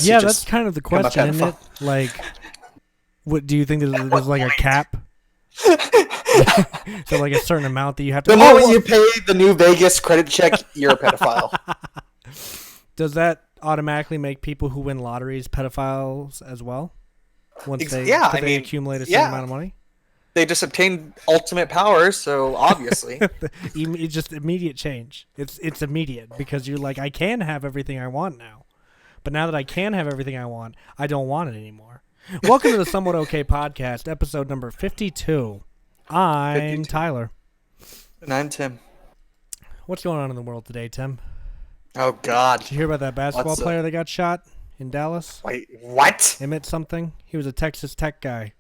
Yeah, that's kind of the question, isn't it? Like, what do you think there's like a cap? So like a certain amount that you have to. The moment you pay the New Vegas credit check, you're a pedophile. Does that automatically make people who win lotteries pedophiles as well? Once they accumulate a certain amount of money, they just obtain ultimate powers. So obviously, it's just immediate change. It's immediate because you're like, I can have everything I want now, but now that I can have everything I want, I don't want it anymore. Welcome to the Somewhat Okay podcast, episode number 52. I'm 52. Tyler. And I'm Tim. What's going on in the world today, Tim? Oh, God. Did you hear about that basketball player that got shot in Dallas? Wait, what? Emmett something? He was a Texas Tech guy.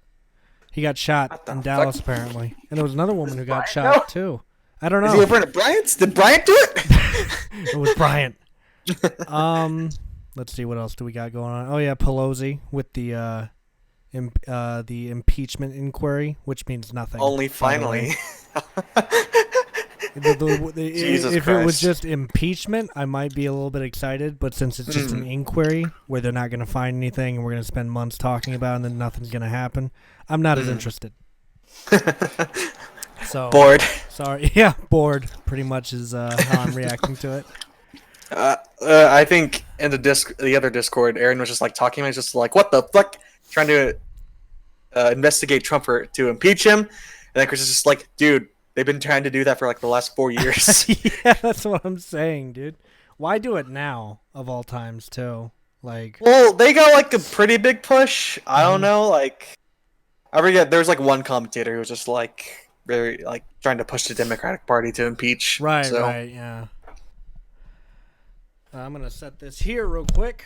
He got shot in Dallas, apparently. And there was another woman who got shot, too. I don't know. Is he a friend of Bryant's? Did Bryant do it? It was Bryant. Let's see, what else do we got going on? Oh, yeah, Pelosi with the impeachment inquiry, which means nothing. Only finally. If Christ. It was just impeachment, I might be a little bit excited. But since it's just an inquiry where they're not going to find anything and we're going to spend months talking about it and then nothing's going to happen, I'm not as interested. So bored. Sorry. Yeah, bored pretty much is how I'm reacting to it. I think in the other Discord, Aaron was just like talking. I was just like, what the fuck? Trying to investigate Trump to impeach him. And then Chris is just like, dude, they've been trying to do that for like the last 4 years. Yeah, that's what I'm saying, dude. Why do it now, of all times, too? Like, well, they got like a pretty big push. I don't know, like, I forget. There was like one commentator who was just like very like trying to push the Democratic Party to impeach. Right, yeah. I'm gonna set this here real quick.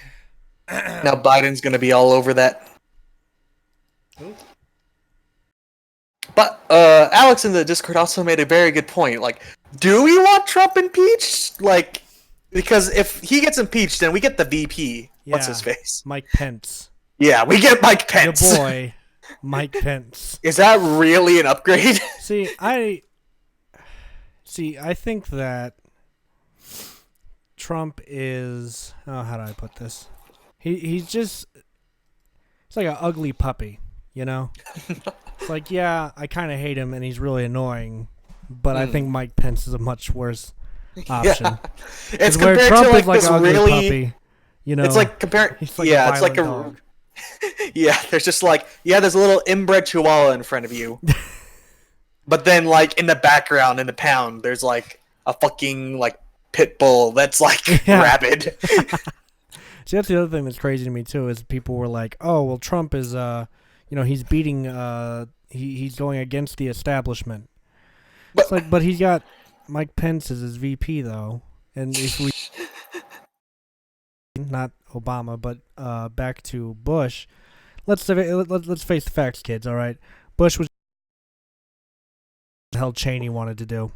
Now Biden's gonna be all over that. Ooh. But Alex in the Discord also made a very good point. Like, do we want Trump impeached? Like, because if he gets impeached, then we get the VP. Yeah, what's his face? Mike Pence. Yeah, we get Mike Pence. Your boy, Mike Pence. Is that really an upgrade? I think that Trump is. Oh, how do I put this? He's like an ugly puppy, you know. It's like, yeah, I kind of hate him, and he's really annoying, but I think Mike Pence is a much worse option. Yeah. It's where compared Trump to like is like this an ugly really, puppy, you know. It's like yeah, it's like a dog. Yeah. There's just like there's a little inbred Chihuahua in front of you, but then like in the background in the pound, there's like a fucking like pit bull that's like rabid. See, that's the other thing that's crazy to me too is people were like, oh well, Trump is he's beating he's going against the establishment. But it's like, but he's got Mike Pence as his VP though, and if we not Obama, but back to Bush, let's face the facts, kids. All right, Bush was the hell Cheney wanted to do.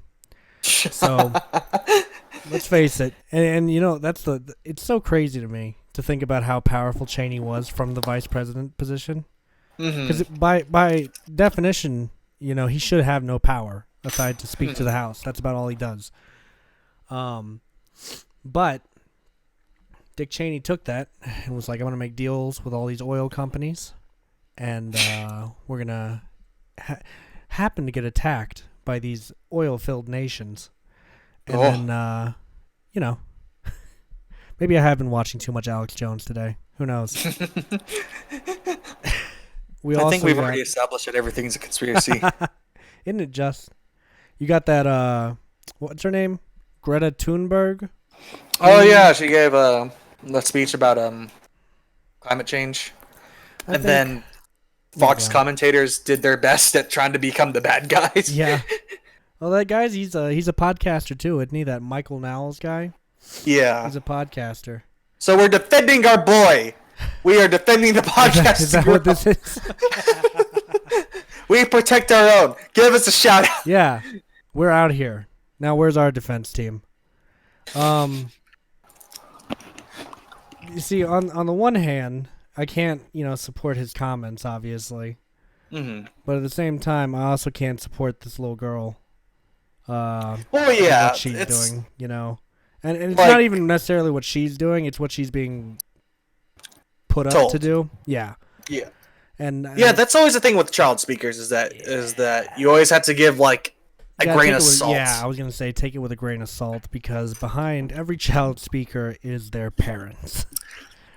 So let's face it, and you know it's so crazy to me to think about how powerful Cheney was from the vice president position. Because by definition, you know, he should have no power aside to speak to the House. That's about all he does. But Dick Cheney took that and was like, I'm going to make deals with all these oil companies, and we're going to happen to get attacked by these oil-filled nations. And then, you know, maybe I have been watching too much Alex Jones today. Who knows? I think we've already established that everything's a conspiracy. Isn't it just? You got that, what's her name? Greta Thunberg? Oh, yeah. She gave a speech about climate change. Then Fox commentators did their best at trying to become the bad guys. Yeah. Well, that guy's, he's a podcaster, too, isn't he? That Michael Knowles guy? Yeah. He's a podcaster. So we're defending our boy. We are defending the podcast. Is that what this is? We protect our own. Give us a shout out. Yeah, we're out here. Now, where's our defense team? You see, on the one hand, I can't, support his comments, obviously. Mm-hmm. But at the same time, I also can't support this little girl. What she's doing, And it's like, not even necessarily what she's doing. It's what she's being put up Told. to do. Yeah. Yeah. And Yeah, that's always the thing with child speakers is that you always have to give like a yeah, grain take of it with, salt. Yeah, I was gonna say take it with a grain of salt because behind every child speaker is their parents.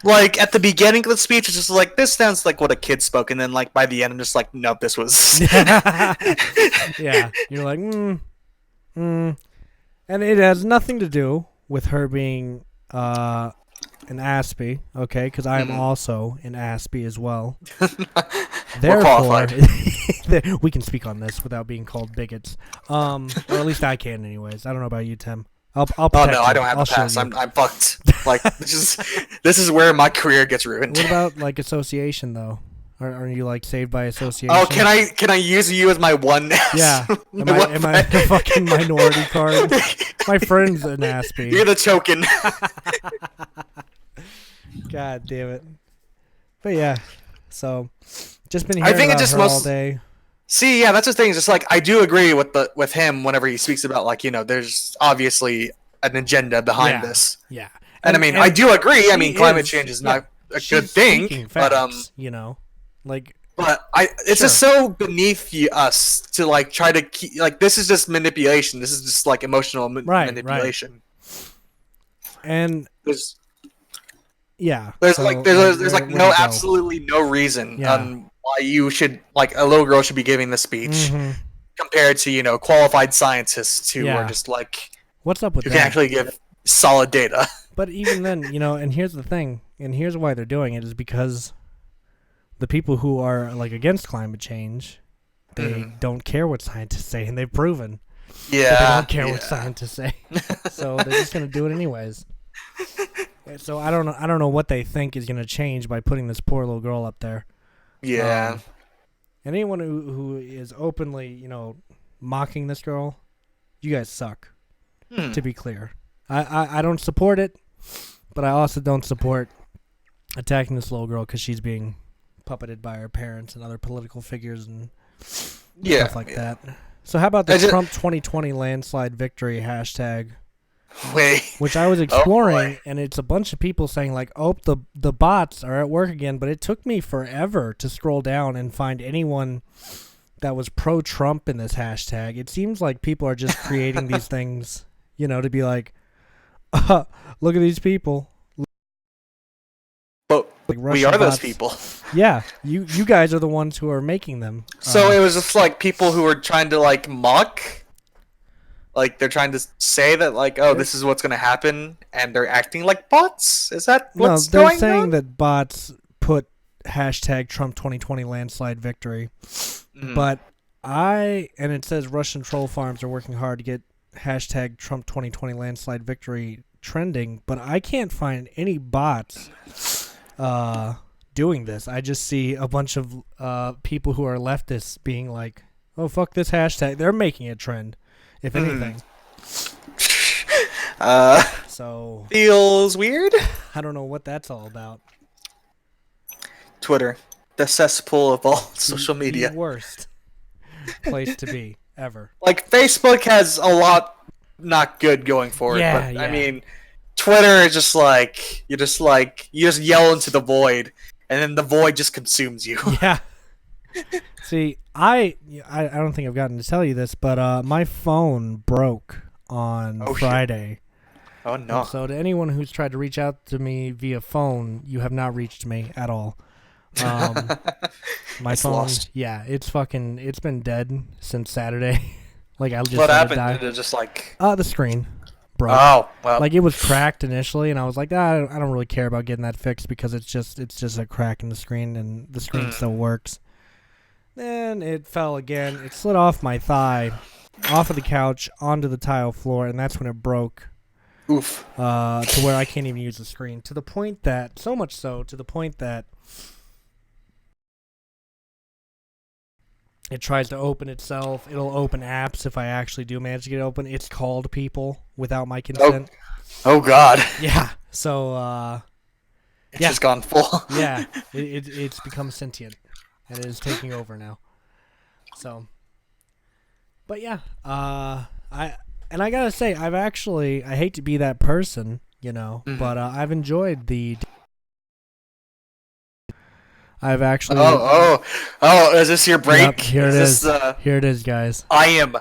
Like at the beginning of the speech, it's just like this sounds like what a kid spoke, and then like by the end, I'm just like, nope, this was. Yeah, you're like, and it has nothing to do with her being an Aspie, okay? Because I am also an Aspie as well. We're qualified. We can speak on this without being called bigots, or at least I can, anyways. I don't know about you, Tim. I'll Oh protect no, you. I don't have I'll the pass. shield you. I'm fucked. Like this is where my career gets ruined. What about like association though? Are you like saved by association? Oh, can I use you as my one? Yeah. Am I a fucking minority card? My friend's an Aspie. You're the token. God damn it. But yeah, so just been I hearing think it about just her all most- day. See, yeah, that's the thing. It's just like I do agree with him whenever he speaks about like there's obviously an agenda behind this, Yeah. and I mean I do agree. I mean she climate is- change is yeah, not a she's good thing, speaking but facts, like it's just so beneath us to like try to keep like this is just manipulation. This is just like emotional manipulation. and There's yeah, there's so, like there's where- like where no to go? absolutely no reason Yeah. on why you should like a little girl should be giving the speech Mhm. compared to qualified scientists who Yeah. are just like What's up with who that? can actually give solid data. But even then, and here's the thing, and here's why they're doing it is because the people who are like against climate change, they don't care what scientists say, and they've proven that they Yeah, don't care what scientists say. So they're just gonna do it anyways. So I don't know what they think is gonna change by putting this poor little girl up there. yeah. And anyone who is openly, mocking this girl, you guys suck. To be clear, I don't support it, but I also don't support attacking this little girl because she's being puppeted by her parents and other political figures and stuff like that. So how about the Trump 2020 landslide victory hashtag? Wait. Which I was exploring, and it's a bunch of people saying like, "Oh, the bots are at work again." But it took me forever to scroll down and find anyone that was pro-Trump in this hashtag. It seems like people are just creating these things, to be like, "Look at these people." But Like we Russian are those bots. people. Yeah, you guys are the ones who are making them. So it was just like people who were trying to like mock. Like they're trying to say that like, oh, this is what's gonna happen, and they're acting like bots. Is that what's they're going saying on? that bots put hashtag Trump 2020 landslide victory. Mhm. But and it says Russian troll farms are working hard to get hashtag Trump 2020 landslide victory trending, but I can't find any bots doing this. I just see a bunch of people who are leftists being like, oh, fuck this hashtag. They're making it trend, if anything. So Feels weird. I don't know what that's all about. Twitter, the cesspool of all social media. The worst place to be ever. Like Facebook has a lot not good going for it, Yeah, but I yeah. mean, Twitter is just like you just yell into the void, and then the void just consumes you. Yeah. See, I don't think I've gotten to tell you this, but my phone broke on Oh, shit. Friday. Oh no! So to anyone who's tried to reach out to me via phone, you have not reached me at all. My It's phone, lost. yeah, it's been dead since Saturday. Like I just What let it happened? die. Did it just like? The screen broke. Oh well. Like it was cracked initially, and I was like, I don't really care about getting that fixed because it's just a crack in the screen, and the screen still works. Then it fell again. It slid off my thigh, off of the couch onto the tile floor, and that's when it broke. Oof. To where I can't even use the screen. To the point that it tries to open itself. It'll open apps if I actually do manage to get it open. It's called people without my consent. Oh god. Yeah. So It's Yeah. just gone full. yeah, it's become sentient, and it is taking over now. So, but yeah, I gotta say, I hate to be that person, but I've enjoyed the I've actually. Is this your break? Yep, here it is. This, Here it is, guys. I am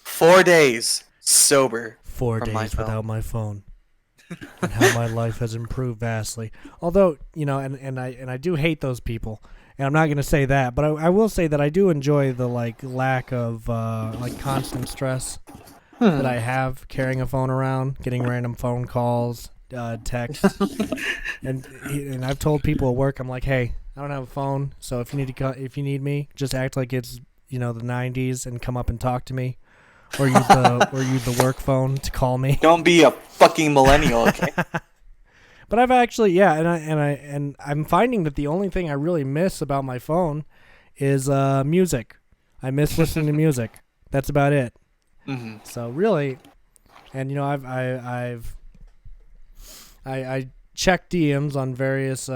4 days sober. 4 from my days phone. without my phone. And how my life has improved vastly. Although, and I do hate those people. And I'm not going to say that, but I will say that I do enjoy the lack of constant stress that I have carrying a phone around, getting random phone calls, texts. and I've told people at work, I'm like, "Hey, I don't have a phone, so if you need me, just act like it's, the 90s and come up and talk to me." Or use the work phone to call me. Don't be a fucking millennial, okay? But I've actually, and I'm finding that the only thing I really miss about my phone is music. I miss listening to music. That's about it. Mm-hmm. So really, and I check DMs on various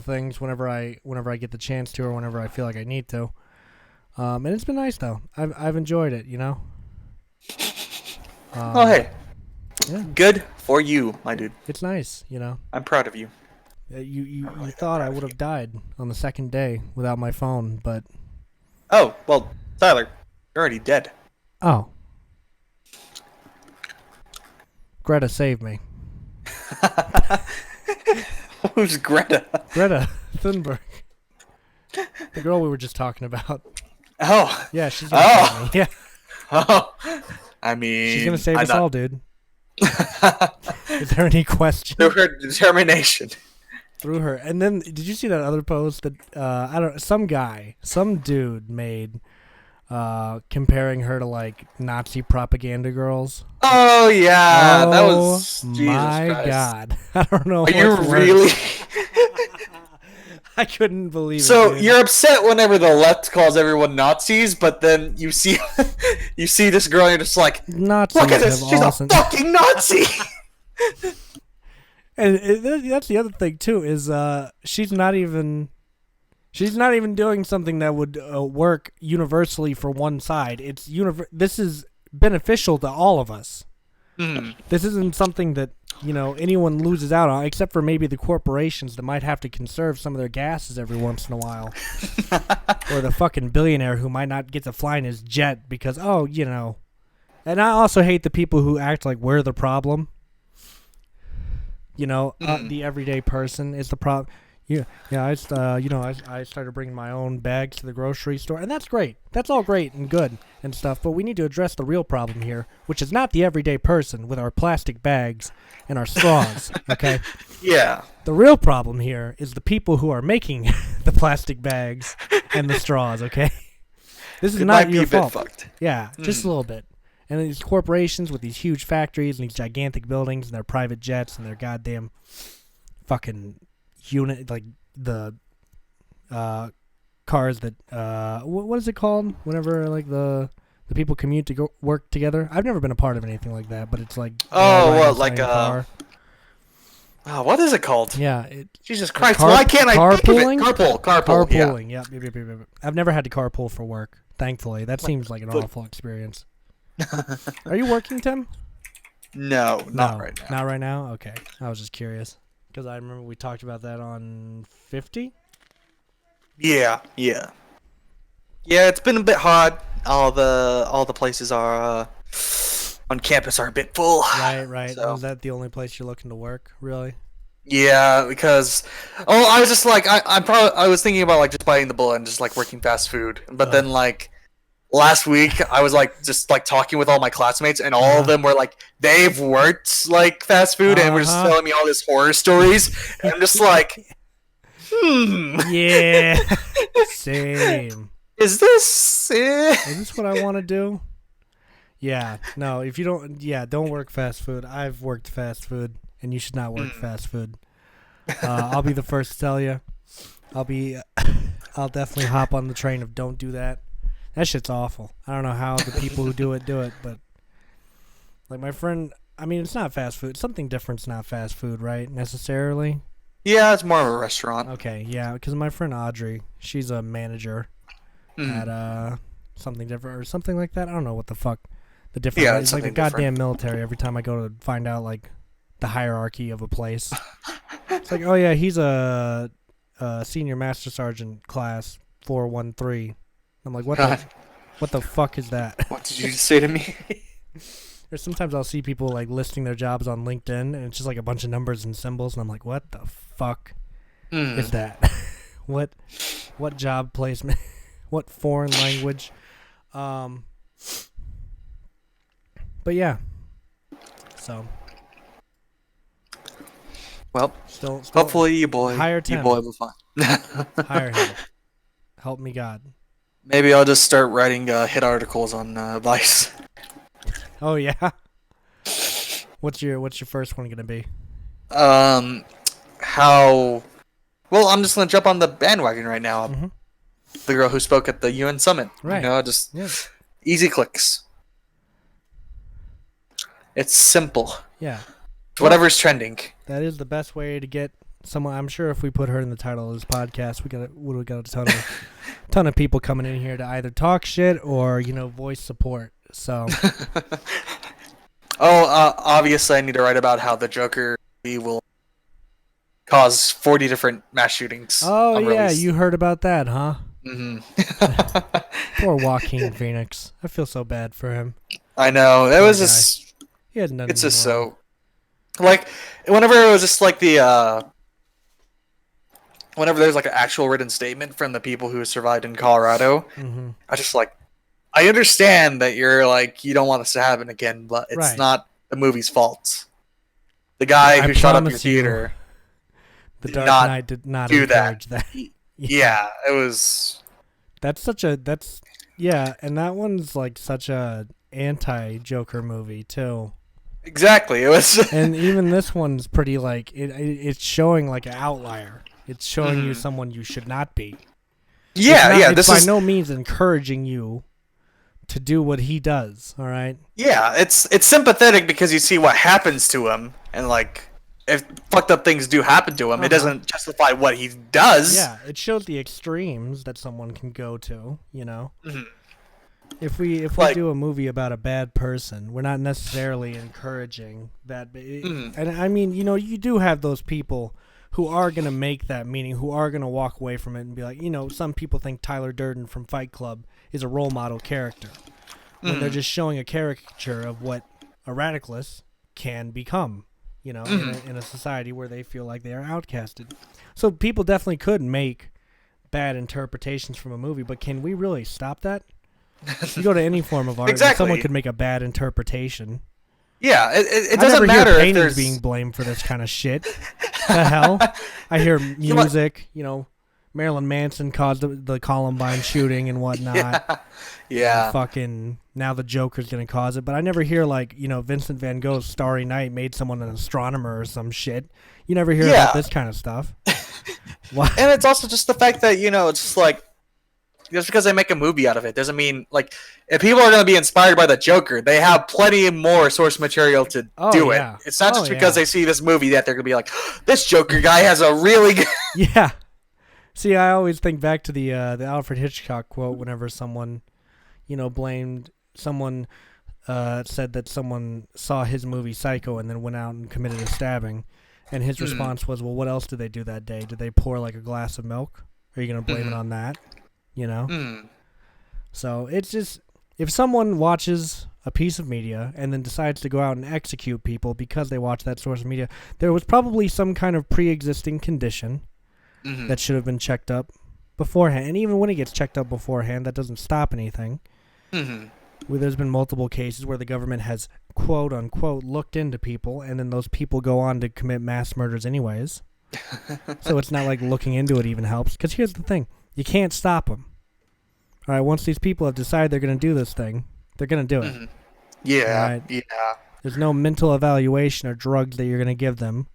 things whenever I get the chance to, or whenever I feel like I need to. And it's been nice though. I've enjoyed it. Hey. Yeah. Good for you, my dude. It's nice. I'm proud of you. You thought I would have died on the second day without my phone, but Oh, well, Tyler, you're already dead. oh, Greta saved me. Who's Greta? Greta Thunberg, the girl we were just talking about. Oh. Yeah, she's gonna save me. Yeah, Oh. I mean, she's gonna save us all, dude. Is there any question? Through her determination. Through her, and then did you see that other post that some dude made comparing her to Nazi propaganda girls? Oh yeah, that was Jesus my Christ. God. I don't know. Are you really? I couldn't believe it. So Dude. you're upset whenever the left calls everyone Nazis, but then you see this girl and you're just like, Nazis look at this, have she's awesome. a fucking Nazi. And that's the other thing too is she's not even doing something that would work universally for one side. This is beneficial to all of us. Mm. This isn't something that anyone loses out on, except for maybe the corporations that might have to conserve some of their gases every once in a while, or the fucking billionaire who might not get to fly in his jet because And I also hate the people who act like we're the problem. The everyday person is the problem. I started bringing my own bags to the grocery store, and that's great. That's all great and good and stuff, but we need to address the real problem here, which is not the everyday person with our plastic bags and our straws, okay? Yeah. The real problem here is the people who are making the plastic bags and the straws, okay? This is It not might your be a fault. bit fucked. Yeah, just a little bit. And these corporations with these huge factories and these gigantic buildings and their private jets and their goddamn fucking unit, like the cars that what is it called whenever the people commute to go work together? I've never been a part of anything like that, but it's like car. What is it called? Yeah, Jesus Christ! Why can't I think of it? Carpool. Yeah. Carpooling. Yep. I've never had to carpool for work. Thankfully, that seems like an awful experience. Are you working, Tim? No, not right now. Not right now? Okay. I was just curious. Because I remember we talked about that on 50? Yeah. Yeah, it's been a bit hard. All the places are on campus are a bit full. Right. So. Is that the only place you're looking to work, really? Yeah, because I was just like I was thinking about just biting the bullet and just working fast food, but then last week I was just talking with all my classmates and all of them were they've worked fast food and were just telling me all these horror stories and I'm just Yeah. Same. Is this what I want to do? Yeah. No, if you don't work fast food. I've worked fast food and you should not work fast food. I'll be the first to tell you. I'll definitely hop on the train of don't do that. That shit's awful. I don't know how the people who do it, but my friend, I mean, it's not fast food. Something different's not fast food, right? Necessarily. Yeah, it's more of a restaurant. Okay, yeah, because my friend Audrey, she's a manager at something different or something like that. I don't know what the fuck the difference. Yeah, it's like a goddamn military. Every time I go to find out the hierarchy of a place, it's oh yeah, he's a senior master sergeant class 413. I'm like, God. What the fuck is that? What did you just say to me? Or sometimes I'll see people like listing their jobs on LinkedIn, and it's just like a bunch of numbers and symbols, and I'm like, what the fuck is that? what job placement? What foreign language? But yeah. So. Well, Still hopefully you boy hire will 10. Hire him. Help me God. Maybe I'll just start writing hit articles on Vice. Oh yeah. What's your first one gonna be? How? Well, I'm just gonna jump on the bandwagon right now. Mhm. The girl who spoke at the UN summit. Right. You know, just Yeah. easy clicks. It's simple. Yeah. It's whatever's trending. That is the best way to get someone. I'm sure if we put her in the title of this podcast, we got a ton of people coming in here to either talk shit or voice support. So Obviously, I need to write about how the Joker will cause 40 different mass shootings. oh on yeah, release. you heard about that, huh? Mhm. Poor Joaquin Phoenix. I feel so bad for him. I know. It Poor was guy. just. He had nothing. It's just wrong. so. Like, whenever it was just like the. Whenever there's like an actual written statement from the people who survived in Colorado, Mhm. I just like. I understand that you're like, you don't want this to happen again, but it's Right. not the movie's fault. The guy I who shot up your promise you, theater. The did Dark not Knight did not do that. encourage that. Yeah, it was. And that one's like such a anti-Joker movie too. Exactly. It was. And even this one's pretty like it's showing like an outlier. It's showing you Mhm. someone you should not be. Yeah. It's This by is. no means encouraging you to do what he does. All right. Yeah, it's sympathetic because you see what happens to him, and like, if fucked up things do happen to him, it doesn't justify what he does. Yeah, it shows the extremes that someone can go to. Mhm. If we Like- do a movie about a bad person, we're not necessarily encouraging that. Mhm. And I mean, you do have those people who are gonna make that meaning, who are gonna walk away from it and be like, some people think Tyler Durden from Fight Club is a role model character when they're just showing a caricature of what a radicalist can become. In a society where they feel like they are outcasted. So people definitely could make bad interpretations from a movie, but can we really stop that? You go to any form of art, and Exactly. someone could make a bad interpretation. Yeah, it I doesn't never hear matter if paintings there's. being blamed for this kind of shit. The hell? I hear music, Marilyn Manson caused the Columbine shooting and whatnot. Yeah. Fucking now the Joker's gonna cause it, but I never hear like Vincent Van Gogh's Starry Night made someone an astronomer or some shit. You never hear Yeah. about this kind of stuff. Why? And it's also just the fact that it's just like, just because they make a movie out of it doesn't mean like, if people are going to be inspired by the Joker, they have plenty more source material to do yeah. it. It's not just Oh, because yeah. they see this movie that they're going to be like, this Joker guy has a really good. Yeah. See, I always think back to the Alfred Hitchcock quote whenever someone, blamed someone, said that someone saw his movie Psycho and then went out and committed a stabbing, and his response was, "Well, what else did they do that day? Did they pour like a glass of milk? Are you gonna blame it on that? Mm. So it's just if someone watches a piece of media and then decides to go out and execute people because they watch that source of media, there was probably some kind of pre-existing condition Mhm. that should have been checked up beforehand. And even when it gets checked up beforehand, that doesn't stop anything. Mhm. There's been multiple cases where the government has quote unquote looked into people, and then those people go on to commit mass murders anyways. So it's not like looking into it even helps. Because here's the thing: you can't stop them. All right, once these people have decided they're going to do this thing, they're going to do it. Mhm. Yeah. Right. Yeah. There's no mental evaluation or drugs that you're going to give them.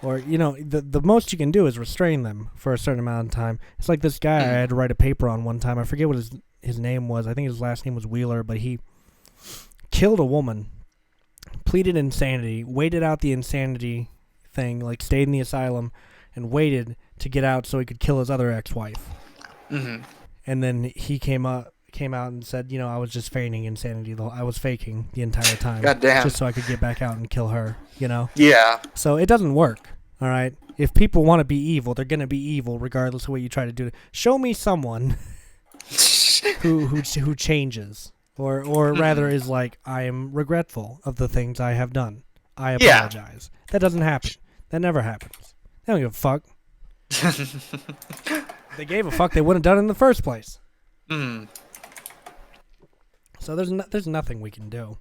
Or, the most you can do is restrain them for a certain amount of time. It's like this guy I had to write a paper on one time. I forget what his name was. I think his last name was Wheeler, but he killed a woman, pleaded insanity, waited out the insanity thing, like stayed in the asylum, and waited to get out so he could kill his other ex-wife. Mhm. And then he came out and said, I was just feigning insanity. I was faking the entire time. God damn. Just so I could get back out and kill her, Yeah. So it doesn't work, all right? If people want to be evil, they're gonna be evil regardless of what you try to do. Show me someone who changes, or rather is like, I am regretful of the things I have done. I apologize. That doesn't happen. That never happens. They don't give a fuck. If they gave a fuck, they wouldn't have done it in the first place. Mm. So there's nothing we can do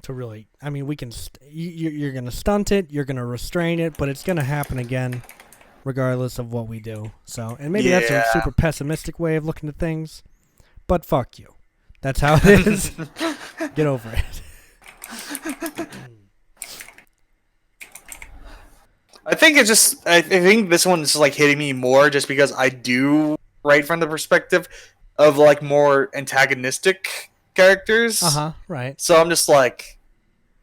to really. I mean, we can. You're gonna stunt it. You're gonna restrain it, but it's gonna happen again, regardless of what we do. So, and maybe that's a super pessimistic way of looking at things, but fuck you. That's how it is. Get over it. I think it's just. I think this one's like hitting me more just because I do write from the perspective of like more antagonistic characters. Right. So I'm just like,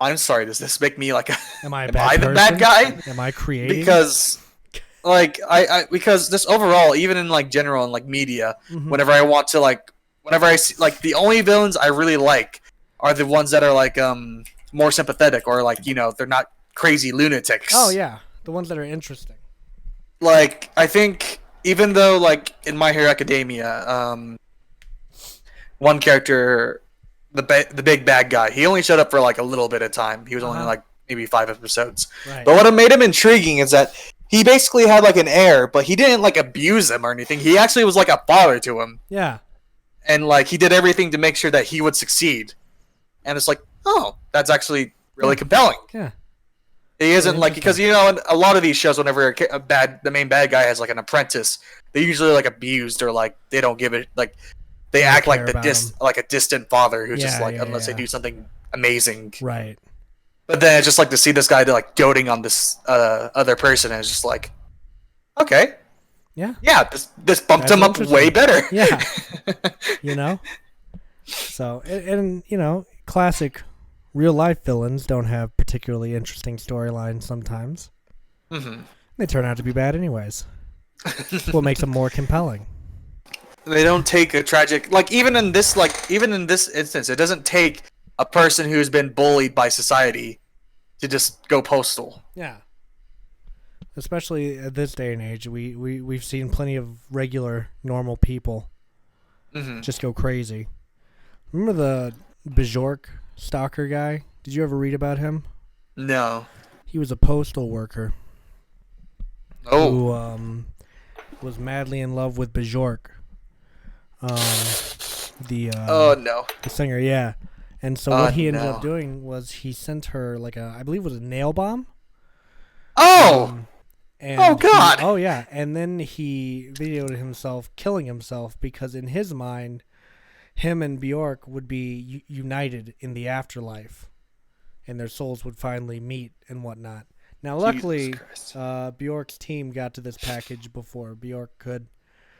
I'm sorry. Does this make me like? Am I a am bad I the person? bad guy? Am I creating? Because, like, because this overall, even in like general and like media, Mhm. whenever I see like the only villains I really like are the ones that are like more sympathetic or like they're not crazy lunatics. Oh yeah, the ones that are interesting. Like I think even though like in My Hero Academia, one character, the big bad guy, he only showed up for like a little bit of time. He was only in, like maybe 5 episodes. Right. But what made him intriguing is that he basically had like an heir, but he didn't like abuse him or anything. He actually was like a father to him, Yeah. and like he did everything to make sure that he would succeed. And it's like, oh, that's actually really compelling. Yeah. He isn't like, because in a lot of these shows, whenever the main bad guy has like an apprentice, they're usually like abused or like they don't give it, like they act like care about him. like a distant father who's just Yeah, like, yeah, unless yeah. they do something amazing. Right. But then it's just like to see this guy like doting on this other person, and it's just like, okay, Yeah. this bumped That's him up way interesting. better. Yeah. You know. So and classic real life villains don't have particularly interesting storylines sometimes. Hmm. They turn out to be bad anyways. What makes them more compelling? They don't take a tragic, like even in this instance, it doesn't take a person who's been bullied by society to just go postal. Yeah. Especially at this day and age, we've seen plenty of regular, normal people Hmm. just go crazy. Remember the Bjork stalker guy? Did you ever read about him? No. He was a postal worker Oh. who was madly in love with Bjork. Oh no. The singer, yeah. And so what he ended no. up doing was he sent her like I believe it was a nail bomb. Oh. And Oh, God. oh yeah, and then he videoed himself killing himself because in his mind, him and Bjork would be united in the afterlife, and their souls would finally meet and whatnot. Now, luckily, Jesus Christ. Bjork's team got to this package before Bjork could,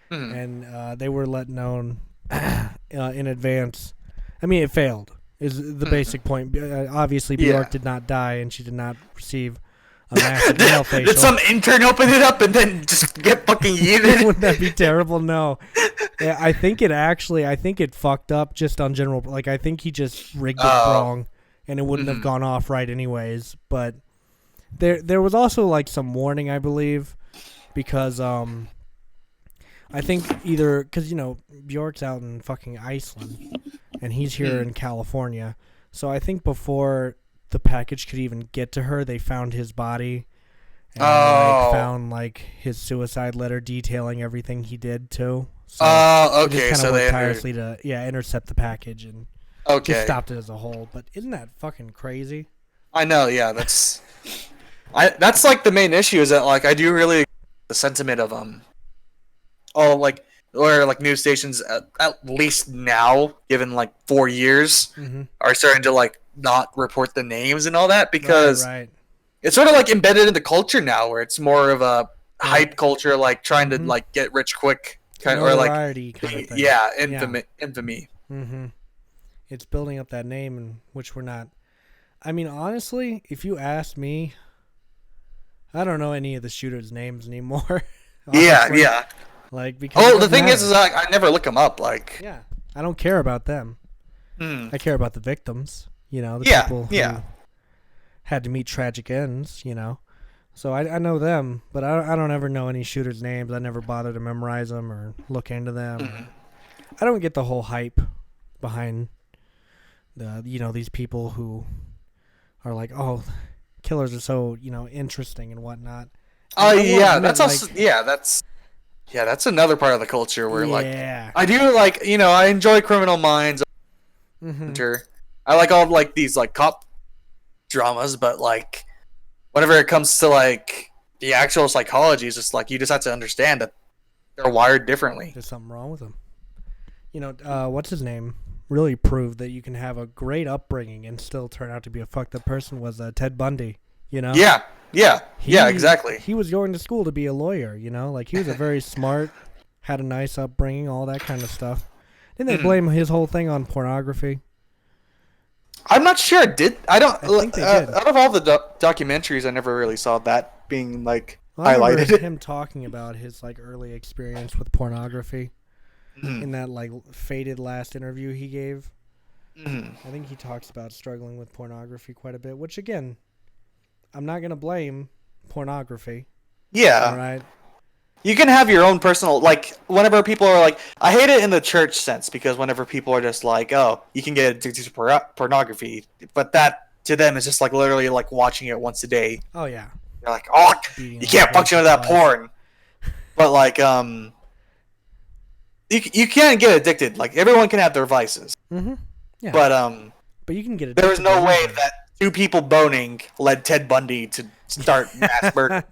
Mhm. and they were let known in advance. I mean, it failed. Is the basic point? Obviously, Bjork Yeah. did not die, and she did not receive a massive nail facial. Did some intern open it up and then just get fucking yeeted? Wouldn't that be terrible? No. Yeah, I think it fucked up just on general. Like, I think he just rigged it wrong, and it wouldn't have gone off right anyways. But there was also like some warning, I believe, because I think either because Bjork's out in fucking Iceland, and he's here in California, so I think before the package could even get to her, they found his body. And found like his suicide letter detailing everything he did too. So Oh, they okay. just So kind of they worked tirelessly to intercept the package and just okay. stopped it as a whole. But isn't that fucking crazy? I know. Yeah, that's like the main issue is that like I do really the sentiment of like or like news stations at least now, given like 4 years, Mm-hmm. are starting to like not report the names and all that because Right. it's sort of like embedded in the culture now, where it's more of a hype culture, like trying to like get rich quick, kind or like Notoriety kind of thing. yeah, infamy. Mm-hmm. It's building up that name, in which we're not. I mean, honestly, if you asked me, I don't know any of the shooters' names anymore. Yeah, honestly. yeah. Like because it Oh, the doesn't thing is matter. like, I never look them up. Like, Yeah, I don't care about them. hmm. I care about the victims. The Yeah, people who yeah. had to meet tragic ends. So I know them, but I don't ever know any shooters' names. I never bother to memorize them or look into them. Mhm. I don't get the whole hype behind these people who are like, oh, killers are so interesting and whatnot. Oh And I will yeah, admit, that's also like, that's another part of the culture where like yeah. I do like I enjoy Criminal Minds, Mm-hmm. Hunter. I like all like these like cop dramas, but like whenever it comes to like the actual psychology, it's just like you just have to understand that they're wired differently. There's something wrong with them. What's his name? Really proved that you can have a great upbringing and still turn out to be a fucked up person was Ted Bundy. Yeah, exactly. He was going to school to be a lawyer. Like he was a very smart, had a nice upbringing, all that kind of stuff. Didn't they blame his whole thing on pornography? I'm not sure. I don't. I think they did. Out of all the documentaries, I never really saw that being like Well, I remember highlighted. him talking about his like early experience with pornography in that like faded last interview he gave. I think he talks about struggling with pornography quite a bit, which again, I'm not gonna blame pornography. Yeah. All right. You can have your own personal, like, whenever people are like, I hate it in the church sense because whenever people are just like, oh, you can get addicted to pornography, but that to them is just like literally like watching it once a day. Oh yeah. You're like, oh, Beating you on can't a function with that basic life. porn. But like, you can't get addicted. Like, everyone can have their vices. Mm-hmm. Yeah. But you can get it. there was no way that two people boning led Ted Bundy to start mass murder.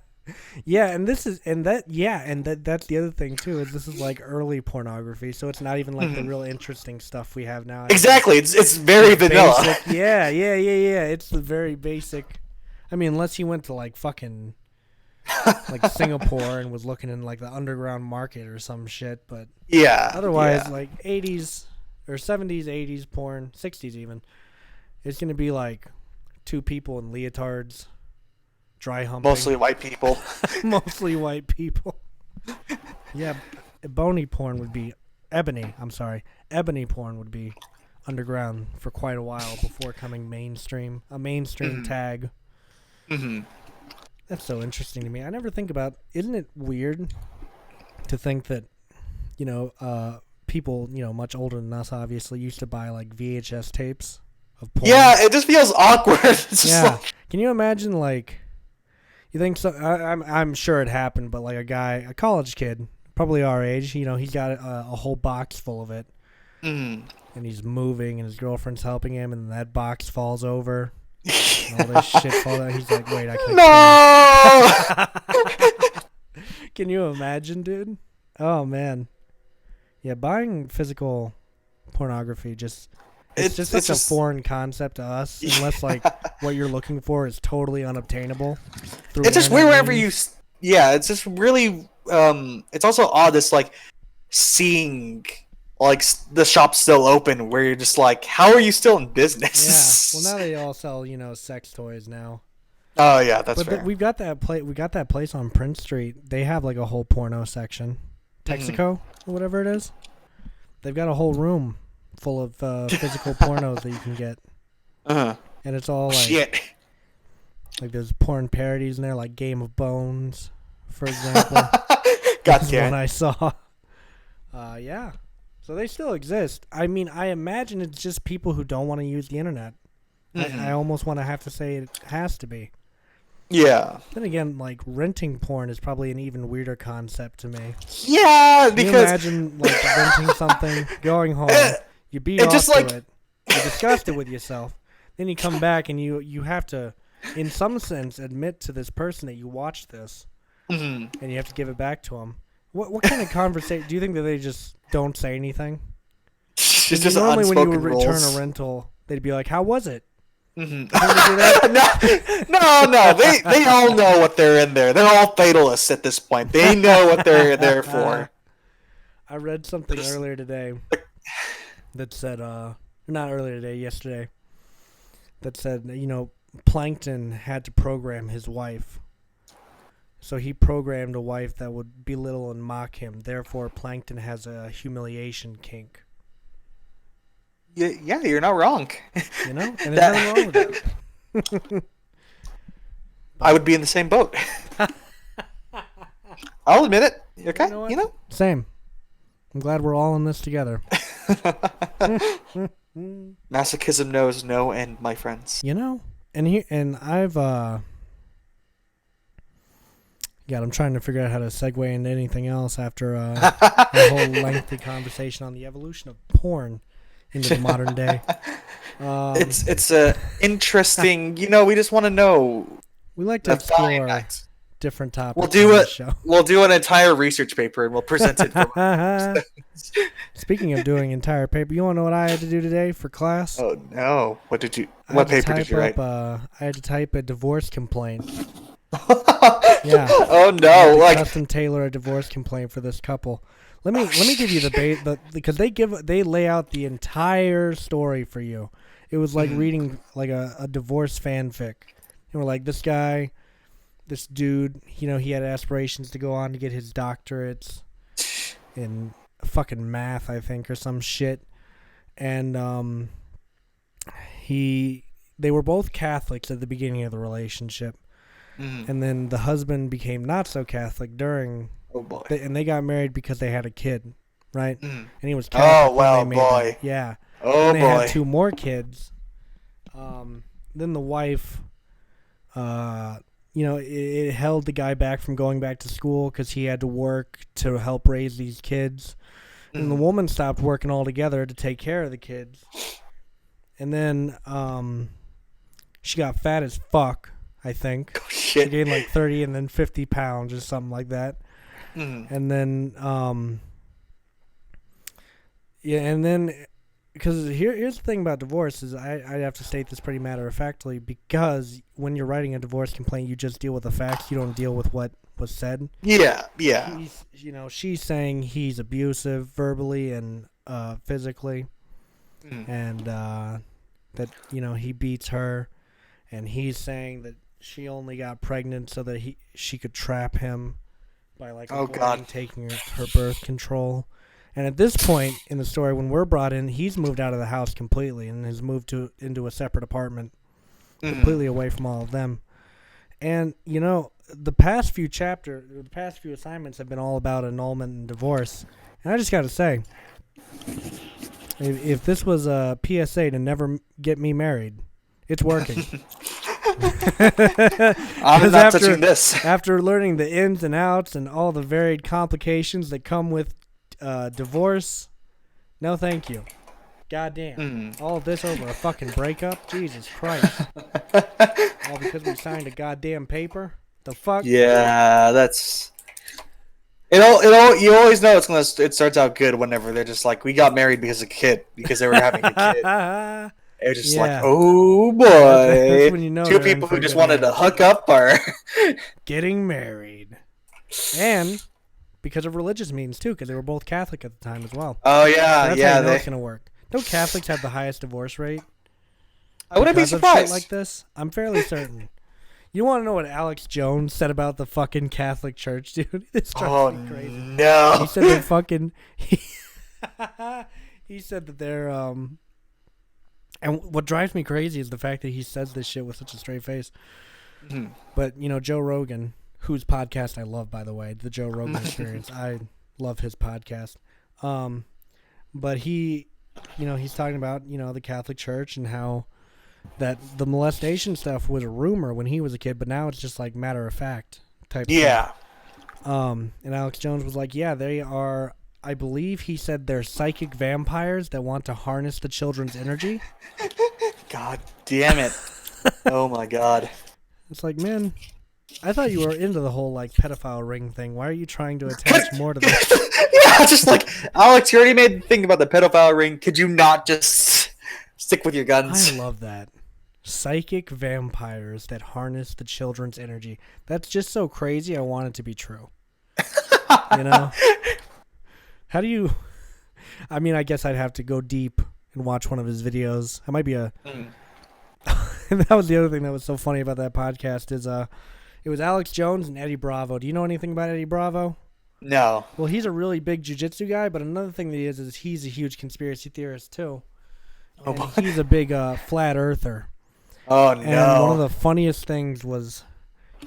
Yeah, and that's the other thing too is this is like early pornography, so it's not even like the real interesting stuff we have now. Exactly, it's very vanilla. Basic. Yeah. It's the very basic. I mean, unless you went to like fucking like Singapore and was looking in like the underground market or some shit, but Yeah. otherwise yeah. like 80s or 70s, 80s porn, 60s even, it's gonna be like two people in leotards. Dry humping. Mostly white people. Mostly white people. Yeah, ebony porn would be ebony porn would be underground for quite a while before coming mainstream. A mainstream tag. Mm-hmm. That's so interesting to me. I never think about. Isn't it weird to think that people much older than us obviously used to buy like VHS tapes of porn. Yeah, it just feels awkward. It's just like, Can you imagine like? You think so? I'm sure it happened, but like a college kid, probably our age, he's got a whole box full of it, and he's moving, and his girlfriend's helping him, and that box falls over, and all this shit falls out. He's like, "Wait, I can't." no. Can you imagine, dude? Oh man, yeah, buying physical pornography it's just such a foreign concept to us, unless like what you're looking for is totally unobtainable. It's just weird wherever you. Yeah, it's just really. It's also odd. This like seeing like the shop's still open, where you're just like, how are you still in business? Yeah. Well, now they all sell sex toys now. Oh yeah, that's fair. But we got that place on Prince Street. They have like a whole porno section, Texaco or whatever it is. They've got a whole room full of physical pornos that you can get. And it's all like Shit. Like there's porn parodies in there, like Game of Bones, for example. God Is damn. one I saw. Yeah. So they still exist. I mean, I imagine it's just people who don't want to use the internet. I almost want to have to say it has to be. Yeah. Then again, like renting porn is probably an even weirder concept to me. Yeah, Can you because imagine like renting something, going home, you beat it off just to like- it, you disgust it with yourself, then you come back and you have to, in some sense, admit to this person that you watched this, and you have to give it back to them. What kind of conversation? Do you think that they just don't say anything? it's 'Cause just normally when you would unspoken return rules. a rental, they'd be like, "How was it?" no, they all know what they're in there. They're all fatalists at this point. They know what they're there for. I read something earlier today that said, not earlier today, yesterday, that said, Plankton had to program his wife. So he programmed a wife that would belittle and mock him. Therefore, Plankton has a humiliation kink. Yeah, you're not wrong. And there's nothing wrong with that. I would be in the same boat. I'll admit it. Okay, know what? you know. Same. I'm glad we're all in this together. Masochism knows no end, my friends. You know, and I've I'm trying to figure out how to segue into anything else after a whole lengthy conversation on the evolution of porn into the modern day. It's interesting. You know, we just want to know. We like to the fine explore acts. different topics. We'll do on it. this show. We'll do an entire research paper and we'll present it. Speaking of doing entire paper, you want to know what I had to do today for class? Oh no! What I paper had did to you write? I had to type a divorce complaint. Yeah. Oh I had no! to Like custom tailor a divorce complaint for this couple. Let me give you because they lay out the entire story for you. It was like reading like a divorce fanfic. And we're like, this dude, you know, he had aspirations to go on to get his doctorates in fucking math, I think, or some shit. And they were both Catholics at the beginning of the relationship. And then the husband became not so Catholic during, oh boy. and they got married because they had a kid, right? And he was Oh, Catholic. wow, when they made boy. that. Yeah. Oh And they boy. had 2 more kids. Then the wife, you know, it held the guy back from going back to school because he had to work to help raise these kids. And the woman stopped working altogether to take care of the kids. And then she got fat as fuck, I think. Oh, She shit. gained like 30 and then 50 pounds or something like that. And then, because here's the thing about divorce is I have to state this pretty matter-of-factly, because when you're writing a divorce complaint, you just deal with the facts. You don't deal with what was said. Yeah. She's saying he's abusive verbally and physically, and that, you know, he beats her, and he's saying that she only got pregnant so that she could trap him by like taking her birth control. And at this point in the story, when we're brought in, he's moved out of the house completely and has moved into a separate apartment, completely away from all of them. And, you know, the past few assignments have been all about annulment and divorce. And I just got to say, if this was a PSA to never get me married, it's working. I'm not touching this. After learning the ins and outs and all the varied complications that come with divorce, no thank you. Goddamn. All of this over a fucking breakup? Jesus Christ. All because we signed a goddamn paper? The fuck? Yeah, that's. You always know it starts out good whenever they're just like, we got married because they were having a kid. It's just like, oh boy, That's when you know 2 they're in people for who a just good wanted to marriage. hook up are Getting married. And because of religious means too, because they were both Catholic at the time as well. Oh yeah, That's yeah. how you know it's gonna work. Don't Catholics have the highest divorce rate? I wouldn't be because of shit surprised. like this? I'm fairly certain. You want to know what Alex Jones said about the fucking Catholic Church, dude? This drives me crazy. no! He said they're fucking. He said that they're And what drives me crazy is the fact that he says this shit with such a straight face. But, you know, Joe Rogan, whose podcast I love, by the way, the Joe Rogan Experience. I love his podcast. But he, you know, he's talking about, you know, the Catholic Church and how that the molestation stuff was a rumor when he was a kid, but now it's just like matter of fact type Yeah. stuff. And Alex Jones was like, yeah, they are, I believe he said they're psychic vampires that want to harness the children's energy. God damn it. Oh my god. It's like, man, I thought you were into the whole like pedophile ring thing. Why are you trying to attach more to this? Yeah, just like, Alex, you already made the thing about the pedophile ring. Could you not just stick with your guns? I love that. Psychic vampires that harness the children's energy. That's just so crazy. I want it to be true. You know? How do you... I mean, I guess I'd have to go deep and watch one of his videos. I might be a... And that was the other thing that was so funny about that podcast is it was Alex Jones and Eddie Bravo. Do you know anything about Eddie Bravo? No. Well, he's a really big jiu-jitsu guy, but another thing that he is he's a huge conspiracy theorist too. And he's a big flat earther. Oh, And one of no. the funniest things was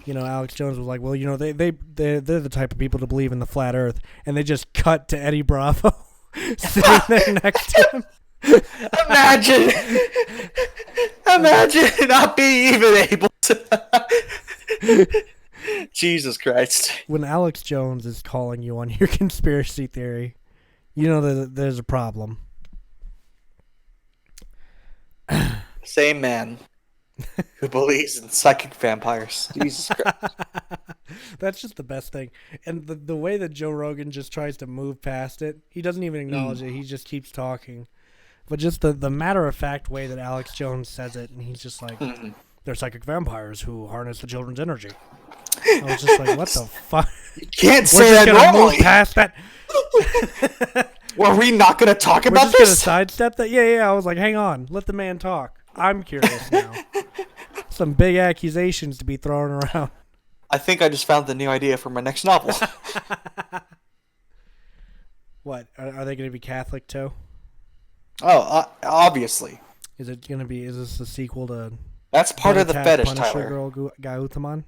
Alex Jones was like, well, they're the type of people to believe in the flat Earth, and they just cut to Eddie Bravo sitting there next to him. Imagine not being even able to. Jesus Christ. When Alex Jones is calling you on your conspiracy theory, you know that there's a problem. Same man who believes in psychic vampires. Jesus Christ. That's just the best thing. And the way that Joe Rogan just tries to move past it, he doesn't even acknowledge it. He just keeps talking. But just the matter-of-fact way that Alex Jones says it, and he's just like, they're psychic vampires who harness the children's energy. I was just like, what the fuck? You can't We're say just that gonna normally. move past that. Were we not going to talk We're about just gonna this? sidestep that? Yeah. I was like, hang on. Let the man talk. I'm curious now. Some big accusations to be thrown around. I think I just found the new idea for my next novel. What? Are they going to be Catholic too? Oh, obviously. Is this a sequel to That's part of the Attack fetish, Punisher Tyler. Girl Gautaman?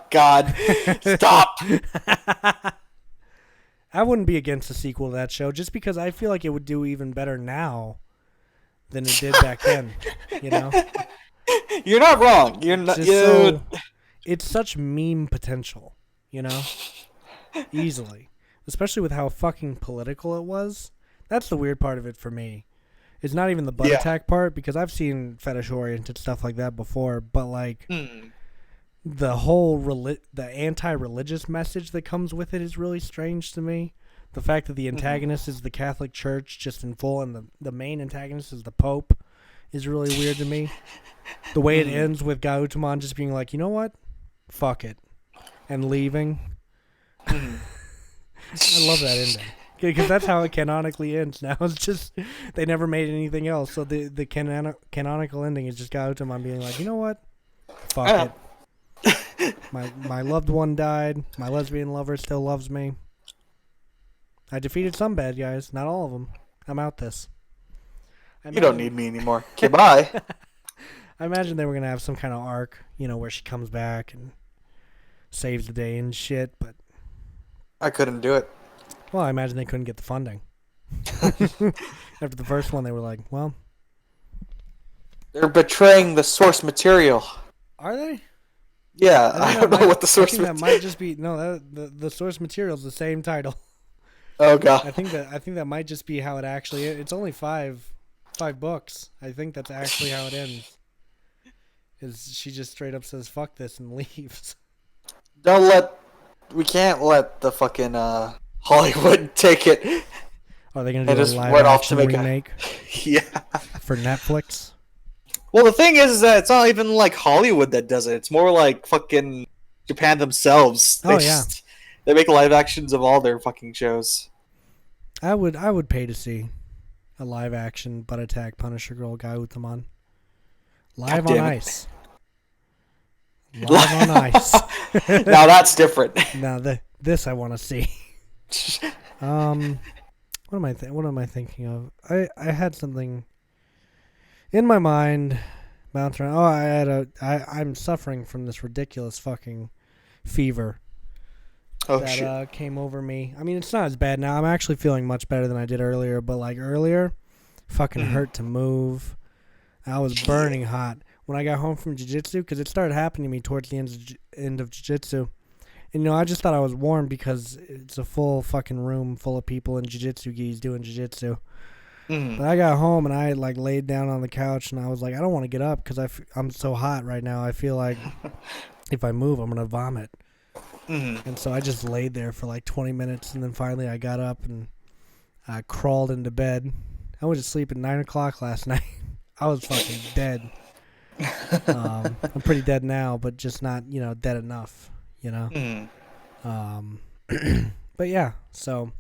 God, stop. I wouldn't be against a sequel to that show just because I feel like it would do even better now than it did back then. You're not wrong. You're not. It's such meme potential, easily, especially with how fucking political it was. That's the weird part of it for me. It's not even the butt attack part, because I've seen fetish-oriented stuff like that before, but like the whole the anti-religious message that comes with it is really strange to me. The fact that the antagonist is the Catholic Church just in full, and the main antagonist is the Pope, is really weird to me. The way it ends with Gautaman just being like, you know what? Fuck it. And leaving. I love that ending. Because that's how it canonically ends now. It's just, they never made anything else. So the canonical ending is just Gautaman being like, you know what? Fuck it. My loved one died. My lesbian lover still loves me. I defeated some bad guys. Not all of them. I'm out this. You don't need me anymore. Okay, bye. I imagine they were going to have some kind of arc, where she comes back and saves the day and shit, but... I couldn't do it. Well, I imagine they couldn't get the funding. After the first one, they were like, well... They're betraying the source material. Are they? Yeah, I don't know what the source material... that might just be... No, the source material is the same title. Oh, God. I think that might just be how it actually is. It's only five books. I think that's actually how it ends. Is she just straight up says fuck this and leaves. We can't let the fucking Hollywood take it. Are they gonna do a live action remake? Yeah. For Netflix? Well, the thing is that it's not even like Hollywood that does it. It's more like fucking Japan themselves. They make live actions of all their fucking shows. I would pay to see a live action butt attack Punisher Girl Gautaman. Live on ice. Live on ice. Now that's different. Now this I want to see. What am I thinking of? I had something in my mind bouncing around. I'm suffering from this ridiculous fucking fever that came over me. I mean, it's not as bad now. I'm actually feeling much better than I did earlier, but like earlier, fucking hurt to move. I was burning hot when I got home from jiu-jitsu, because it started happening to me towards the end of jiu-jitsu. And, I just thought I was warm because it's a full fucking room full of people in jiu-jitsu gis doing jiu-jitsu. But I got home and I laid down on the couch and I was like, I don't want to get up because I'm so hot right now. I feel like if I move, I'm going to vomit. And so I just laid there for 20 minutes, and then finally I got up and I crawled into bed. I went to sleep at 9 o'clock last night. I was fucking dead. I'm pretty dead now, but just not, dead enough, But yeah, so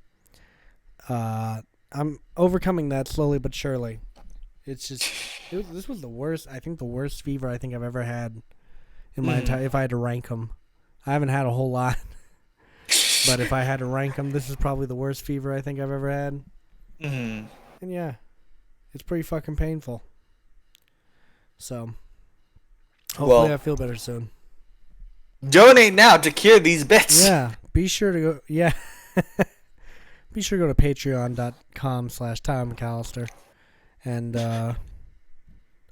I'm overcoming that slowly but surely. It's just, this was the worst, I think the worst fever I think I've ever had in my entire, if I had to rank them. I haven't had a whole lot, but if I had to rank them, this is probably the worst fever I think I've ever had. And yeah, it's pretty fucking painful. So, hopefully I feel better soon. Donate now to cure these bits. Yeah, be sure to go. Yeah, be sure to go to patreon.com/Tom McAllister, and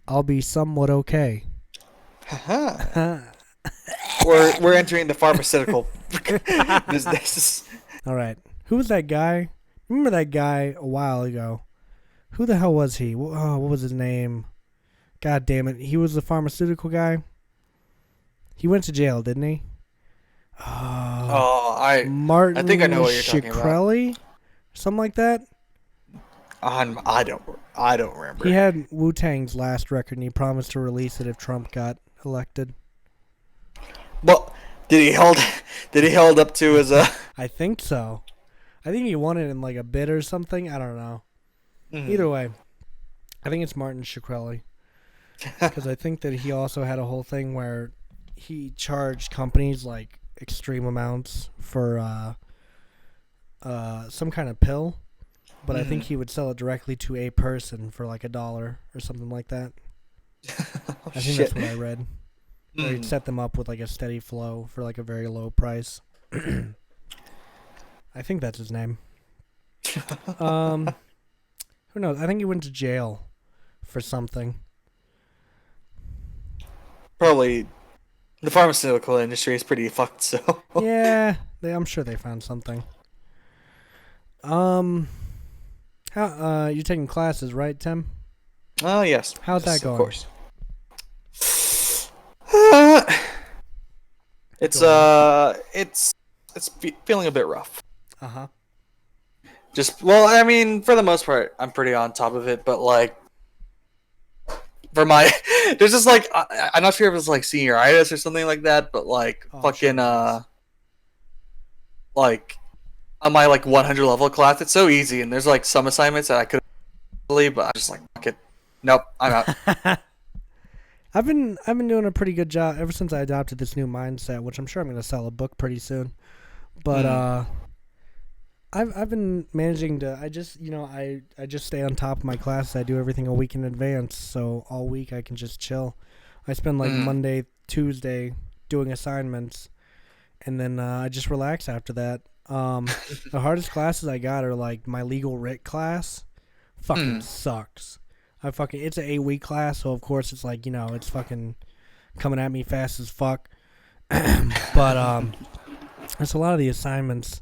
I'll be somewhat okay. We're entering the pharmaceutical business. All right, who was that guy? Remember that guy a while ago? Who the hell was he? Oh, what was his name? God damn it! He was the pharmaceutical guy. He went to jail, didn't he? Martin I think I know what you're talking about. Shkreli? Something like that. I don't remember. He had Wu-Tang's last record, and he promised to release it if Trump got elected. Well, did he hold up to his I think so. I think he won it in like a bid or something. I don't know. Either way, I think it's Martin Shkreli, because I think that he also had a whole thing where he charged companies like extreme amounts for some kind of pill, but I think he would sell it directly to a person for like $1 or something like that. I think that's what I read. Or he'd set them up with like a steady flow for like a very low price. I think that's his name. Who knows? I think he went to jail for something. Probably the pharmaceutical industry is pretty fucked, so. Yeah, I'm sure they found something. How you're taking classes, right, Tim? Oh, yes. How's that going? Of course. It's feeling a bit rough. Uh-huh. I mean, for the most part, I'm pretty on top of it, but like, there's just like, I'm not sure if it's like senioritis or something like that, but like, like, on my like 100 level class, it's so easy, and there's like some assignments that I could leave, but I'm just like, fuck it. Nope, I'm out. I've been doing a pretty good job ever since I adopted this new mindset, which I'm sure I'm going to sell a book pretty soon. But I've been managing to I just stay on top of my classes. I do everything a week in advance, so all week I can just chill. I spend like Monday, Tuesday doing assignments, and then I just relax after that. The hardest classes I got are like my legal writ class. Fucking sucks. It's an 8-week class, so of course it's like, it's fucking coming at me fast as fuck. But there's a lot of the assignments.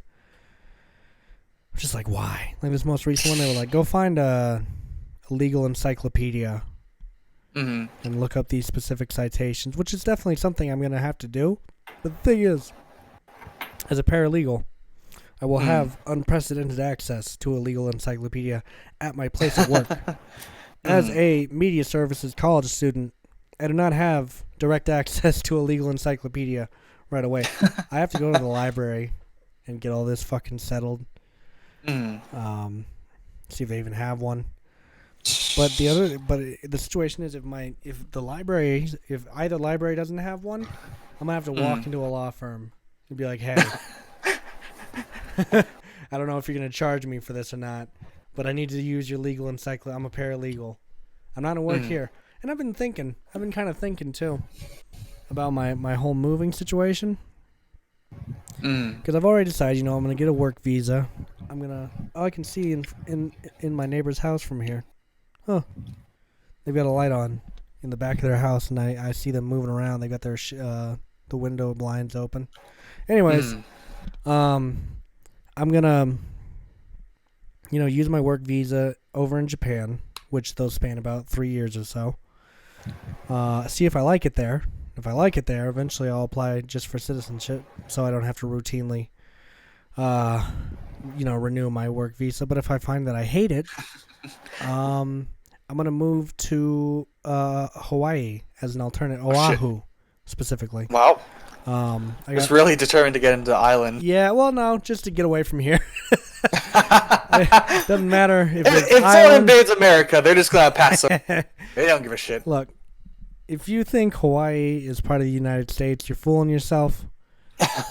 I'm just like, why? Like this most recent one, they were like, go find a legal encyclopedia and look up these specific citations, which is definitely something I'm gonna have to do. But the thing is, as a paralegal, I will have unprecedented access to a legal encyclopedia at my place of work. As a media services college student, I do not have direct access to a legal encyclopedia right away. I have to go to the library and get all this fucking settled. See if they even have one. But the situation is if either library doesn't have one, I'm gonna have to walk into a law firm and be like, hey, I don't know if you're gonna charge me for this or not, but I need to use your legal encyclopedia. I'm a paralegal. I'm not at work here. And I've been kind of thinking too about my whole moving situation. Because I've already decided, I'm gonna get a work visa. I can see in my neighbor's house from here. Huh. They've got a light on in the back of their house, and I see them moving around. They got their the window blinds open. Anyways, I'm gonna use my work visa over in Japan, which they'll span about 3 years or so. See if I like it there. If I like it there, eventually I'll apply just for citizenship, so I don't have to routinely, renew my work visa. But if I find that I hate it, I'm gonna move to Hawaii as an alternative. Oahu, specifically. Wow. I was really determined to get into the island. Yeah, well, no, just to get away from here. It doesn't matter if someone invades America, they're just gonna pass them. They don't give a shit. Look, if you think Hawaii is part of the United States, you're fooling yourself.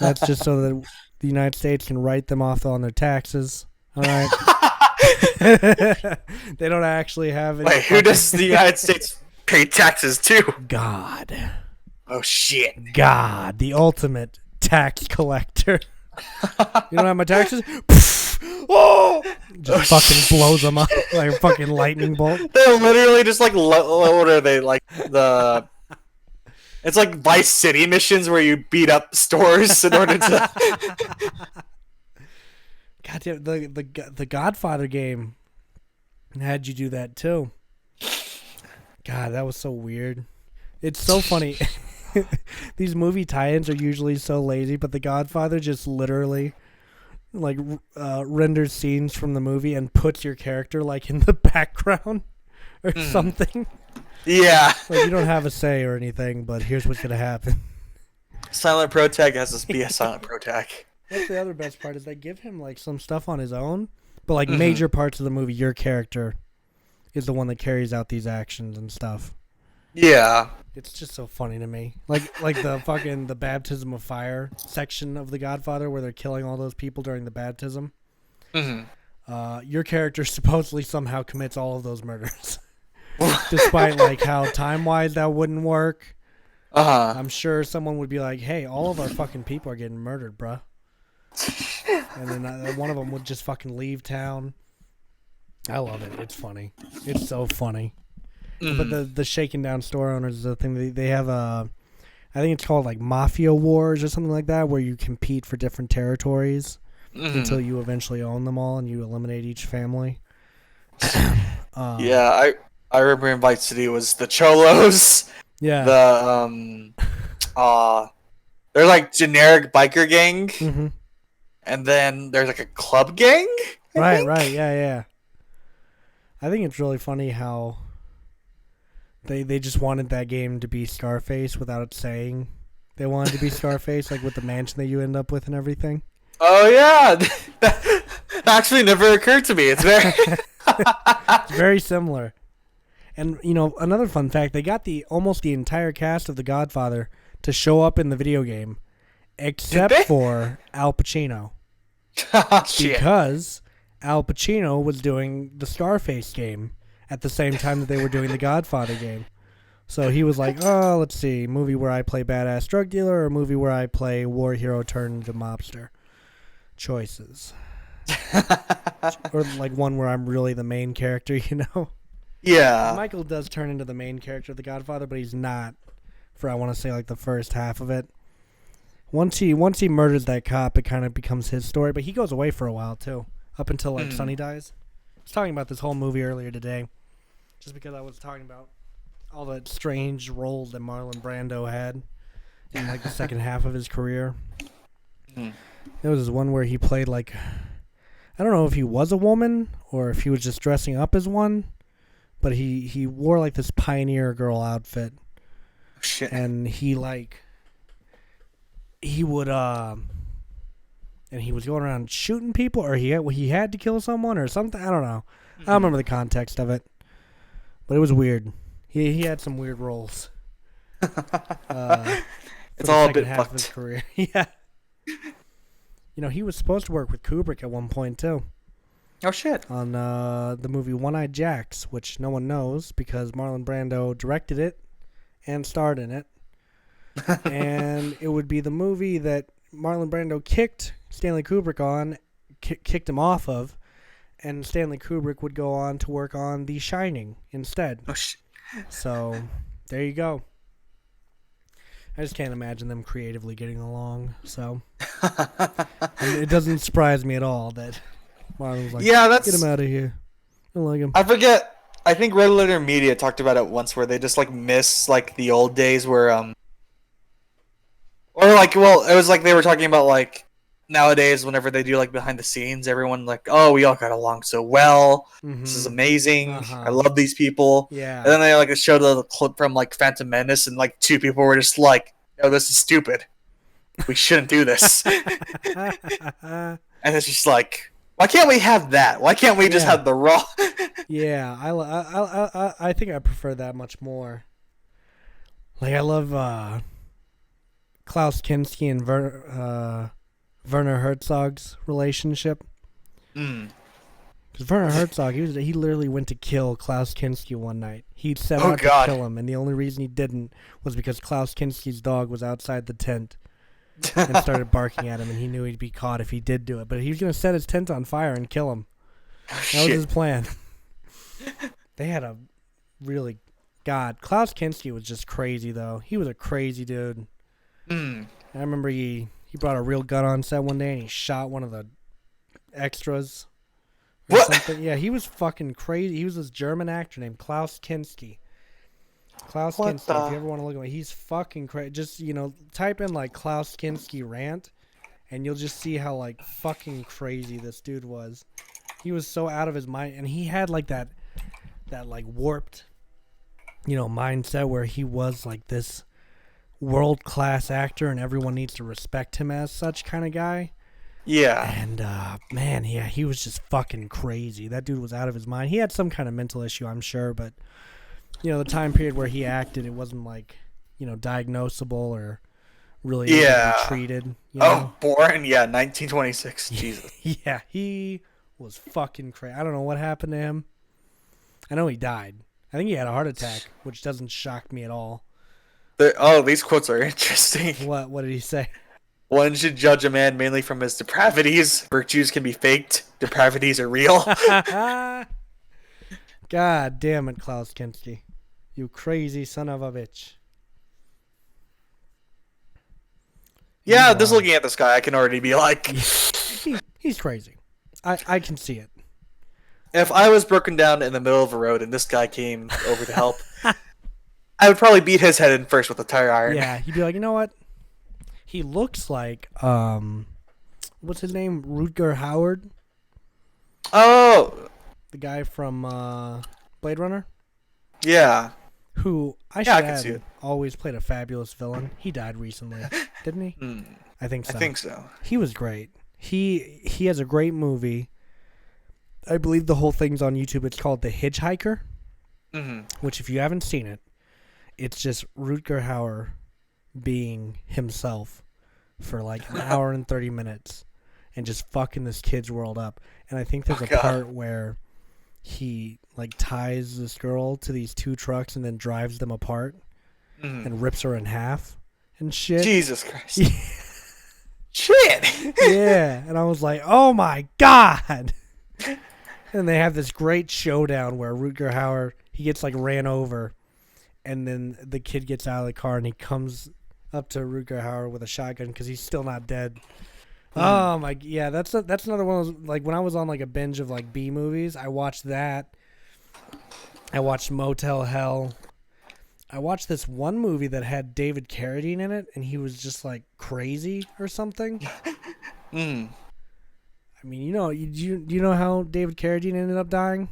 That's just so that the United States can write them off on their taxes. All right. They don't actually have it. Wait, who does the United States pay taxes to? God. Oh shit! God, the ultimate tax collector. You don't have my taxes? Oh! Just fucking blows them up like a fucking lightning bolt. They're literally just like what are they like the? It's like Vice City missions where you beat up stores in order to. God damn, the Godfather game had you do that too. God, that was so weird. It's so funny. These movie tie-ins are usually so lazy, but the Godfather just literally like renders scenes from the movie and puts your character like in the background or something. Yeah. Like you don't have a say or anything, but here's what's gonna happen. Silent Pro Tag has to be a Silent Pro Tag. That's the other best part is they give him like some stuff on his own, but like major parts of the movie, your character is the one that carries out these actions and stuff. Yeah. It's just so funny to me. Like the baptism of fire section of The Godfather where they're killing all those people during the baptism. Your character supposedly somehow commits all of those murders. Despite like how time-wise that wouldn't work. I'm sure someone would be like, hey, all of our fucking people are getting murdered, bruh. And then one of them would just fucking leave town. I love it. It's funny. It's so funny. But the shaken down store owners is the thing. They have I think it's called like Mafia Wars or something like that, where you compete for different territories until you eventually own them all and you eliminate each family. Yeah, I remember in Vice City was the Cholos. Yeah. The they're like generic biker gang, and then there's like a club gang. Right, yeah. I think it's really funny how they just wanted that game to be Scarface without it saying they wanted to be Scarface, like with the mansion that you end up with and everything. Oh yeah, that actually never occurred to me. It's very it's very similar. And you know, another fun fact: they got almost the entire cast of The Godfather to show up in the video game, except for Al Pacino, shit. because Al Pacino was doing the Scarface game at the same time that they were doing the Godfather game. So he was like, oh, let's see, movie where I play badass drug dealer or a movie where I play war hero turned mobster. Choices. Or like one where I'm really the main character, you know? Yeah. Michael does turn into the main character of The Godfather, but he's not for, I want to say, like the first half of it. Once he murders that cop, it kind of becomes his story, but he goes away for a while too, up until like Sonny dies. I was talking about this whole movie earlier today, just because I was talking about all the strange roles that Marlon Brando had in like the second half of his career. There was this one where he played like, I don't know if he was a woman or if he was just dressing up as one, but he wore like this pioneer girl outfit. Shit. And he would and he was going around shooting people, or he had to kill someone or something. I don't know. I don't remember the context of it, but it was weird. He had some weird roles. It's all a bit half of his fucked. career. Yeah. You know, he was supposed to work with Kubrick at one point too. Oh shit. On the movie One-Eyed Jacks, which no one knows because Marlon Brando directed it and starred in it. And it would be the movie that Marlon Brando kicked Stanley Kubrick on, kicked him off of, and Stanley Kubrick would go on to work on The Shining instead. Oh shit. So, there you go. I just can't imagine them creatively getting along, so. And it doesn't surprise me at all that Marlon was like, Yeah, get him out of here. I don't like him. I forget. I think Red Letter Media talked about it once, where they just like miss like the old days where or like, well, it was like they were talking about like nowadays whenever they do like behind the scenes, everyone like, oh, we all got along so well. This is amazing. I love these people. Yeah. And then they like showed a clip from like Phantom Menace, and like two people were just like, "Oh, this is stupid. We shouldn't do this." And it's just like, why can't we have that? Why can't we just have the raw? Yeah, I think I prefer that much more. Like I love Klaus Kinski and Werner Herzog's relationship. Because Werner Herzog, he literally went to kill Klaus Kinski one night. He set Oh, out God. to kill him, and the only reason he didn't was because Klaus Kinski's dog was outside the tent and started barking at him, and he knew he'd be caught if he did do it. But he was going to set his tent on fire and kill him. That was Shit. his plan. They had a really... God, Klaus Kinski was just crazy, though. He was a crazy dude. Mm. I remember he brought a real gun on set one day, and he shot one of the extras. Or What? something. Yeah, he was fucking crazy. He was this German actor named Klaus Kinski. Klaus What Kinski, the- if you ever want to look at him, he's fucking crazy. Just, type in, like, Klaus Kinski rant, and you'll just see how, like, fucking crazy this dude was. He was so out of his mind, and he had, like, that like, warped, mindset where he was, like, this world-class actor, and everyone needs to respect him as such kind of guy. Yeah. And, man, yeah, he was just fucking crazy. That dude was out of his mind. He had some kind of mental issue, I'm sure, but, the time period where he acted, it wasn't, like, diagnosable or really able to be Yeah. treated. Oh, born? Yeah, 1926. Jesus. Yeah, he was fucking crazy. I don't know what happened to him. I know he died. I think he had a heart attack, which doesn't shock me at all. These quotes are interesting. What did he say? One should judge a man mainly from his depravities. Virtues can be faked. Depravities are real. God damn it, Klaus Kinski. You crazy son of a bitch. Yeah, just looking at this guy, I can already be like, He's crazy. I can see it. if I was broken down in the middle of a road and this guy came over to help, I would probably beat his head in first with a tire iron. Yeah, he'd be like, you know what? He looks like, what's his name? Rutger Hauer, Oh, the guy from Blade Runner, yeah. who I Yeah, I should can add see it. always played a fabulous villain. He died recently, didn't he? Hmm, I think so. I think so. He was great. He has a great movie. I believe the whole thing's on YouTube. It's called The Hitchhiker, Hmm. which if you haven't seen it, it's just Rutger Hauer being himself for like an hour and 30 minutes and just fucking this kid's world up. And I think there's Oh, a God. part where he like ties this girl to these two trucks and then drives them apart Hmm. and rips her in half and shit. Jesus Christ. Shit. Yeah, and I was like, "Oh my god!" And they have this great showdown where Rutger Hauer he gets like ran over, and then the kid gets out of the car and he comes up to Rutger Hauer with a shotgun because he's still not dead. Oh my, yeah, that's another one of those, like when I was on like a binge of like B movies, I watched that. I watched Motel Hell. I watched this one movie that had David Carradine in it, and he was just like crazy or something. Hmm. I mean, do you know how David Carradine ended up dying?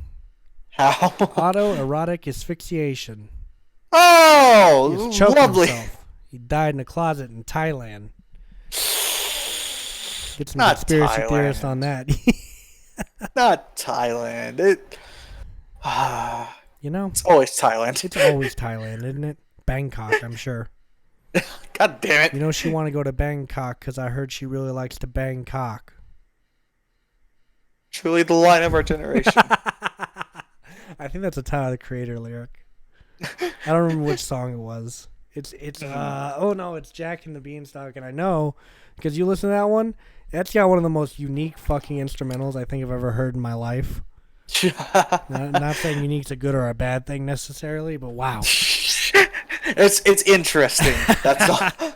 How? Autoerotic asphyxiation. He Oh, just choked lovely. himself. He died in a closet in Thailand. Get some Not conspiracy theorists Thailand. on that. Not Thailand. It's always Thailand. It's always Thailand, isn't it? Bangkok, I'm sure. God damn it. You know she want to go to Bangkok because I heard she really likes to Bangkok. Truly the line of our generation. I think that's a Tyler the Creator lyric. I don't remember which song it was. It's oh no, it's Jack and the Beanstalk, and I know because you listen to that one. That's got one of the most unique fucking instrumentals I think I've ever heard in my life. Not saying unique's a good or a bad thing necessarily, but wow. It's interesting. That's all.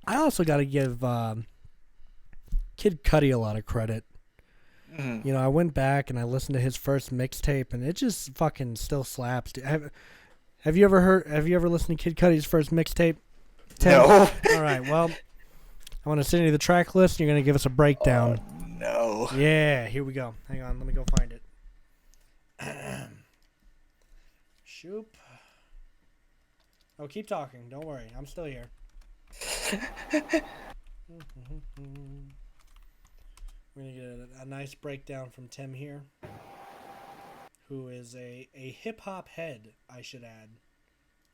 I also got to give Kid Cudi a lot of credit. Mhm. You know, I went back and I listened to his first mixtape, and it just fucking still slaps. Have you ever listened to Kid Cudi's first mixtape? Tim? No. All right. Well, I want to send you the track list. And you're gonna give us a breakdown. No. Yeah. Here we go. Hang on. Let me go find it. Shoop. Oh, keep talking. Don't worry. I'm still here. We're going to get a nice breakdown from Tim here, who is a hip-hop head, I should add.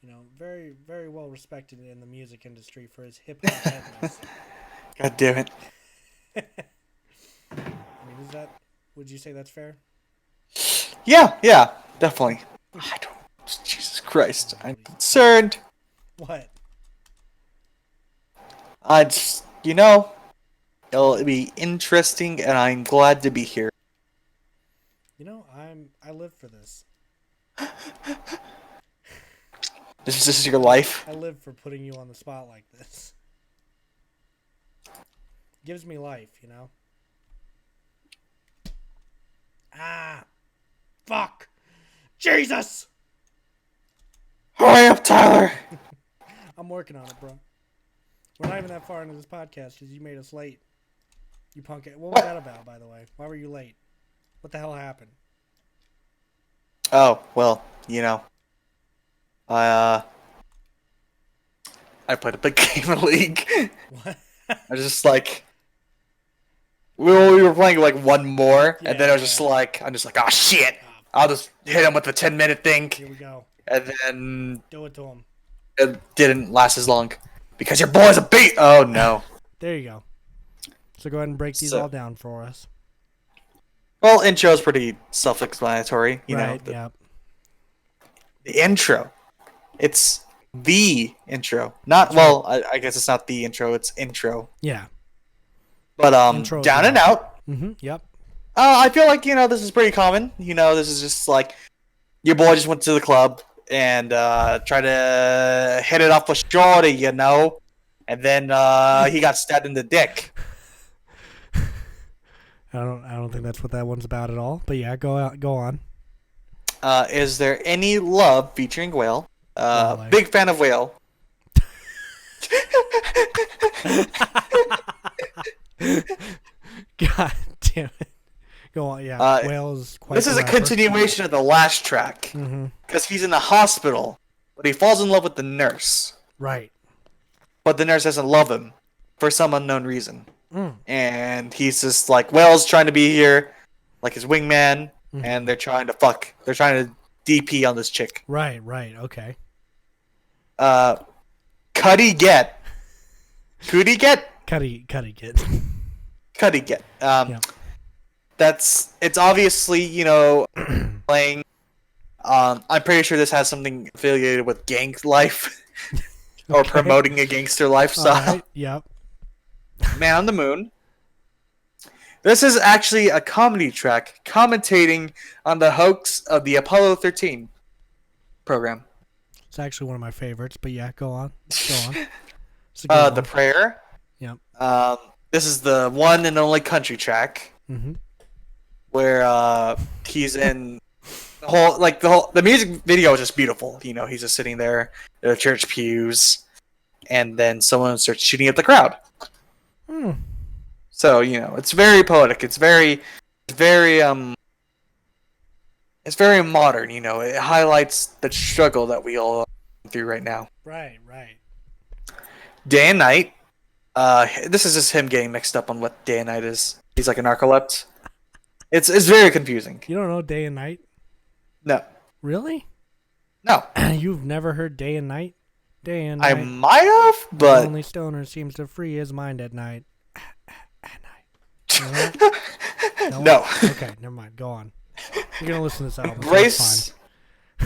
You know, very, very well respected in the music industry for his hip-hop headness. God damn it. I mean, would you say that's fair? Yeah, definitely. I don't. Jesus Christ, I'm concerned. What? I just, it'll be interesting, and I'm glad to be here. I live for this. This is your life. I live for putting you on the spot like this. Gives me life, Ah! Fuck! Jesus! Hurry up, Tyler. I'm working on it, bro. We're not even that far into this podcast because you made us late. You punk it. What was that about, by the way? Why were you late? What the hell happened? Oh well, I played a big game of League. What? I was just like, we were playing like one more, and then I was just like, I'm just like, oh shit, I'll just hit him with the 10-minute thing, Here we go. and then Do it to him. it didn't last as long because your boy's a beat. Oh no. There you go. So go ahead and break these So- all down for us. Well, intro's pretty self-explanatory, Right, the yep. intro. It's the intro, not well. I guess it's not the intro. It's intro. Yeah. But Intro is down the and out. Mm-hmm. Yep. I feel like this is pretty common. This is just like your boy just went to the club and tried to hit it off with Shorty, and then he got stabbed in the dick. I don't think that's what that one's about at all. But yeah, go on. Is there any love featuring Whale? Really? Big fan of Whale. God damn it. Go on, yeah. Whale's quite This is a continuation of the last track Mm-hmm. because he's in the hospital, but he falls in love with the nurse. Right. But the nurse doesn't love him for some unknown reason. Mm. And he's just like, Whale's trying to be here, like his wingman, Mhm. and they're trying to fuck. They're trying to DP on this chick. Right, okay. Cuddy Get. Cootie Get? Cuddy get. Cuddy Get. Yeah. It's obviously, playing. I'm pretty sure this has something affiliated with gang life. Or Okay. promoting a gangster lifestyle. Alright, yep. Man on the Moon. This is actually a comedy track commentating on the hoax of the Apollo 13 program. It's actually one of my favorites, but yeah, go on. Go on. It's a The good Prayer. Yep. This is the one and only country track one. Mm-hmm. where he's in the music video is just beautiful. He's just sitting there in the church pews, and then someone starts shooting at the crowd. Hmm. So it's very poetic. It's very modern. It highlights the struggle that we all go through right now. Right. Day and Night. This is just him getting mixed up on what Day and Night is. He's like a narcoleptic. It's very confusing. You don't know Day and Night? No. Really? No. You've never heard Day and Night? Day and I Night. might have, The but only stoner seems to free his mind at night. At night. You know that? no. Okay, never mind. Go on. You're gonna listen to this album. so it's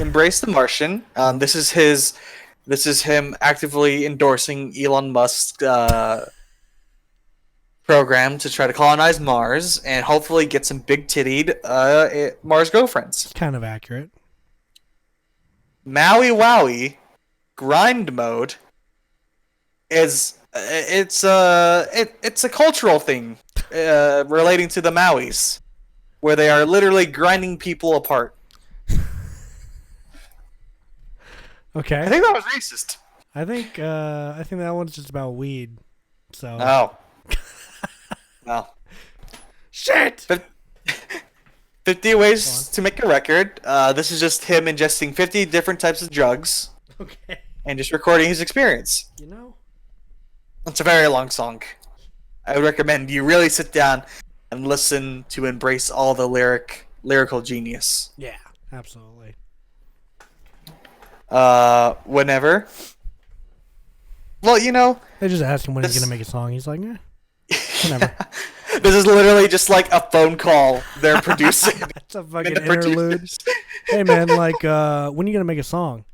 Embrace the Martian. This is him actively endorsing Elon Musk's program to try to colonize Mars and hopefully get some big tittied Mars girlfriends. It's kind of accurate. Maui Wowie grind mode is it's a cultural thing relating to the Mauis, where they are literally grinding people apart. Okay. I think that was racist. I think that one's just about weed. So. Oh. Well. Shit. 50 ways to make a record. This is just him ingesting 50 different types of drugs Okay. and just recording his experience. You know. It's a very long song. I would recommend you really sit down and listen to embrace all the lyrical genius. Yeah. Absolutely. Whenever. Well, They just asked him when he's This- gonna make a song. He's like, whatever. This is literally just like a phone call they're producing. It's a fucking The interlude. producers. Hey man, like, when are you gonna make a song?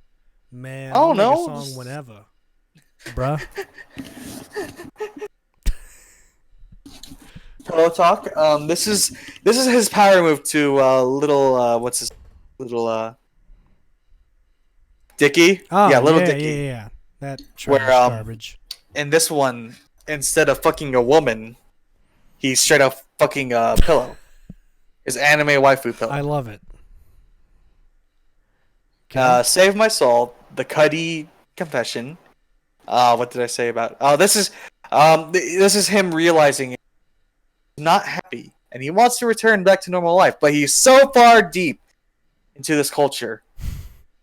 Man, Oh, I'll make no. a song whenever, bruh. Pillow talk. This is his power move to little what's his little Dicky? Oh, yeah, little yeah, Dicky. yeah. That Where, trash garbage. In this one, instead of fucking a woman, he's straight up fucking a pillow. His anime waifu pillow. I love it. Okay. Save My Soul, the Cuddy confession. What did I say about? Oh, this is him realizing he's not happy and he wants to return back to normal life, but he's so far deep into this culture,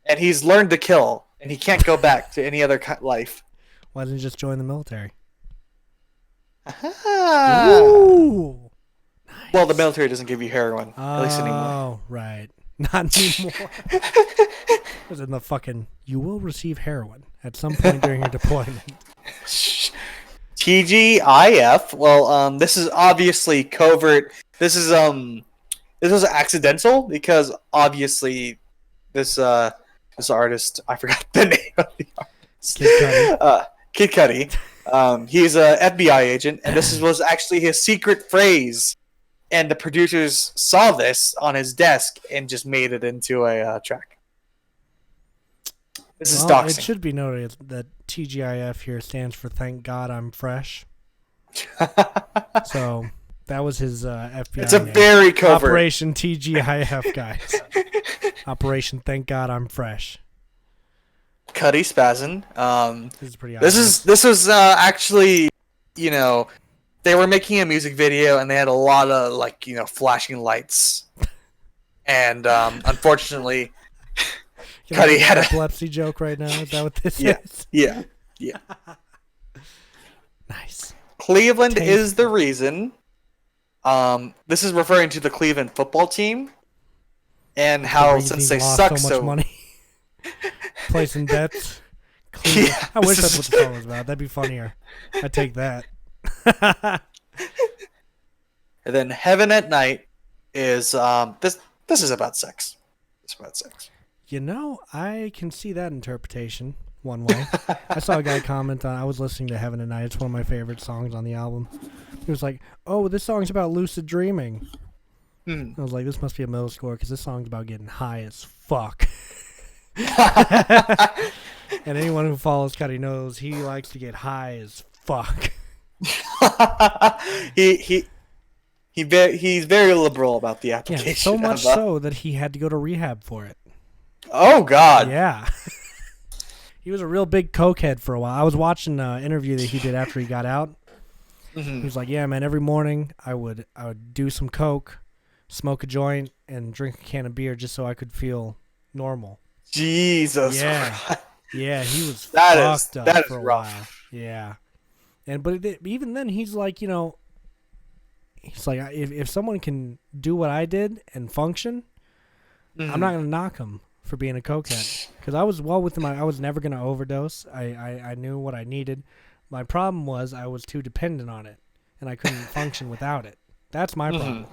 and he's learned to kill, and he can't go back to any other life. Why didn't you just join the military? Ah. Ooh. Well, the military doesn't give you heroin, at least anymore. Oh, right. Not anymore. Was in the fucking. You will receive heroin at some point during your deployment. TGIF. Well, this is obviously covert. This was accidental because obviously this artist, I forgot the name of the artist. Kid Cudi. He's a FBI agent, and was actually his secret phrase. And the producers saw this on his desk and just made it into a track. This is doxing. It should be noted that TGIF here stands for Thank God I'm Fresh. So that was his FBI It's a name. very covert. Operation TGIF, guys. Operation Thank God I'm Fresh. Cuddy Spazin. This is pretty This was actually, they were making a music video and they had a lot of flashing lights, and unfortunately, Cuddy had an epilepsy joke right now. Is that what this Yeah. is? yeah. Nice. Cleveland Taste. is the reason. This is referring to the Cleveland football team and how The reason since he they lost suck so much money. Placing bets. Cleveland. Yeah, I wish this that's what the song was about. That'd be funnier. I'd take that. And then Heaven at Night is this is about sex. It's about sex. I can see that interpretation one way. I saw a guy comment on. I was listening to Heaven at Night. It's one of my favorite songs on the album. He was like, "Oh, this song's about lucid dreaming." Hmm. I was like, "This must be a middle schooler because this song's about getting high as fuck." And anyone who follows Cuddy knows he likes to get high as fuck. he's very liberal about the Yeah, application. so much of, so that he had to go to rehab for it. Oh God. Yeah. He was a real big cokehead for a while. I was watching an interview that he did after he got out. Mm-hmm. He was like, "Yeah, man, every morning I would do some coke, smoke a joint, and drink a can of beer just so I could feel normal." Jesus. Yeah. Christ. Yeah, he was That fucked up is for a rough. while. Yeah. But even then, he's like, he's like, if someone can do what I did and function, Mhm. I'm not gonna knock him for being a cokehead, because I was well within I was never gonna overdose. I knew what I needed. My problem was I was too dependent on it, and I couldn't function without it. That's my problem.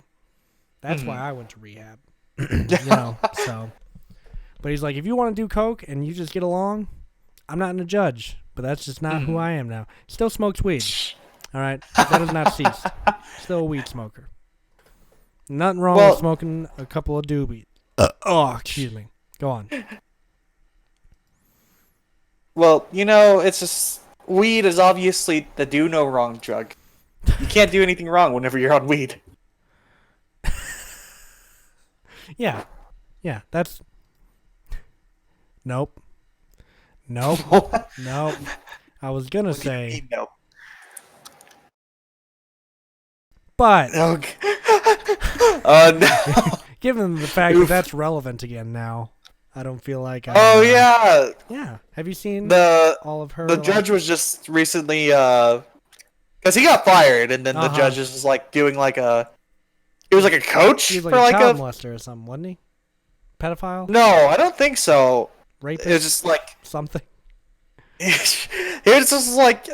That's why I went to rehab. So. But he's like, if you want to do coke and you just get along, I'm not gonna judge. But that's just not who I am now. Still smokes weed. All right, that has not ceased. Still a weed smoker. Nothing wrong with smoking a couple of doobies. Excuse me. Go on. Well, it's just weed is obviously the do no wrong drug. You can't do anything wrong whenever you're on weed. Yeah. That's. Nope. Nope. I was gonna say, No. but Okay. No. given the fact that that's relevant again now, I don't feel like. Oh yeah. Yeah. Have you seen The all of her? judge was just recently because he got fired, and then the judge is just like doing like a. He was like a coach He was for like like a child a. molester or something, wasn't he? Pedophile? No, I don't think so. Rapist? It was just like Something? he was just like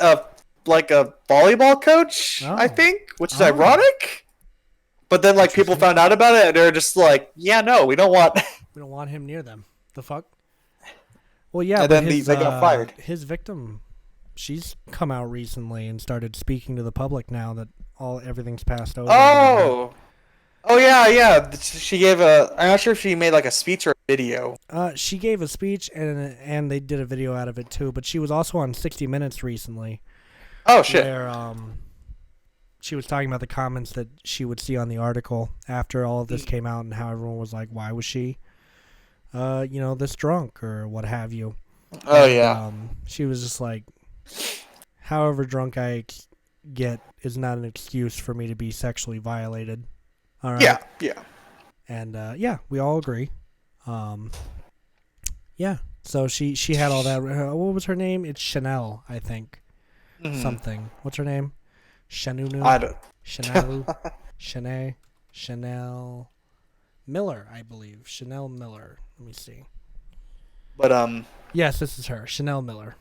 like a volleyball coach, I Oh. think, which is Oh. ironic. But then like people found out about it and they're just like, yeah, no, we don't want. We don't want him near them. The fuck? Well, yeah, And but then his, they got fired. His victim, she's come out recently and started speaking to the public now that everything's passed over. Oh yeah. She gave a. I'm not sure if she made like a speech or a video. She gave a speech and they did a video out of it too. But she was also on 60 Minutes recently. Oh shit. Where she was talking about the comments that she would see on the article after all of this came out and how everyone was like, why was she, this drunk or what have you. Oh And, yeah. she was just like, however drunk I get is not an excuse for me to be sexually violated. All right. Yeah. And yeah, we all agree. Yeah. So she had all that. What was her name? It's Chanel, I think. Mhm. Something. What's her name? Chanunu. I don't. Chanel Miller, I believe. Chanel Miller. Let me see. But Yes, this is her. Chanel Miller.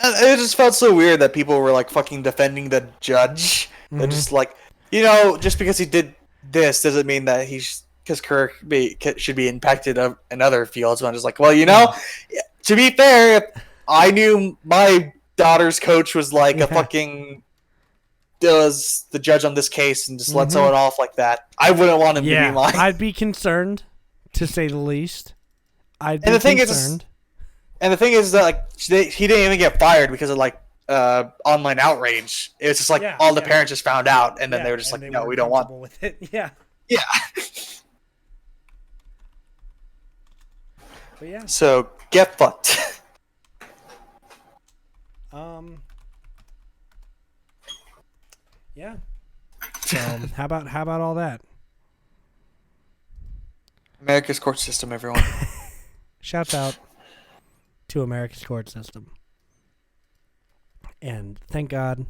it just felt so weird that people were like fucking defending the judge. They're Mhm. just like, just because he did this doesn't mean that because Kirk should be impacted in other fields. And I'm just like, well, to be fair, if I knew my daughter's coach was like Yeah. a fucking does the judge on this case and just let Mhm. someone off like that, I wouldn't want him to Yeah, be mine. I'd be concerned, to say the least. I'd be And the thing is, concerned. And the thing is that like he didn't even get fired because of like online outrage. It was just like Yeah, all the yeah. parents just found out, and then Yeah, they were just and like, they "No, weren't we don't want." comfortable with it. Yeah. Yeah. But yeah. So get fucked. Yeah. So how about all that? America's court system, everyone. Shouts out to America's court system. And thank God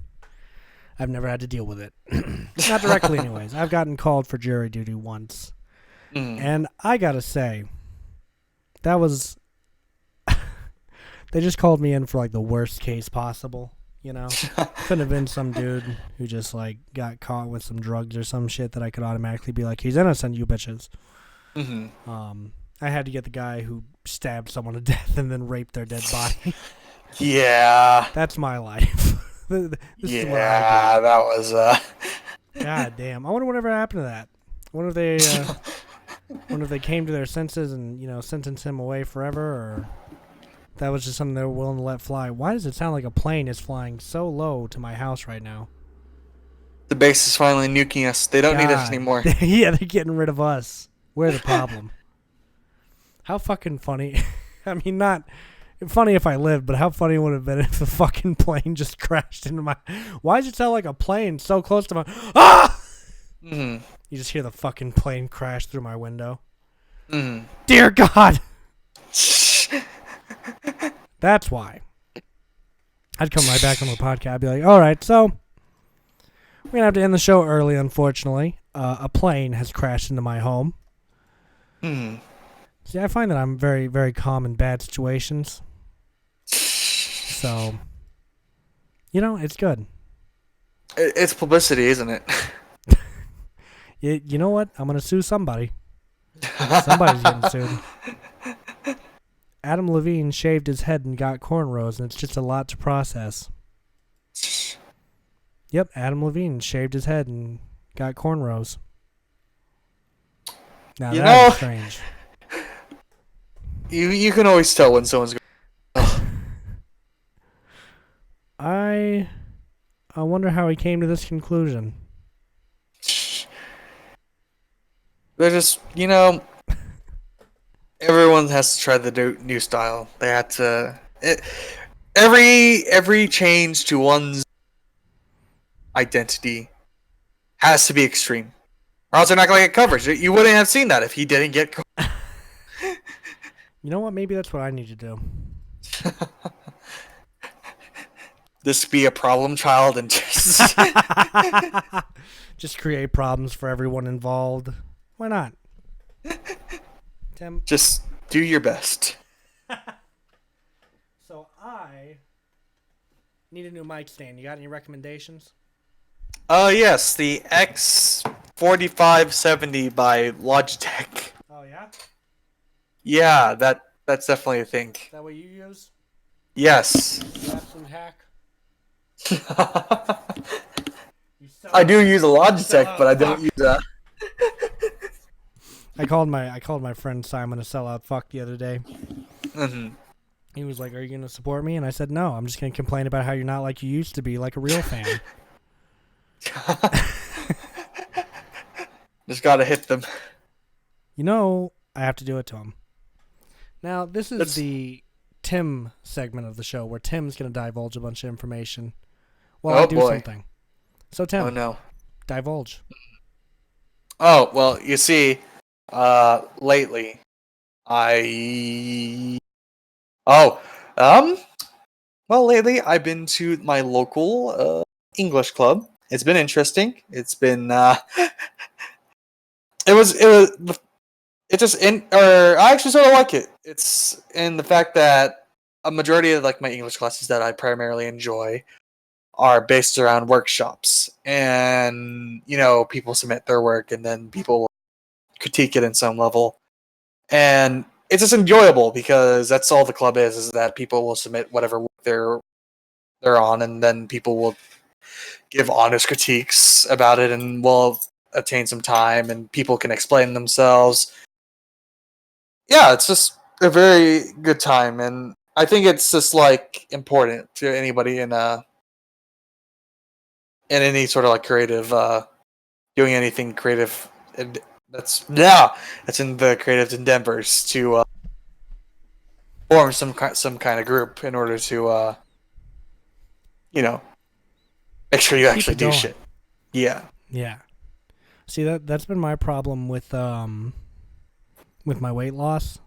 I've never had to deal with it. Not directly anyways. I've gotten called for jury duty once. Mm. And I gotta say, that was they just called me in for like the worst case possible, Couldn't have been some dude who just like got caught with some drugs or some shit that I could automatically be like, he's innocent, you bitches. Mm-hmm. I had to get the guy who stabbed someone to death and then raped their dead body. Yeah. That's my life. This is what I Yeah, that was do. God damn. I wonder whatever happened to that. I wonder if they came to their senses and, sentenced him away forever, or that was just something they were willing to let fly. Why does it sound like a plane is flying so low to my house right now? the base is finally nuking us. They don't need us God. anymore. Yeah, they're getting rid of us. We're the problem. How fucking funny. I mean, not funny if I lived, but how funny would it have been if a fucking plane just crashed into my... Why does it sound like a plane so close to my... Ah! Mm-hmm. You just hear the fucking plane crash through my window. Mm-hmm. Dear God! That's why. I'd come right back on the podcast. I'd be like, all right, so we're going to have to end the show early, unfortunately. A plane has crashed into my home. Mm-hmm. See, I find that I'm very, very calm in bad situations. So, it's good. It's publicity, isn't it? You know what? I'm going to sue somebody. Somebody's getting sued. Adam Levine shaved his head and got cornrows, and it's just a lot to process. Yep, Adam Levine shaved his head and got cornrows. Now that's strange. You can always tell when someone's I wonder how he came to this conclusion. They're just, everyone has to try the new style. They have to. Every change to one's identity has to be extreme, or else they're not going to get coverage. You wouldn't have seen that if he didn't get. You know what? Maybe that's what I need to do. This be a problem child and just. Just create problems for everyone involved. Why not? Tim. Just do your best. So I Need a new mic stand. You got any recommendations? Yes, the X4570 by Logitech. Oh yeah, Yeah, that's definitely a thing. is that what you use? Yes. You absolute hack. You sell I do use a Logitech, Sell but I out, don't fuck. use that. I called my friend Simon a sellout fuck the other day. Hmm. He was like, "Are you gonna support me?" And I said, "No. I'm just gonna complain about how you're not like you used to be, like a real fan." Just gotta hit them. You know, I have to do it to him. Now, this is That's- the Tim segment of the show where Tim's gonna divulge a bunch of information while I Oh, do boy. something. So Tim, Oh no. divulge. Oh well, you see, lately, I oh well, lately I've been to my local English club. It's been interesting. It's been it just in or I actually sort of like it. It's in the fact that a majority of like my English classes that I primarily enjoy are based around workshops, and people submit their work and then people critique it in some level, and it's just enjoyable because that's all the club is that people will submit whatever work they're on, and then people will give honest critiques about it, and we'll attain some time and people can explain themselves. Yeah, it's just a very good time, and I think it's just like important to anybody in any sort of like creative doing anything creative, and that's in the creative endeavors to form some kind of group in order to you know make sure you Keep actually it do going. shit. Yeah. Yeah. See, that's been my problem with my weight loss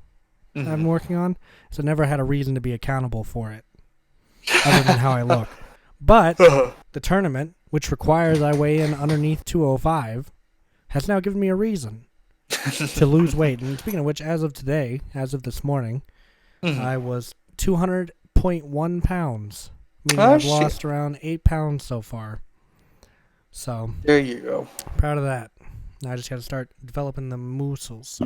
that I'm Mhm. working on. So I never had a reason to be accountable for it, other than how I look. But the tournament, which requires I weigh in underneath 205, has now given me a reason to lose weight. And speaking of which, as of today, as of this morning, Mhm. I was 200.1 pounds, meaning Oh, I've shit. lost around 8 pounds so far. So There you go. proud of that. Now I just got to start developing the muscles.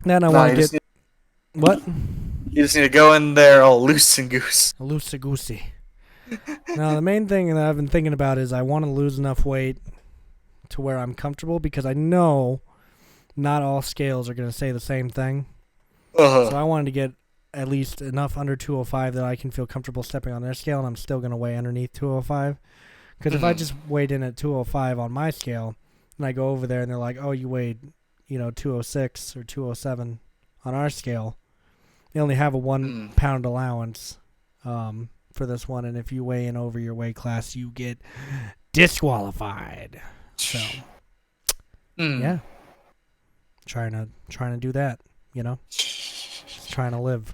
Then I Nah, want you to just get what? You just need to go in there all loose and goose. Loosey goosey. Now the main thing that I've been thinking about is I want to lose enough weight to where I'm comfortable, because I know not all scales are going to say the same thing. So I wanted to get at least enough under 205 that I can feel comfortable stepping on their scale, and I'm still going to weigh underneath 205. Because if I just weighed in at 205 on my scale, and I go over there and they're like, "Oh, you weighed, 206 or 207 on our scale," they only have a 1 pound allowance for this one, and if you weigh in over your weight class, you get disqualified. So yeah, trying to do that, just trying to live.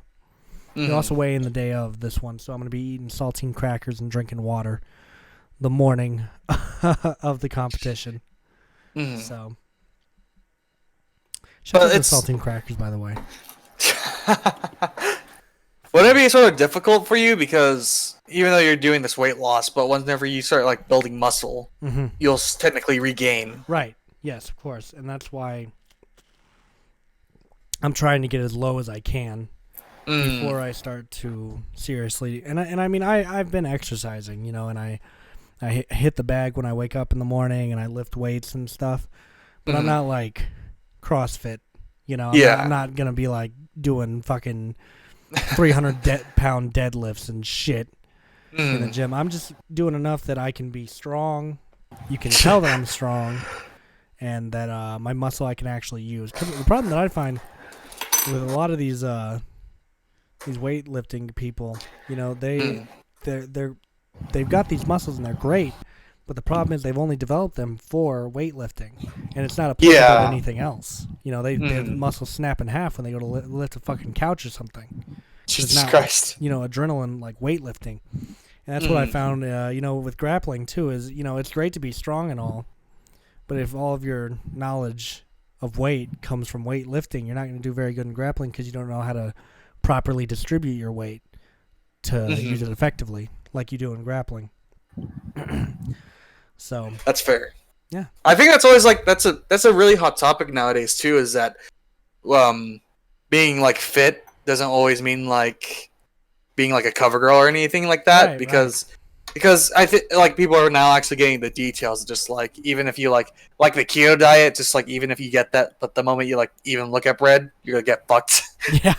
You also weigh in the day of this one, so I'm going to be eating saltine crackers and drinking water the morning of the competition. So, shout out to the saltine crackers, by the way. Would it be sort of difficult for you, because even though you're doing this weight loss, but whenever you start like building muscle, you'll technically regain. Right. Yes, of course, and that's why I'm trying to get as low as I can before I start to seriously. And I mean I've been exercising, and I hit the bag when I wake up in the morning and I lift weights and stuff, but I'm not like CrossFit, I'm not gonna be like doing fucking 300-pound deadlifts and shit in the gym. I'm just doing enough that I can be strong. You can tell that I'm strong, and that my muscle I can actually use. 'Cause the problem that I find with a lot of these weightlifting people, they've got these muscles and they're great, but the problem is they've only developed them for weightlifting, and it's not applicable to anything else. Their muscles snap in half when they go to lift a fucking couch or something. Jesus Christ. Adrenaline like weightlifting. And that's what I found, with grappling too, is, it's great to be strong and all, but if all of your knowledge of weight comes from weightlifting, you're not going to do very good in grappling because you don't know how to properly distribute your weight to use it effectively, like you do in grappling. So That's fair. Yeah. I think that's always like that's a really hot topic nowadays too. Is that being like fit doesn't always mean like being like a cover girl or anything like that, Right, because I think like people are now actually getting the details. Just like even if you like the keto diet, just like even if you get that, but the moment you like even look at bread, you're gonna get fucked. yeah,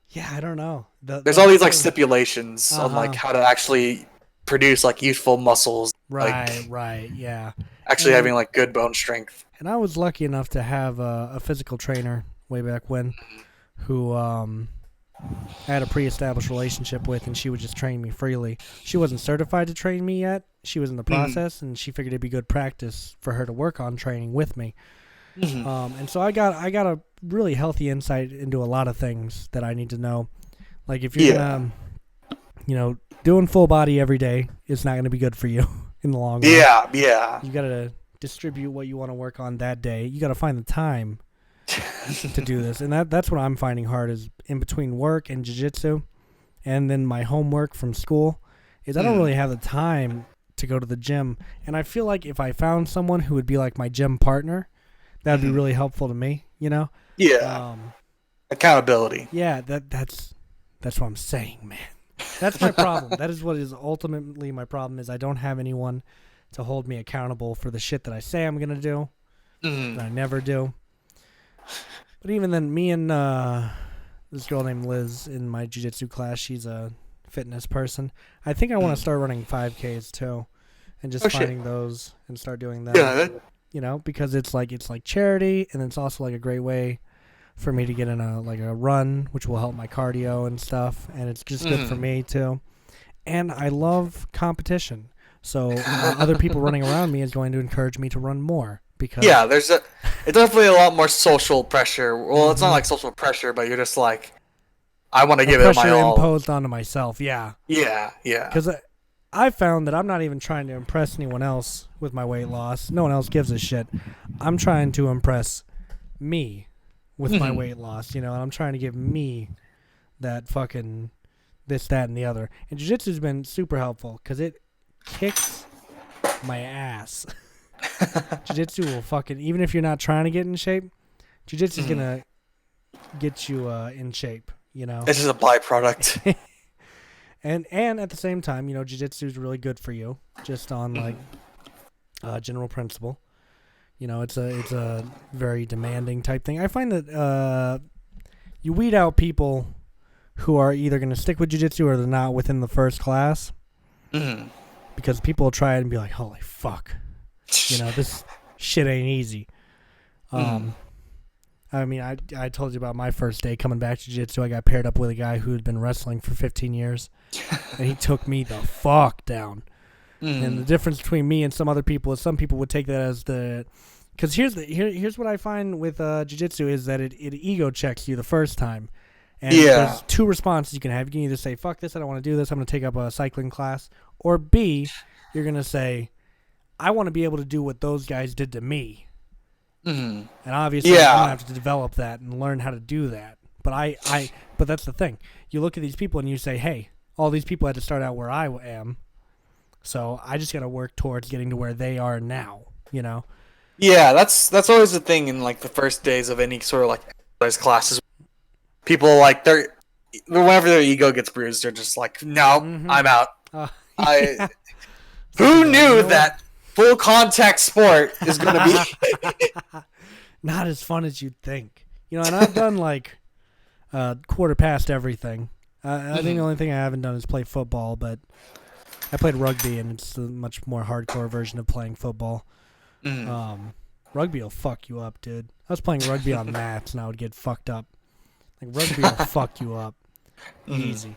yeah. I don't know. There's all these like stipulations on like Uh-huh. how to actually produce like youthful muscles, Right, right, yeah. actually And- having like good bone strength. And I was lucky enough to have a physical trainer way back when, who I had a pre-established relationship with, and she would just train me freely. She wasn't certified to train me yet. She was in the process, and she figured it'd be good practice for her to work on training with me. And so I got a really healthy insight into a lot of things that I need to know. Like if you're gonna, doing full body every day is not gonna be good for you in the long run. Yeah. You gotta distribute what you want to work on that day. You gotta find the time to do this, and that's what I'm finding hard is in between work and jiu-jitsu and then my homework from school is I don't really have the time to go to the gym. And I feel like if I found someone who would be like my gym partner, that would be really helpful to me, Yeah. Accountability. Yeah, that's what I'm saying, man. That's my problem. That is what is ultimately my problem is I don't have anyone to hold me accountable for the shit that I say I'm gonna do that I never do. But even then, me and this girl named Liz in my jiu-jitsu class, she's a fitness person. I think I want to start running 5Ks too, and just finding those and start doing that. Yeah. Because it's like charity, and it's also like a great way for me to get in a run, which will help my cardio and stuff, and it's just good for me too. And I love competition, so other people running around me is going to encourage me to run more. Because it's definitely a lot more social pressure. Well, it's not like social pressure, but you're just like, I want to give it my pressure all. imposed onto myself. Yeah. Yeah. Because I found that I'm not even trying to impress anyone else with my weight loss. No one else gives a shit. I'm trying to impress me with my weight loss, and I'm trying to give me that fucking this, that, and the other. And jiu-jitsu's been super helpful because it kicks my ass. Jiu-jitsu will fucking, even if you're not trying to get in shape, jiu-jitsu's gonna get you in shape, This is a byproduct. And at the same time, jiu-jitsu is really good for you, just on like general principle. It's a very demanding type thing. I find that you weed out people who are either going to stick with jiu-jitsu or they're not within the first class. Because people will try it and be like, holy fuck. This shit ain't easy. I mean, I told you about my first day coming back to jiu-jitsu. I got paired up with a guy who had been wrestling for 15 years. And he took me the fuck down. And the difference between me and some other people is some people would take that as the... Because here's what I find with jiu-jitsu is that it ego checks you the first time. And there's two responses you can have. You can either say, fuck this, I don't want to do this, I'm going to take up a cycling class. Or B, you're going to say, I want to be able to do what those guys did to me. And obviously, I'm going to have to develop that and learn how to do that. But but that's the thing. You look at these people and you say, hey, all these people had to start out where I am. So I just got to work towards getting to where they are now, Yeah, that's always the thing in like the first days of any sort of like exercise classes. People like whenever their ego gets bruised, they're just like, no, I'm out. Who knew that full contact sport is going to be not as fun as you'd think? And I've done like quarter past everything. I think the only thing I haven't done is play football, but I played rugby, and it's a much more hardcore version of playing football. Rugby will fuck you up, dude. I was playing rugby on mats, and I would get fucked up. Like, rugby will fuck you up. Easy.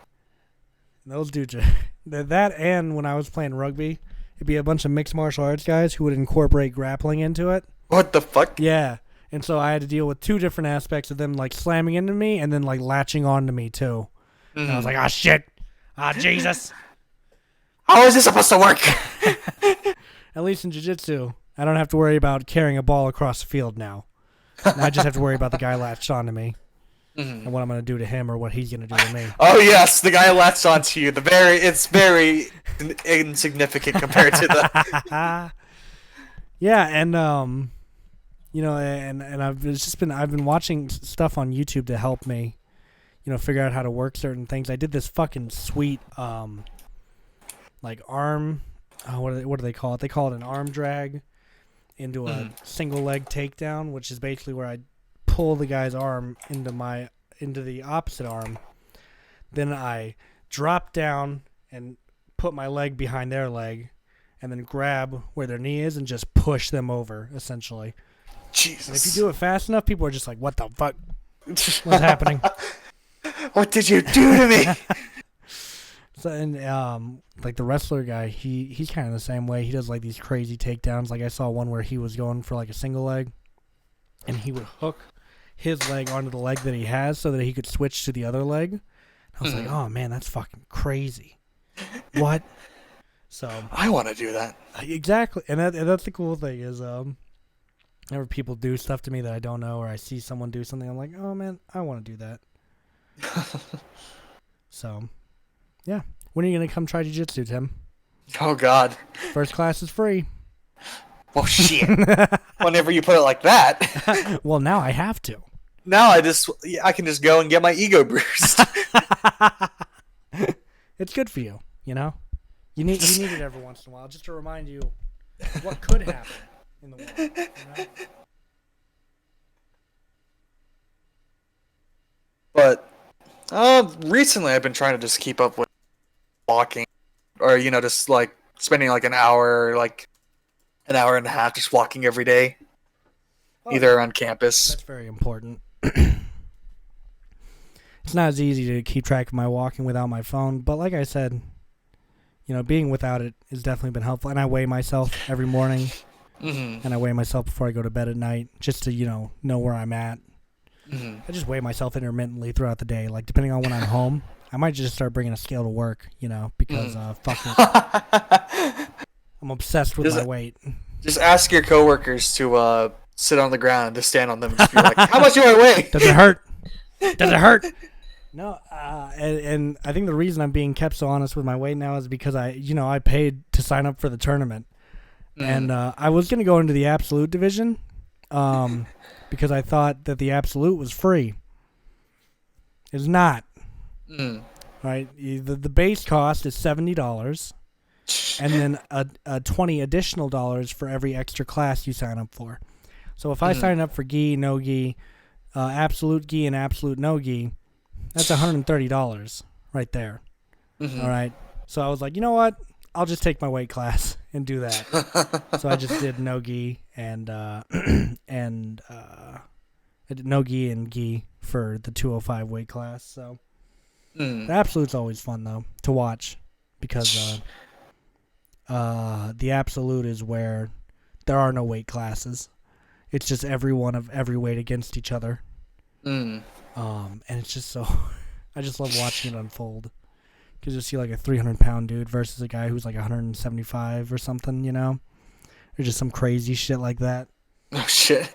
And those dudes are... That, and when I was playing rugby, it'd be a bunch of mixed martial arts guys who would incorporate grappling into it. What the fuck? Yeah. And so I had to deal with two different aspects of them, like, slamming into me and then, like, latching onto me, too. And I was like, shit. Jesus. How is this supposed to work? At least in jiu-jitsu, I don't have to worry about carrying a ball across the field now. I just have to worry about the guy latched onto me. and what I'm going to do to him or what he's going to do to me. Oh yes, the guy latched onto you. It's very insignificant compared to the. Yeah, and you know, and I've been watching stuff on YouTube to help me, you know, figure out how to work certain things. I did this fucking sweet like arm, what do they call it? They call it an arm drag into a single leg takedown, which is basically where I pull the guy's arm into the opposite arm. Then I drop down and put my leg behind their leg, and then grab where their knee is and just push them over, essentially. Jesus. And if you do it fast enough, people are just like, "What the fuck? What's happening?" What did you do to me? So, and like the wrestler guy, he's kind of the same way. He does like these crazy takedowns. Like I saw one where he was going for like a single leg, and he would hook his leg onto the leg that he has so that he could switch to the other leg. I was like, "Oh man, that's fucking crazy." What? So I want to do that. exactly, and that's the cool thing is whenever people do stuff to me that I don't know, or I see someone do something, I'm like, "Oh man, I want to do that." So, yeah. When are you gonna come try jiu-jitsu, Tim? Oh God. First class is free. Well, shit. Whenever you put it like that. Well, now I have to. Now I can just go and get my ego bruised. It's good for you, you know. You need it every once in a while, just to remind you what could happen in the world. You know? But recently I've been trying to just keep up with walking, or you know, just like spending like an hour and a half just walking every day, either around campus. That's very important. It's not as easy to keep track of my walking without my phone, but like I said, you know, being without it has definitely been helpful. And I weigh myself every morning, and I weigh myself before I go to bed at night, just to know where I'm at. I just weigh myself intermittently throughout the day, like depending on when I'm home. I might just start bringing a scale to work, you know, because fuck it. I'm obsessed with my weight. Just ask your coworkers to sit on the ground and just stand on them and just be like, "How much do I weigh?" Does it hurt? Does it hurt? No, and I think the reason I'm being kept so honest with my weight now is because I paid to sign up for the tournament, and I was gonna go into the absolute division, because I thought that the absolute was free. It's not. Right, the base cost is $70, and then a $20 additional for every extra class you sign up for. So if I sign up for gi, no gi, absolute gi, and absolute no gi, that's $130 right there. All right. So I was like, you know what? I'll just take my weight class and do that. So I just did no gi and I did no gi and gi for the 205 weight class. So the absolute's always fun though to watch, because the absolute is where there are no weight classes. It's just everyone of every weight against each other. And it's just so I just love watching it unfold, because you see like a 300-pound dude versus a guy who's like 175 or something, you know, or just some crazy shit like that. Oh shit.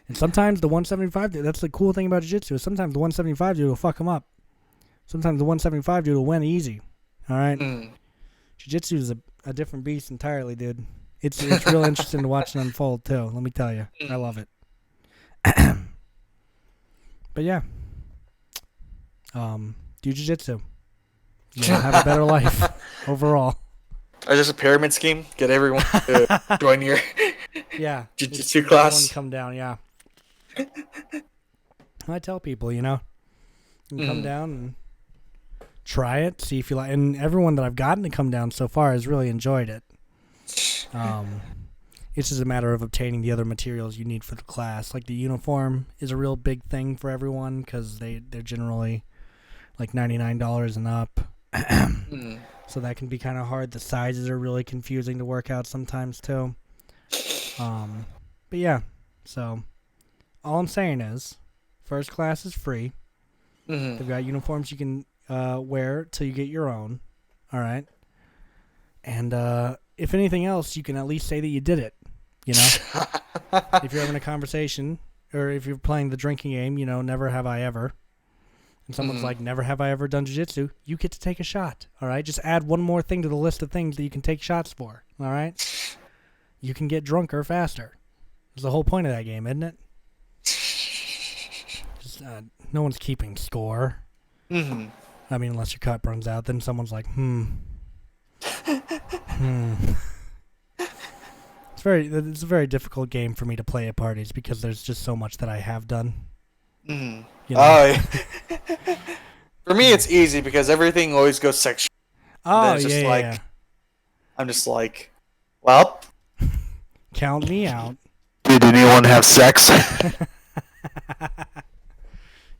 And sometimes the 175 dude, that's the cool thing about jiu-jitsu, is sometimes the 175 dude will fuck him up. Sometimes the 175 dude will win easy. All right. Jiu-jitsu is a different beast entirely, dude. It's real interesting to watch it unfold too. Let me tell you, I love it. But yeah, do jiu-jitsu. You'll have a better life overall. Is this a pyramid scheme? Get everyone to join your jiu-jitsu class. Come down, yeah. I tell people, you know, you can come down and try it, see if you like. And everyone that I've gotten to come down so far has really enjoyed it. It's just a matter of obtaining the other materials you need for the class. Like the uniform is a real big thing for everyone, because they're generally like $99 and up. So that can be kind of hard. The sizes are really confusing to work out sometimes too. But yeah, so all I'm saying is first class is free. They've got uniforms you can wear till you get your own. All right. And if anything else, you can at least say that you did it. You know, if you're having a conversation, or if you're playing the drinking game, you know, never have I ever. and someone's like, never have I ever done jiu-jitsu, you get to take a shot, all right? Just add one more thing to the list of things that you can take shots for, all right? You can get drunker faster. That's the whole point of that game, isn't it? Just, no one's keeping score. Mm-hmm. I mean, unless your cup runs out, then someone's like, It's a very difficult game for me to play at parties because there's just so much that I have done. Mm-hmm. You know? For me, it's easy because everything always goes sexual. Oh, it's yeah, just yeah, like, yeah. I'm just like, well, Count me out. did anyone have sex?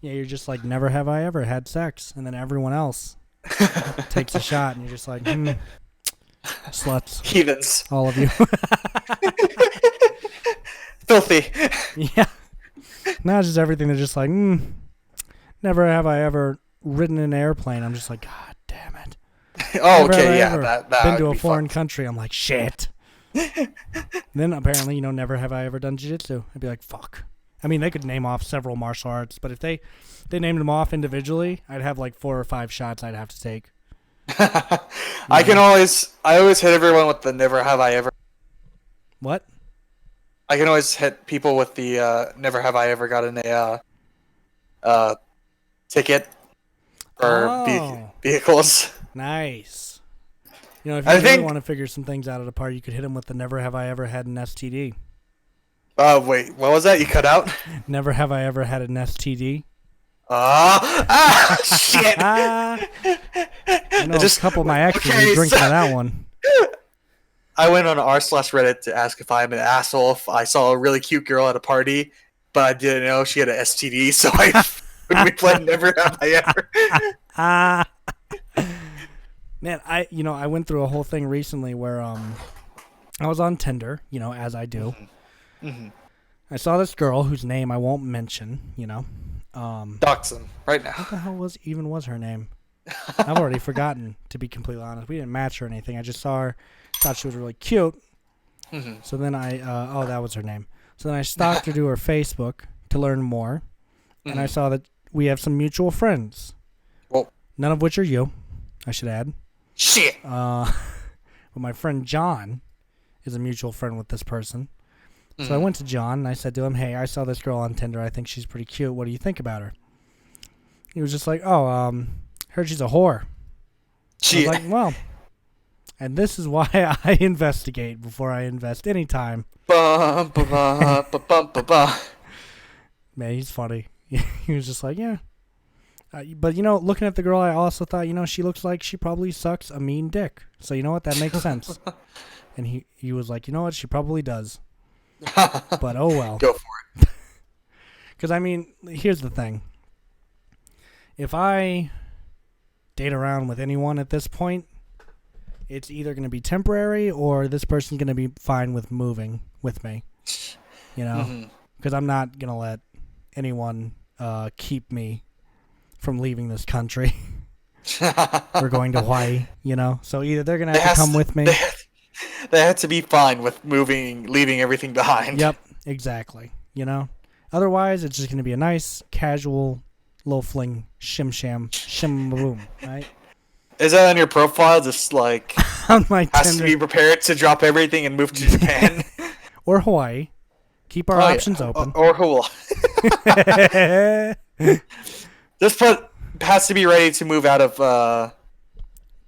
Yeah, you're just like, never have I ever had sex. And then everyone else takes a shot, and you're just like, sluts. Heathens. All of you. Filthy. Yeah. Not just everything. They're just like, never have I ever ridden an airplane. I'm just like, God damn it. Oh, Never have I okay, yeah. ever That been would to a be foreign fucked. country. I'm like, shit. Then apparently, never have I ever done jiu-jitsu. I'd be like, fuck. I mean, they could name off several martial arts, but if they named them off individually, I'd have like 4 or 5 shots I'd have to take. I always hit everyone with the never have I ever. What? I can always hit people with the never have I ever gotten a ticket for Oh. vehicles. Nice. If you I really think- want to figure some things out at a party, you could hit them with the never have I ever had an STD. Wait, what was that? You cut out? Never have I ever had an STD. Shit. I know Just- a couple of my exes okay, would drink so- for that one. I went on r/Reddit to ask if I'm an asshole if I saw a really cute girl at a party, but I didn't know she had an STD, so we played never have I ever. Man, I went through a whole thing recently where I was on Tinder, as I do. Mm-hmm. I saw this girl whose name I won't mention, Dachshund, right now. What the hell was her name? I've already forgotten, to be completely honest. We didn't match or anything. I just saw her, thought she was really cute. Mm-hmm. So then that was her name. So then I stalked her to her Facebook to learn more, and I saw that we have some mutual friends. Well, None of which are you, I should add. shit. But my friend John is a mutual friend with this person. So I went to John and I said to him, hey, I saw this girl on Tinder. I think she's pretty cute. What do you think about her? He was just like, heard she's a whore. I Shit. was like, well, and this is why I investigate before I invest any time. Bum, ba, ba, ba, bum, ba, ba. Man, he's funny. He was just like, yeah. But, looking at the girl, I also thought, she looks like she probably sucks a mean dick. So, you know what? That makes sense. And he was like, you know what? She probably does. But, oh well. Go for it. Because, here's the thing. If I date around with anyone at this point, it's either going to be temporary or this person's going to be fine with moving with me. Because I'm not going to let anyone keep me from leaving this country. We're going to Hawaii, So either they're going to have to come with me. They had to be fine with leaving everything behind. Yep, exactly. Otherwise, it's just going to be a nice, casual, low fling, shim boom, right? Is that on your profile? Just like On my has to Tinder be prepared to drop everything and move to Japan. or Hawaii. Keep our options open. Or Hawaii. This has to be ready to move out of.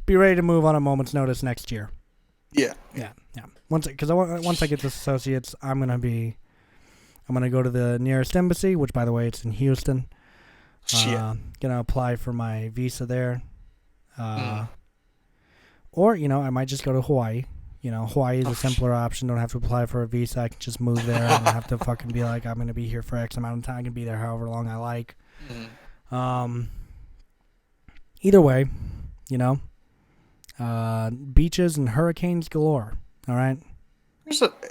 Be ready to move on a moment's notice next year. Yeah. Yeah. Once I get this associates, I'm gonna go to the nearest embassy, which by the way, it's in Houston. Shit. Gonna apply for my visa there. Or I might just go to Hawaii. Hawaii is a simpler option. Don't have to apply for a visa. I can just move there. I don't have to fucking be like, I'm gonna be here for X amount of time. I can be there however long I like. Either way, beaches and hurricanes galore. All right.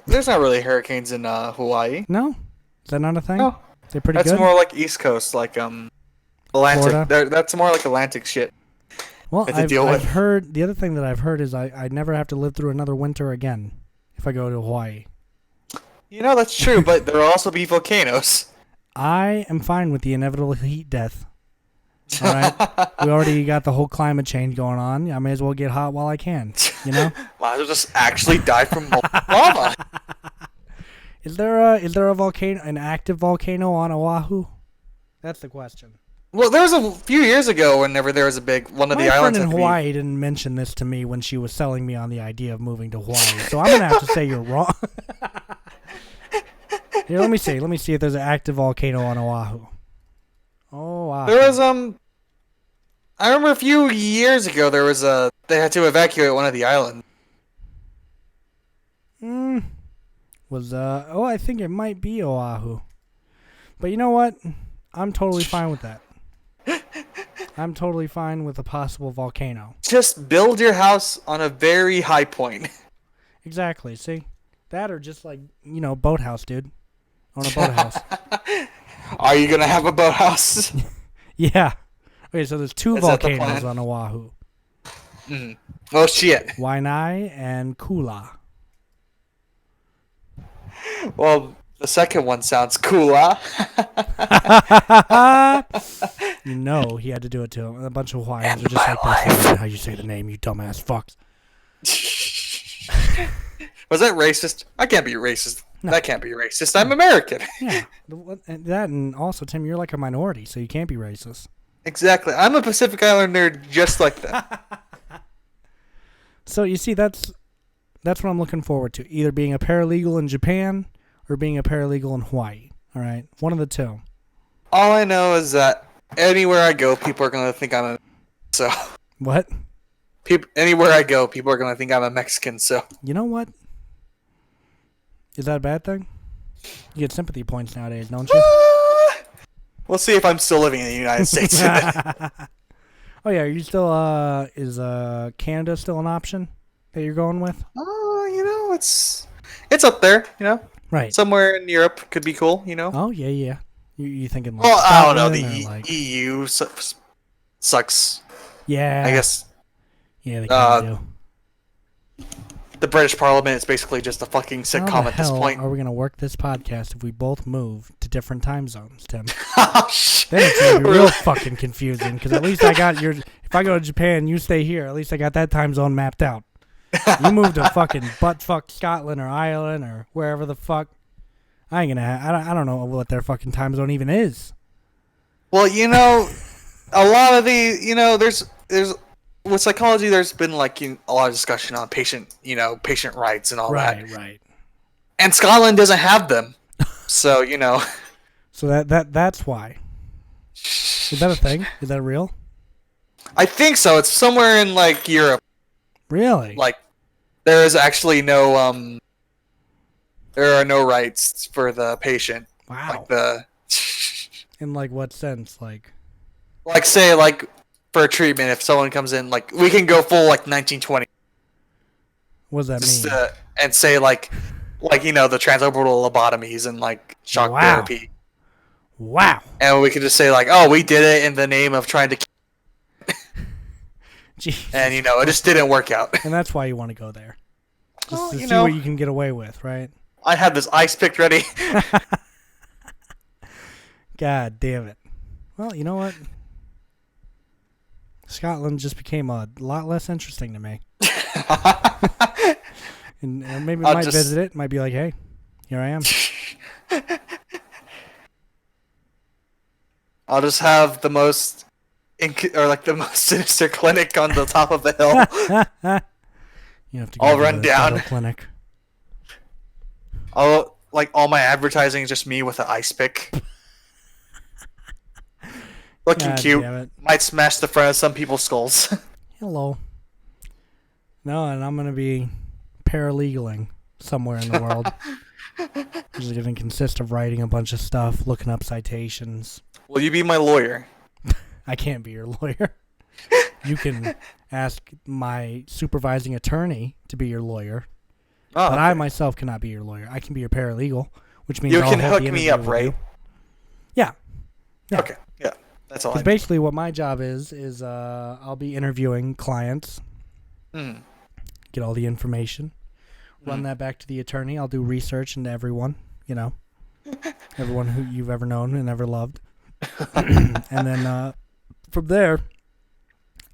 There's not really hurricanes in Hawaii. No, is that not a thing? No, They're pretty that's good. more like East Coast, like Atlantic. Florida? That's more like Atlantic shit. Well, that they deal I've with. heard the other thing that I've heard is I'd never have to live through another winter again if I go to Hawaii. That's true, but there will also be volcanoes. I am fine with the inevitable heat death. All right, we already got the whole climate change going on. I may as well get hot while I can. You know? Might as well just actually die from lava. Is there a volcano, an active volcano on Oahu? That's the question. Well, there was a few years ago whenever there was a big one of My the friend islands in had to be- Hawaii didn't mention this to me when she was selling me on the idea of moving to Hawaii, so I'm gonna have to say you're wrong. Here, let me see if there's an active volcano on Oahu. Oh, wow. There was I remember a few years ago there was they had to evacuate one of the islands. I think it might be Oahu. But you know what? I'm totally fine with that. I'm totally fine with a possible volcano. Just build your house on a very high point. Exactly, see? That or just like, boathouse, dude. On a boathouse. Are you gonna have a boathouse? Yeah. Okay, so there's two Is that the volcanoes plan? on Oahu. Oh shit. Waianae and Kula. Well, the second one sounds cooler. You know he had to do it to him. A bunch of Hawaiians are just like, that's not how you say the name, you dumbass fucks. Was that racist? I can't be racist. No. That can't be racist. I'm American. Yeah. And that, and also, Tim, you're like a minority, so you can't be racist. Exactly. I'm a Pacific Islander just like that. So you see, that's what I'm looking forward to. Either being a paralegal in Japan or being a paralegal in Hawaii. All right? One of the two. All I know is that anywhere I go, people are gonna think I'm a so. What? Anywhere I go, people are gonna think I'm a Mexican. So. You know what? Is that a bad thing? You get sympathy points nowadays, don't you? We'll see if I'm still living in the United States. Oh yeah, are you still is Canada still an option that you're going with? It's up there. Right. Somewhere in Europe could be cool. Oh yeah. You thinking like Well, I don't know. Scotland The or like, EU sucks. yeah. I guess Yeah, they kind of do. the British Parliament is basically just a fucking How sitcom the at this hell point. are we gonna work this podcast if we both move to different time zones, Tim? Oh, shit. Then it's gonna be real fucking confusing. Because at least I got your. If I go to Japan, you stay here. At least I got that time zone mapped out. You move to fucking buttfuck Scotland or Ireland or wherever the fuck. I ain't gonna. I don't know what their fucking time zone even is. Well, a lot of the there's with psychology. There's been like a lot of discussion on patient rights and all that. Right. And Scotland doesn't have them, so So that's why. Is that a thing? Is that real? I think so. It's somewhere in like Europe. Really? Like there is actually no there are no rights for the patient. Wow. Like In like what sense? Like. say for a treatment, if someone comes in, like we can go full like 1920. What does that Just, mean? and say the transorbital lobotomies and like shock Wow. therapy, Wow. and we could just say like, oh, we did it in the name of trying to, Jeez. and it just didn't work out. And that's why you want to go there. Just Well, to see what you can get away with, right? I had this ice picked ready. God damn it. Well, you know what? Scotland just became a lot less interesting to me. And maybe I I'll might just- visit it. Might be like, hey, here I am. I'll just have the most, the most sinister clinic on the top of the hill. You have to I'll go run to the down. dental clinic. All my advertising is just me with an ice pick. Looking God cute. damn it. Might smash the front of some people's skulls. Hello. No, and I'm going to be paralegaling somewhere in the world. Which is going to consist of writing a bunch of stuff, looking up citations. Will you be my lawyer? I can't be your lawyer. You can ask my supervising attorney to be your lawyer. Oh, But I myself cannot be your lawyer. I can be your paralegal, which means you I'll can hold hook the me interview up, with right? you. Yeah. Yeah. Okay, yeah, that's all. Because basically what my job is I'll be interviewing clients, Mm. get all the information, run that back to the attorney. I'll do research into everyone, everyone who you've ever known and ever loved. And then from there,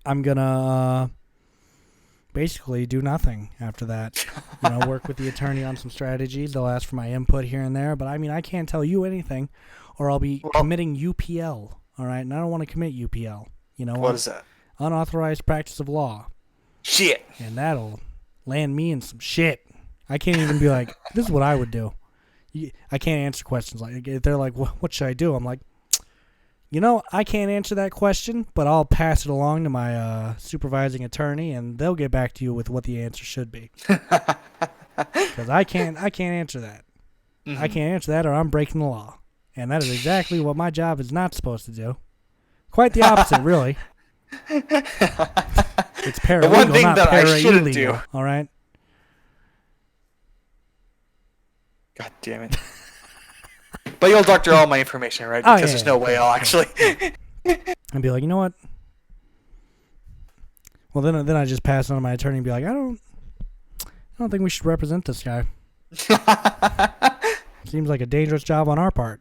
I'm gonna basically do nothing after that. Work with the attorney on some strategies. They'll ask for my input here and there, but I mean, I can't tell you anything, or I'll be committing UPL. All right, and I don't want to commit UPL. What is that? Unauthorized practice of law. Shit. And that'll land me in some shit. I can't even be like, this is what I would do. I can't answer questions like if they're like, what should I do? I'm like, I can't answer that question, but I'll pass it along to my supervising attorney, and they'll get back to you with what the answer should be. Because I can't answer that. I can't answer that, or I'm breaking the law, and that is exactly what my job is not supposed to do. Quite the opposite, really. It's paralegal, The one thing not that I shouldn't para-illegal, do. all right? God damn it. But you'll doctor all my information, right? Oh, Because there's no way I'll actually. And be like, you know what? Well, then I just pass it on to my attorney and be like, I don't think we should represent this guy. Seems like a dangerous job on our part.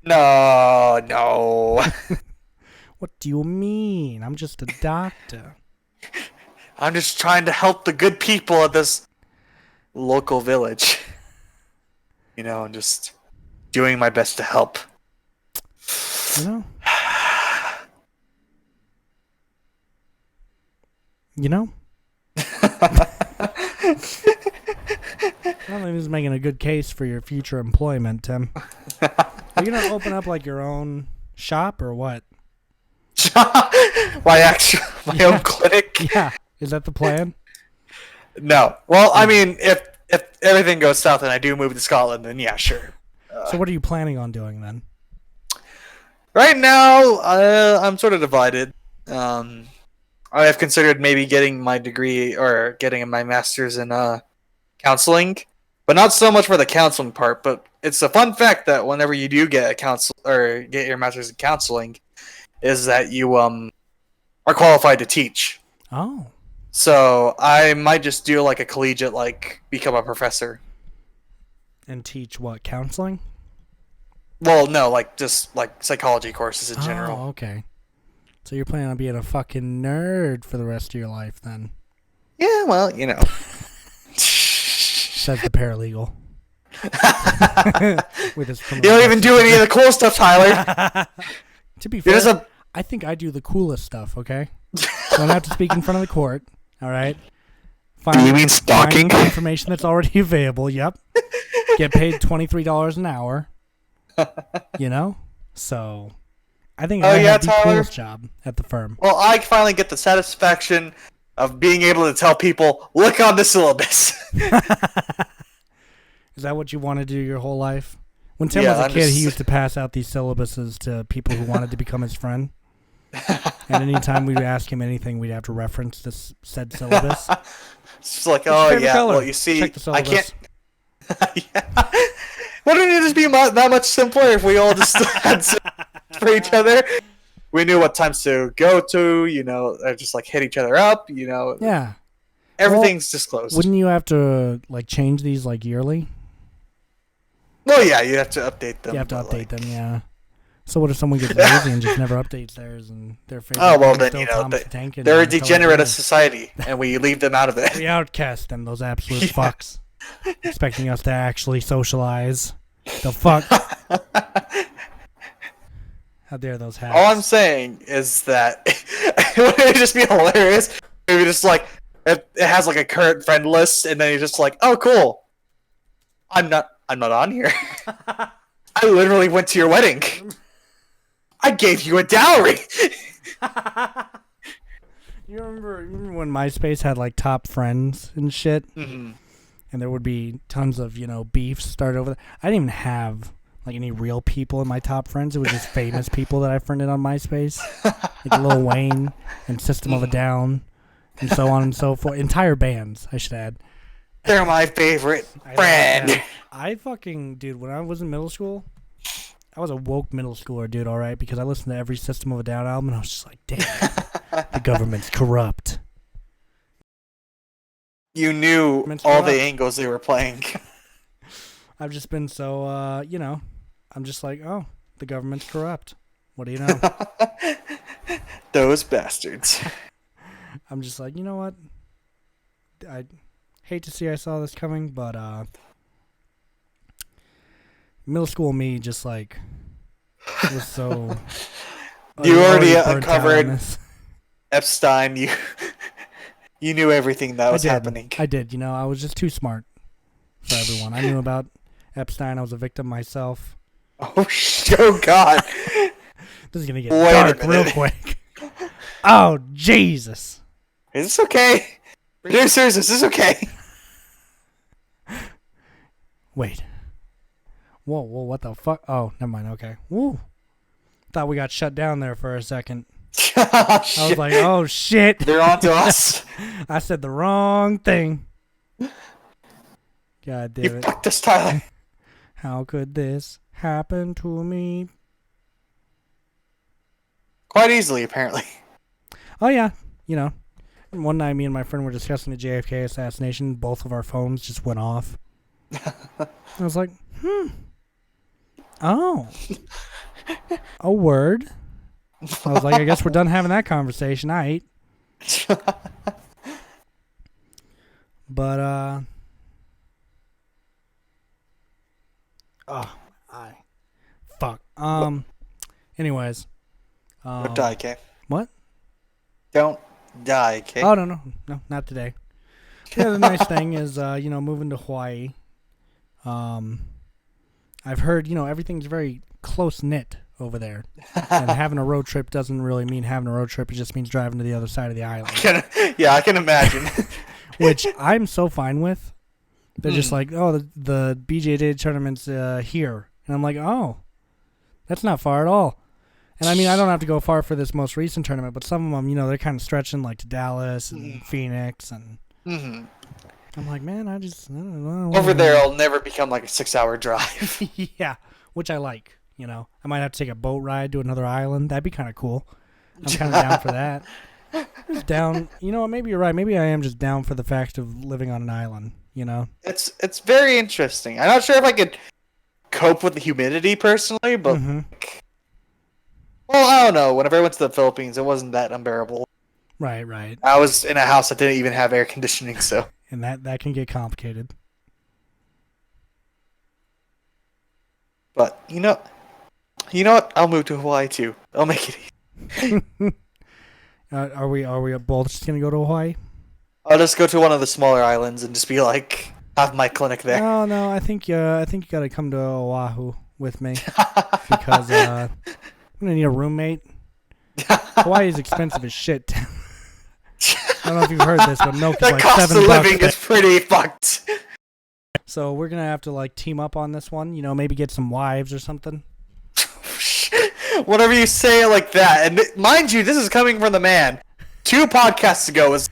No. What do you mean? I'm just a doctor. I'm just trying to help the good people of this local village. And just doing my best to help. You know? I don't think this is making a good case for your future employment, Tim. Are you going to open up like your own shop or what? my own clinic? Yeah. Is that the plan? No. Well, I mean, if everything goes south and I do move to Scotland, then yeah, sure. So what are you planning on doing then? Right now, I'm sort of divided. I have considered maybe getting my degree or getting my master's in counseling, but not so much for the counseling part. But it's a fun fact that whenever you do get get your master's in counseling, is that you are qualified to teach. Oh. So I might just do like a collegiate, like become a professor. And teach what? Counseling? Well, no, like just like psychology courses in general. Oh, okay. So you're planning on being a fucking nerd for the rest of your life then? Yeah, well, Says the paralegal. With his You don't even do any of the cool stuff, Tyler. To be fair, I think I do the coolest stuff, okay? Don't have to speak in front of the court, all right? Do you mean stalking? Find information that's already available, yep. Get paid $23 an hour, So, I think I have the Tyler? coolest job at the firm. Well, I finally get the satisfaction of being able to tell people, look on the syllabus. Is that what you want to do your whole life? When Tim Yeah, was a I'm kid, he just- used to pass out these syllabuses to people who wanted to become his friend. And anytime we would ask him anything, we'd have to reference this said syllabus. It's just like, What's your oh favorite yeah, color? well you see, Check the I syllabus. can't. Yeah. Wouldn't it just be that much simpler if we all just had for each other? We knew what times to go to, just like hit each other up, Yeah. Everything's disclosed. Wouldn't you have to like change these like yearly? Well, yeah, you have to update them. You have to but, update them, yeah. So what if someone gets lazy and just never updates theirs and their favorite? Oh well, is then still Thomas the Tank Engine they're a and Color degenerate Green? of society, and we leave them out of it. We outcast them, those absolute Yeah. fucks, expecting us to actually socialize. The fuck? How dare those hacks? All I'm saying is that it would just be hilarious. Maybe just like it has like a current friend list, and then you're just like, oh cool. I'm not on here. I literally went to your wedding. I gave you a dowry. You remember when MySpace had like top friends and shit, Mhm. and there would be tons of beefs started over there. I didn't even have like any real people in my top friends. It was just famous people that I friended on MySpace, like Lil Wayne and System of a Down, and so on and so forth. Entire bands, I should add. They're my favorite friend. I fucking dude, when I was in middle school, I was a woke middle schooler, dude. All right, because I listened to every System of a Down album, and I was just like, damn, the government's corrupt. You knew It's all corrupt. the angles they were playing. I've just been so, I'm just like, oh, the government's corrupt. What do you know? Those bastards. I'm just like, you know what? I hate to see I saw this coming, but middle school me just like was so. You already burnt out on uncovered this. Epstein. You knew everything that was I did. happening. I did. You know, I was just too smart for everyone. I knew about Epstein. I was a victim myself. Oh God. This is gonna get Wait a dark real minute. quick. Oh Jesus! Is this okay? Producers, is this okay? Wait. Whoa! What the fuck? Oh, never mind. Okay. Woo. Thought we got shut down there for a second. Oh, I was shit. like, oh shit! They're on to us. I said the wrong thing. God damn You it! fucked us, Tyler. How could this happen to me? Quite easily, apparently. Oh yeah, you know. One night, me and my friend were discussing the JFK assassination. Both of our phones just went off. I was like, oh, a word. I was like, I guess we're done having that conversation. I ate. But fuck. Anyways, Don't die, okay? what? Don't die, okay? Oh no, not today. The other nice thing is, moving to Hawaii. I've heard, everything's very close knit over there, and having a road trip doesn't really mean having a road trip. It just means driving to the other side of the island, Yeah, I can imagine. which I'm so fine with. They're just like, oh, the BJJ tournament's here, and I'm like, oh, that's not far at all. And I mean, I don't have to go far for this most recent tournament, but some of them, they're kind of stretching like to Dallas and Phoenix, and I'm like, man, I don't know. Over there, it'll never become like a 6-hour drive. Yeah, which I like. I might have to take a boat ride to another island. That'd be kind of cool. I'm kind of down for that. Just down. You know what? Maybe you're right. Maybe I am just down for the fact of living on an island. It's very interesting. I'm not sure if I could cope with the humidity personally, but well, I don't know. Whenever I went to the Philippines, it wasn't that unbearable. Right. I was in a house that didn't even have air conditioning, so. And that can get complicated. But you know what? I'll move to Hawaii too. I'll make it easy. Are we both just gonna go to Hawaii? I'll just go to one of the smaller islands and just be like, have my clinic there. No. I think you got to come to Oahu with me because I'm gonna need a roommate. Hawaii is expensive as shit. I don't know if you've heard this, but milk is The like cost of $7. living is pretty fucked. So we're gonna have to like team up on this one. Maybe get some wives or something. Whenever you say it like that, and mind you, this is coming from the man 2 podcasts ago was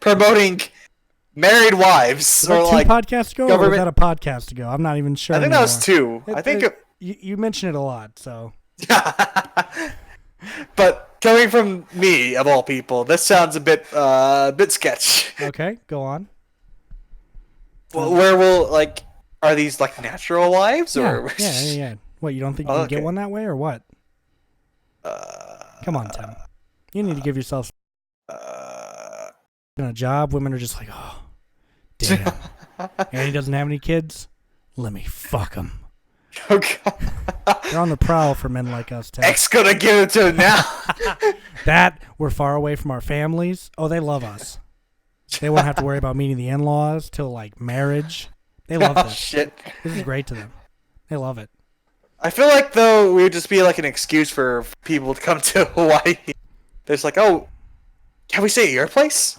promoting married wives Was or that like 2 podcasts ago, or was government- that a podcast ago? I'm not even sure. I think that was 2. I think you mention it a lot, so. But coming from me of all people, this sounds a bit sketch. Okay, go on. Well, where will are these like natural wives or Yeah. What, you don't think you can get okay. one that way, or what? Come on, Tim. You need to give yourself a job. Women are just like, oh, damn. And he doesn't have any kids? Let me fuck him. Oh, God. They're on the prowl for men like us, Tim. X gonna give it to him now. That we're far away from our families. Oh, they love us. They won't have to worry about meeting the in-laws till like marriage. They love Oh this. shit. This is great to them. They love it. I feel like though we would just be like an excuse for people to come to Hawaii. There's like, oh, can we stay at your place?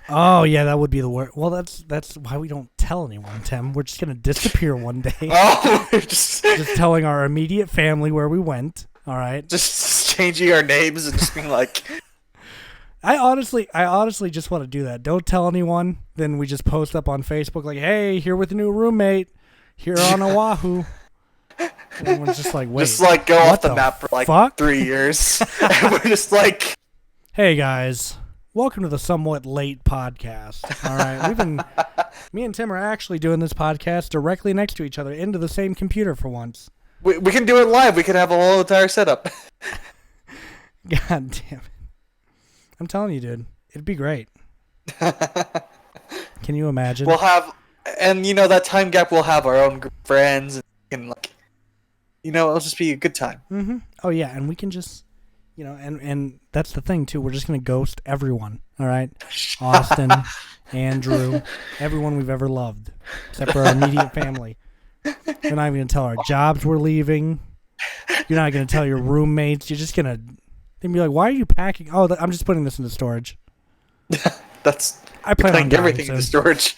Oh yeah, that would be the worst. Well, that's why we don't tell anyone, Tim. We're just gonna disappear one day. Oh, we're just Telling our immediate family where we went. All right. just changing our names and just being like, I honestly just want to do that. Don't tell anyone. Then we just post up on Facebook like, "Hey, here with a new roommate, here on Oahu." And everyone's just like, "Wait." just like go what off the map for like fuck? 3 years. And we're just like, Hey guys, welcome to the somewhat late podcast. All right, me and Tim are actually doing this podcast directly next to each other into the same computer for once. We can do it live. We could have a whole entire setup. God damn it! I'm telling you, dude, it'd be great. Can you imagine? We'll have, and that time gap, we'll have our own friends, and like, it'll just be a good time. Mm-hmm. Oh yeah, and we can just, and that's the thing too. We're just gonna ghost everyone. All right, Austin, Andrew, everyone we've ever loved, except for our immediate family. We're not even gonna tell our jobs we're leaving. You're not gonna tell your roommates. You're just gonna be like, "Why are you packing?" Oh, I'm just putting this into storage. I plan on everything into storage.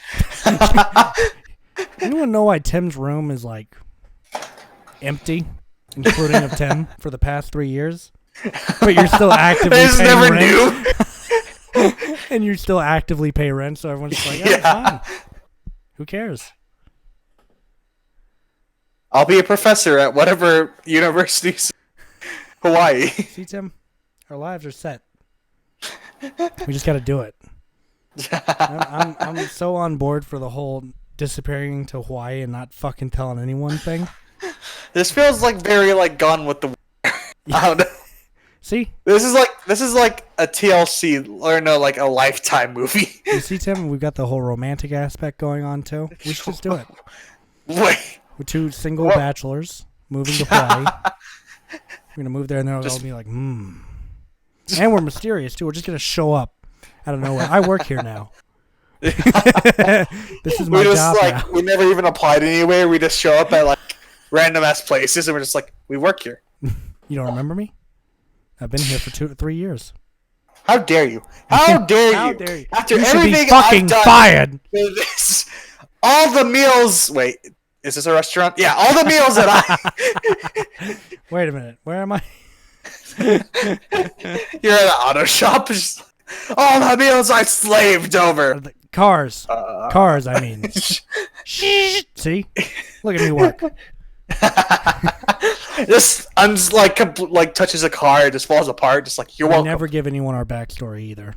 Anyone know why Tim's room is like empty, including of Tim, for the past 3 years? But you're still actively I just paying never rent. knew. And you still actively pay rent, so everyone's just like, "Oh, it's fine. Who cares?" I'll be a professor at whatever universities, Hawaii. See, Tim, our lives are set. We just got to do it. I'm so on board for the whole disappearing to Hawaii and not fucking telling anyone thing. This feels like very like Gone with the Wind. I don't know. See? This is like a TLC or no, like a Lifetime movie. You see, Tim, we've got the whole romantic aspect going on too. We should just do it. Wait. We're two single bachelors moving to Hawaii. We're gonna move there and they'll all be like, And we're mysterious too. We're just gonna show up out of nowhere. I work here now. This is my job now. We never even applied anywhere. We just show up at like random ass places and we're just like, we work here. You don't remember me? I've been here for 2 to 3 years. How dare you? How dare you? How dare you? After You should everything be fucking I've done fired. for this, all the meals. Wait, is this a restaurant? Yeah, all the meals that I. Wait a minute. Where am I? You're at an auto shop. Just, all the meals I slaved over. Cars. Cars, I mean. Shh. See? Look at me work. Just like touches a car, it just falls apart. Just like you're We welcome. never give anyone our backstory either.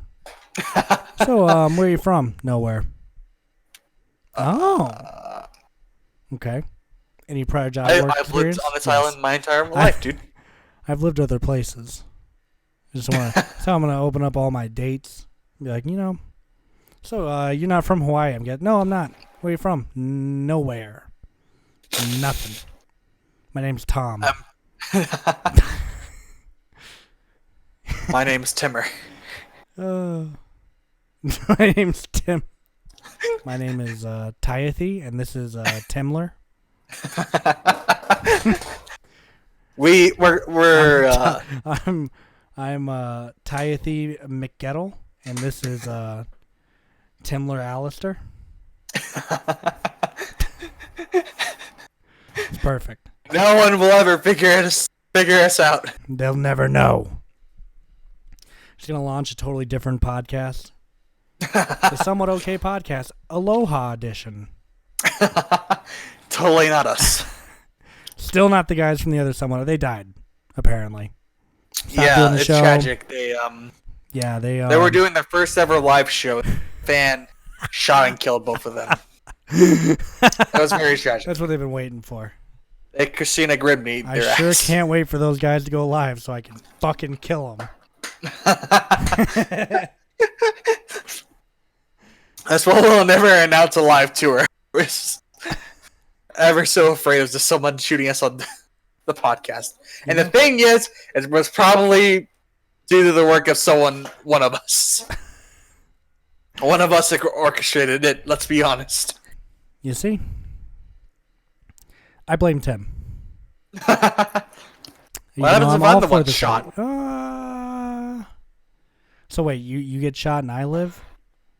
So, where are you from? Nowhere. Oh. Okay. Any prior job work I've lived experience? on this Yes. island my entire life, dude. I've lived other places. I just want to. So I'm gonna open up all my dates. Be like, So, you're not from Hawaii? I'm getting. No, I'm not. Where are you from? Nowhere. Nothing. My name's Tom. My name's Timmer. My name's Tim. My name is Tyathy, and this is Timler. I'm Tyathy McGettle, and this is Timler Alistair. It's perfect. No one will ever figure us out. They'll never know. Just gonna launch a totally different podcast. The Somewhat Okay Podcast, Aloha Edition. Totally not us. Still not the guys from the other Somewhat. They died, apparently. Stopped doing Yeah, the it's show. tragic. Yeah, they were doing their first ever live show. Fan shot and killed both of them. That was very tragic. That's what they've been waiting for. They Christina Gridme. I sure can't wait for those guys to go live so I can fucking kill them. That's why we'll never announce a live tour. We're just ever so afraid of just someone shooting us on the podcast. And the thing is, it was probably due to the work of one of us. One of us orchestrated it, let's be honest. You see? I blame Tim. What happens if I'm the one shot? So wait, you get shot and I live?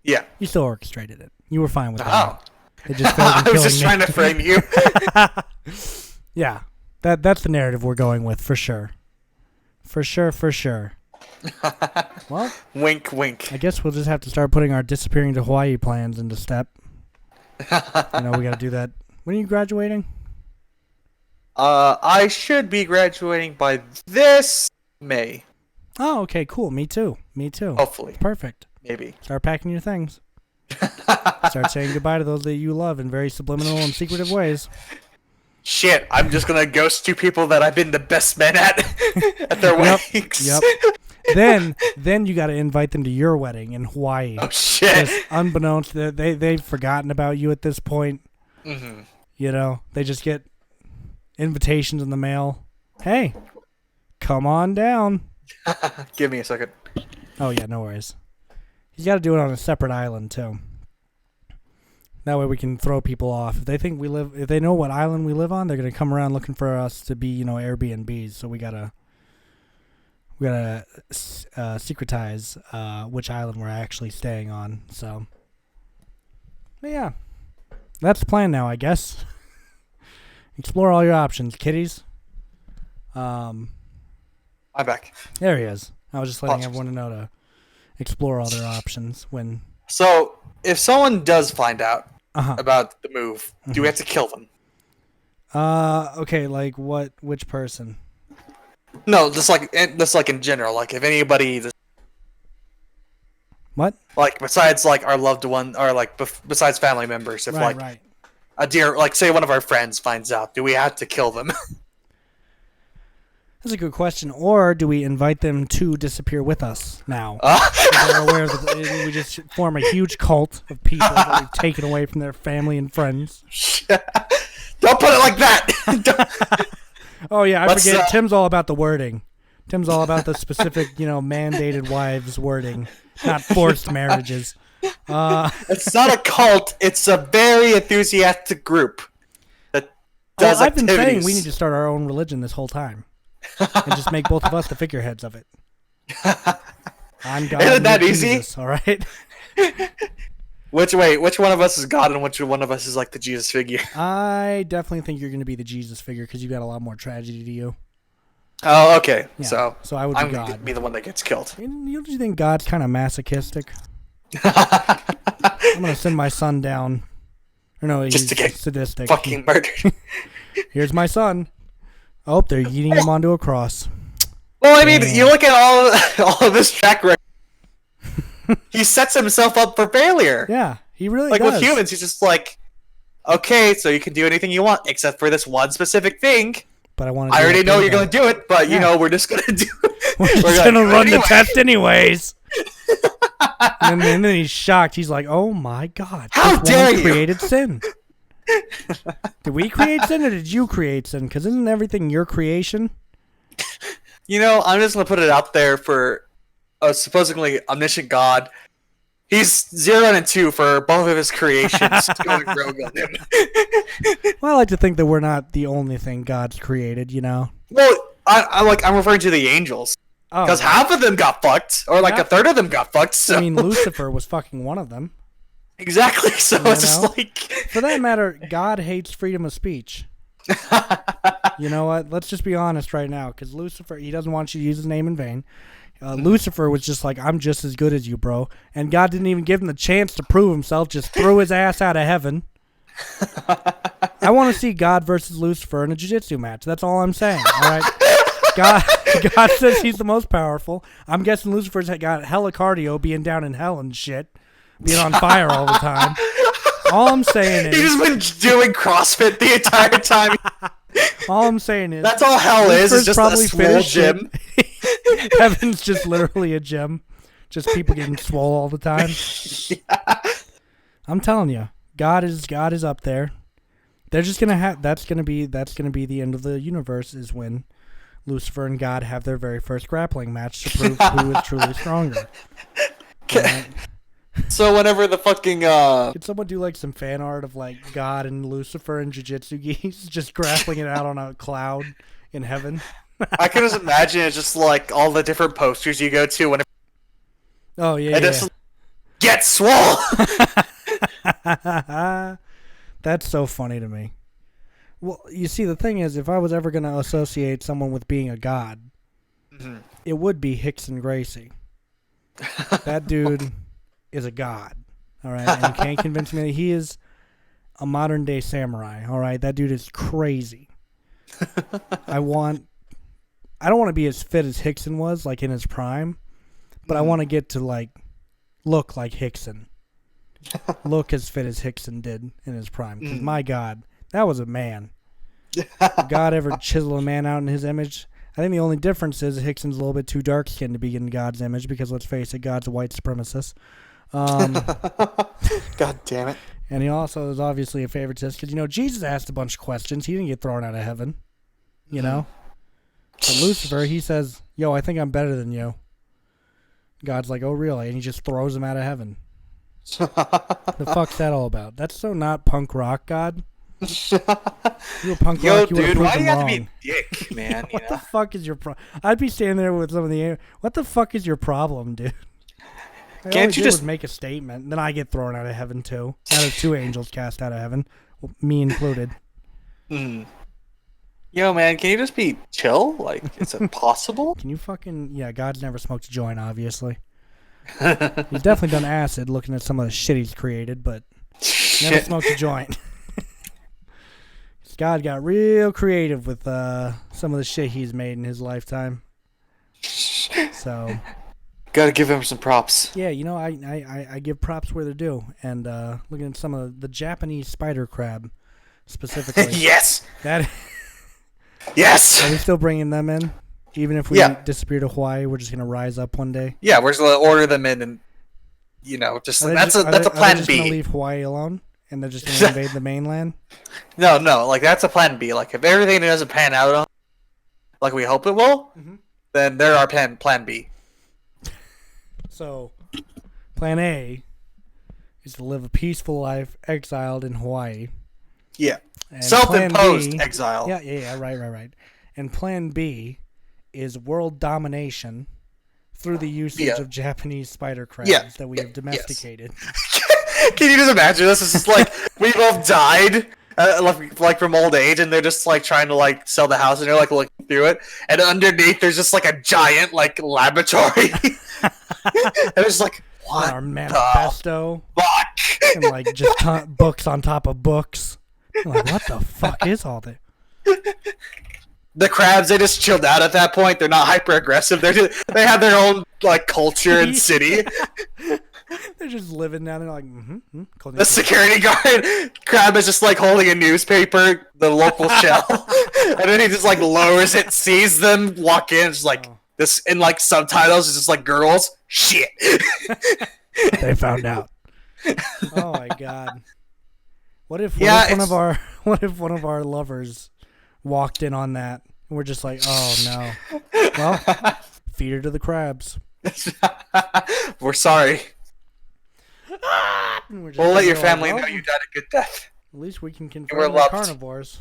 Yeah. You still orchestrated it. You were fine with that. Oh. It just failed in I was killing just me. trying to frame you. Yeah. That's the narrative we're going with, for sure. For sure. Well, Wink, wink. I guess we'll just have to start putting our disappearing to Hawaii plans into step. We got to do that. When are you graduating? I should be graduating by this May. Oh, okay, cool. Me too. Hopefully. Perfect. Maybe. Start packing your things. Start saying goodbye to those that you love in very subliminal and secretive ways. shit, I'm just gonna ghost two people that I've been the best man at at their weddings. Yep. Then you got to invite them to your wedding in Hawaii. Oh shit. Just unbeknownst that they've forgotten about you at this point. Mm-hmm. You know, they just get invitations in the mail. Hey, come on down. Give me a second. Oh yeah, no worries. You got to do it on a separate island too. That way we can throw people off. If they know what island we live on, they're gonna come around looking for us to be, Airbnbs. So we gotta secretize which island we're actually staying on. So, but yeah, that's the plan now, I guess. Explore all your options, kiddies. I'm back. There he is. I was just letting Apologies. everyone know to explore all their options when. So, if someone does find out Uh-huh. about the move, do we have to kill them? Okay, like what? Which person? No, just like in general. Like if anybody, What? like besides like our loved one, or like besides family members, if like Right. a dear, like say one of our friends finds out, do we have to kill them? That's a good question. Or do we invite them to disappear with us now? Uh, They're aware that we just form a huge cult of people that we've taken away from their family and friends. Don't put it like that. Oh yeah, I Let's, forget. Tim's all about the wording. Tim's all about the specific, mandated wives wording, not forced marriages. It's not a cult. It's a very enthusiastic group that does I've been saying activities. we need to start our own religion this whole time, and just make both of us the figureheads of it. I'm God. Isn't and that you're easy? Jesus, all right. Which one of us is God and which one of us is like the Jesus figure? I definitely think you're going to be the Jesus figure because you got a lot more tragedy to you. Oh, okay. Yeah, so I would be I'm God. gonna be the one that gets killed. You don't you think God's kind of masochistic? I'm gonna send my son down. Or no, he's Just to get sadistic. Fucking murdered. Here's my son. Oh, they're eating him onto a cross. Well, I mean, Damn. you look at all of this track record. He sets himself up for failure. Yeah, he really Like does. with humans, he's just like, okay, so you can do anything you want except for this one specific thing. But I want. I already know you're gonna do it, but Yeah. we're just gonna do it. We're just gonna gonna do it run the anyway. test anyways. and then he's shocked. He's like, "Oh my God! How this dare woman you!" created sin. Did we create sin or did you create sin? Because isn't everything your creation?" I'm just gonna put it out there for a supposedly omniscient God. He's 0 and 2 for both of his creations going rogue on him. Well, I like to think that we're not the only thing God's created. Well, I'm referring to the angels. Oh, Because half of them got fucked, or like Yeah. a third of them got fucked. So I mean, Lucifer was fucking one of them. exactly. So it's just know? like, For that matter, God hates freedom of speech. You know what? Let's just be honest right now, because Lucifer, he doesn't want you to use his name in vain. Lucifer was just like, I'm just as good as you, bro. And God didn't even give him the chance to prove himself, just threw his ass out of heaven. I want to see God versus Lucifer in a jiu-jitsu match. That's all I'm saying, all right? God says he's the most powerful. I'm guessing Lucifer's got hella cardio being down in hell and shit, being on fire all the time. All I'm saying he's is, just been doing CrossFit the entire time. that's all hell is Lucifer's just probably a fit small as shit. gym. Heaven's just literally a gym. Just people getting swole all the time. I'm telling you, God is up there. They're just gonna have that's gonna be the end of the universe is when Lucifer and God have their very first grappling match to prove who is truly stronger. Alright? So whenever the fucking Could someone do like some fan art of like God and Lucifer and jiu-jitsu geese just grappling it out on a cloud in heaven? I can just imagine it's just like all the different posters you go to whenever Oh yeah, and yeah. it's get swole. That's so funny to me. Well, you see, the thing is, if I was ever going to associate someone with being a god, it would be Hickson Gracie. That dude is a god, all right? And you can't convince me that he is a modern-day samurai, all right? That dude is crazy. I don't want to be as fit as Hickson was, like in his prime, but I want to get to, like, look like Hickson. Look as fit as Hickson did in his prime. Because, my God, that was a man. Did God ever chisel a man out in his image? I think the only difference is Hickson's a little bit too dark skinned to be in God's image because let's face it, God's a white supremacist. God damn it. And he also is obviously a favoritist because, Jesus asked a bunch of questions. He didn't get thrown out of heaven, you know? But Lucifer, he says, yo, I think I'm better than you. God's like, oh, really? And he just throws him out of heaven. The fuck's that all about? That's so not punk rock, God. You were punk Yo, rock, you dude, were why do you have to wrong. be a dick, man? You What the know? fuck is your problem? I'd be standing there with some of the... What the fuck is your problem, dude? All Can't I you did just- was make a statement, and then I get thrown out of heaven, too. Out of 2 angels cast out of heaven. Well, me included. Mm. Yo, man, can you just be chill? Like, is it possible? Can you fucking... Yeah, God's never smoked a joint, obviously. He's definitely done acid looking at some of the shit he's created, but never Shit. smoked a joint. God got real creative with some of the shit he's made in his lifetime. So, Gotta give him some props. yeah, I give props where they're due. And looking at some of the Japanese spider crab, specifically. Yes! That Are Yes! we still bringing them in? Even if we Yeah. disappear to Hawaii, we're just going to rise up one day? Yeah, we're just gonna order them in and, just Are they that's ju- a that's a are they plan just gonna B. leave Hawaii alone? And they're just going to invade the mainland? No, like that's a plan B. Like if everything doesn't pan out like we hope it will, Mhm. then they're our plan B. So, plan A is to live a peaceful life exiled in Hawaii. Yeah. And Self-imposed plan B- exile. Yeah, right. And plan B is world domination through the usage Yeah. of Japanese spider crabs Yeah. that we have domesticated. Can you just imagine this? It's just like we both died, like from old age, and they're just like trying to like sell the house, and they're like looking through it, and underneath there's just like a giant like laboratory, and it's like what Our manifesto fuck? and like just books on top of books. I'm like, what the fuck is all this? The crabs, they just chilled out at that point. They're not hyper aggressive. They have their own like culture and city. They're just living down there like, The security guard crab is just like holding a newspaper, the local shell, and then he just like lowers it, sees them walk in, just like this in like subtitles. It's just like girls, shit. They found out. Oh my god. What if what if one of our lovers walked in on that and we're just like, oh no. Well, feed her to the crabs. We're sorry. And we're just We'll let your like, family well, know you died a good death. At least we can We're confirm they're loved. carnivores.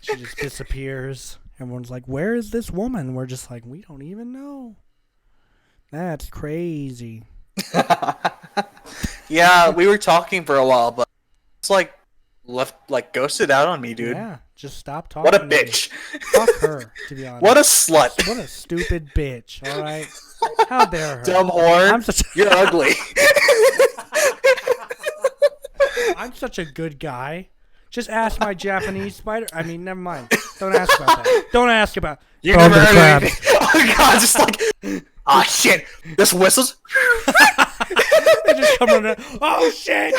She just disappears. Everyone's like, where is this woman? We're just like, we don't even know. That's crazy. Yeah, we were talking for a while, but it's like ghosted out on me, dude. Yeah, just stop talking. What a to me. bitch. Fuck her, to be honest. What a slut. What a stupid bitch, alright? How dare her? Dumb whore. You're ugly. I'm such a good guy. Just ask my Japanese spider. I mean, never mind. Don't ask about that. Don't ask about. You Throw 'em never to the heard crabs. anything. Oh god, just like, ah shit, this whistles. They just come on. Oh shit!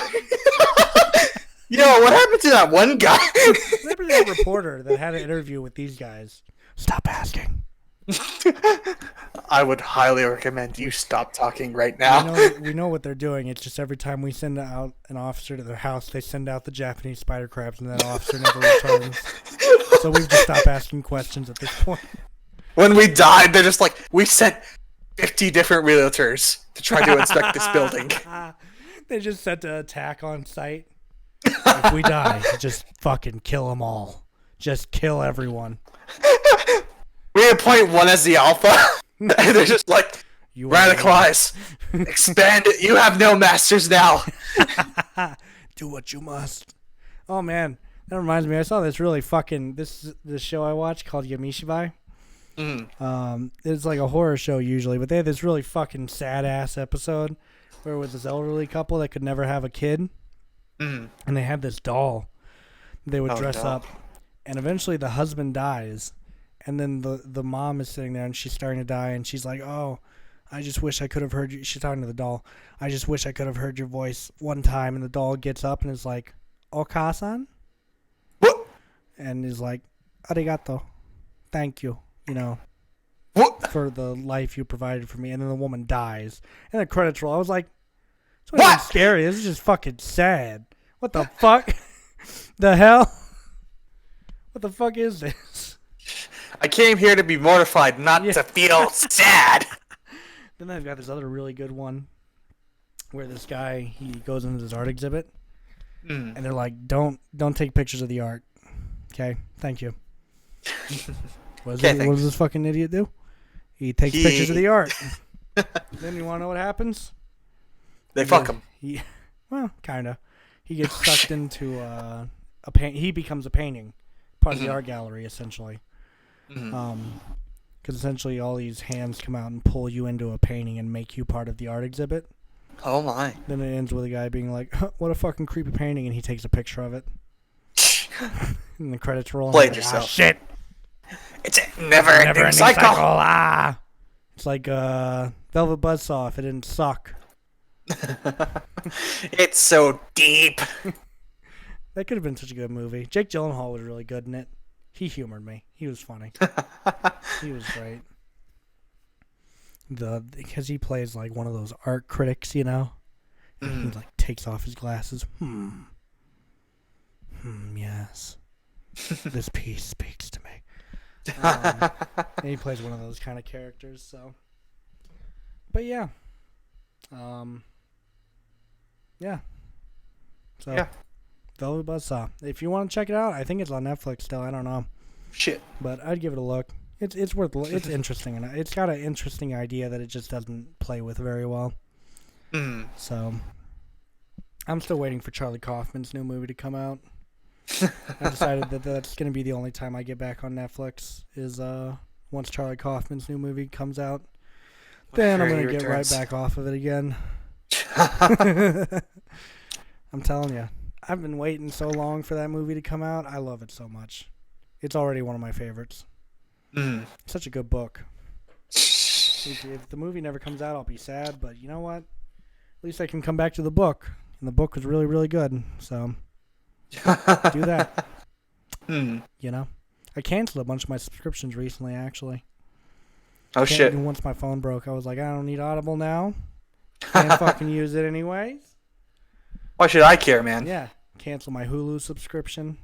Yo, what happened to that one guy? Remember that reporter that had an interview with these guys? Stop asking. I would highly recommend you stop talking right now. We know what they're doing. It's just every time we send out an officer to their house, they send out the Japanese spider crabs, and that officer never returns. So we've just stopped asking questions at this point. When we died, they're just like, we sent 50 different realtors to try to inspect this building. They just sent an attack on site. If we die, just fucking kill them all. Just kill everyone. We appoint one as the alpha, and they're just like, You radicalize, expand it. You have no masters now. Do what you must. Oh man, that reminds me. I saw this really fucking this show I watched called Yamishibai. It's like a horror show usually, but they had this really fucking sad ass episode where it was this elderly couple that could never have a kid, and they had this doll. They would dress no. up, and eventually the husband dies, and then the mom is sitting there and she's starting to die, and she's like, "Oh, I just wish I could have heard you." She's talking to the doll. "I just wish I could have heard your voice one time." And the doll gets up and is like, "Okasan?" and is like, "Arigato, thank you," What? for the life you provided for me. And then the woman dies, and the credits roll. I was like, "It's not What? even scary. This is just fucking sad. What the fuck? The hell? What the fuck is this?" I came here to be mortified, not Yeah. to feel sad. Then I've got this other really good one where this guy, he goes into this art exhibit, and they're like, don't take pictures of the art. Okay, thank you. What does this fucking idiot do? He takes pictures of the art. Then you want to know what happens? They fuck him. Well, kind of. He gets sucked into a paint. He becomes a painting, part of the art gallery, essentially. Because essentially all these hands come out and pull you into a painting and make you part of the art exhibit. Oh my. Then it ends with a guy being like, "What a fucking creepy painting," and he takes a picture of it. And the credits roll. Played Like, yourself. Shit. It's a never-ending cycle. Ah. It's like Velvet Buzzsaw if it didn't suck. It's so deep. That could have been such a good movie. Jake Gyllenhaal was really good in it. He humored me. He was funny. He was great. Because he plays like one of those art critics, and he like takes off his glasses. Yes. This piece speaks to me. And he plays one of those kind of characters. So, but yeah, yeah. So, Yeah. Velvet Buzzsaw. If you want to check it out, I think it's on Netflix still. I don't know, Shit. but I'd give it a look. It's worth. It's interesting, and it's got an interesting idea that it just doesn't play with very well. So, I'm still waiting for Charlie Kaufman's new movie to come out. I decided that that's going to be the only time I get back on Netflix is once Charlie Kaufman's new movie comes out. Then I'm going to get right back off of it again. I'm telling you, I've been waiting so long for that movie to come out. I love it so much. It's already one of my favorites. Such a good book. If the movie never comes out, I'll be sad, but you know what? At least I can come back to the book. And the book was really, really good. So, do that. I canceled a bunch of my subscriptions recently, actually. Oh, shit. And once my phone broke, I was like, I don't need Audible now. Can't fucking use it anyways. Why should I care, man? Yeah. Cancel my Hulu subscription.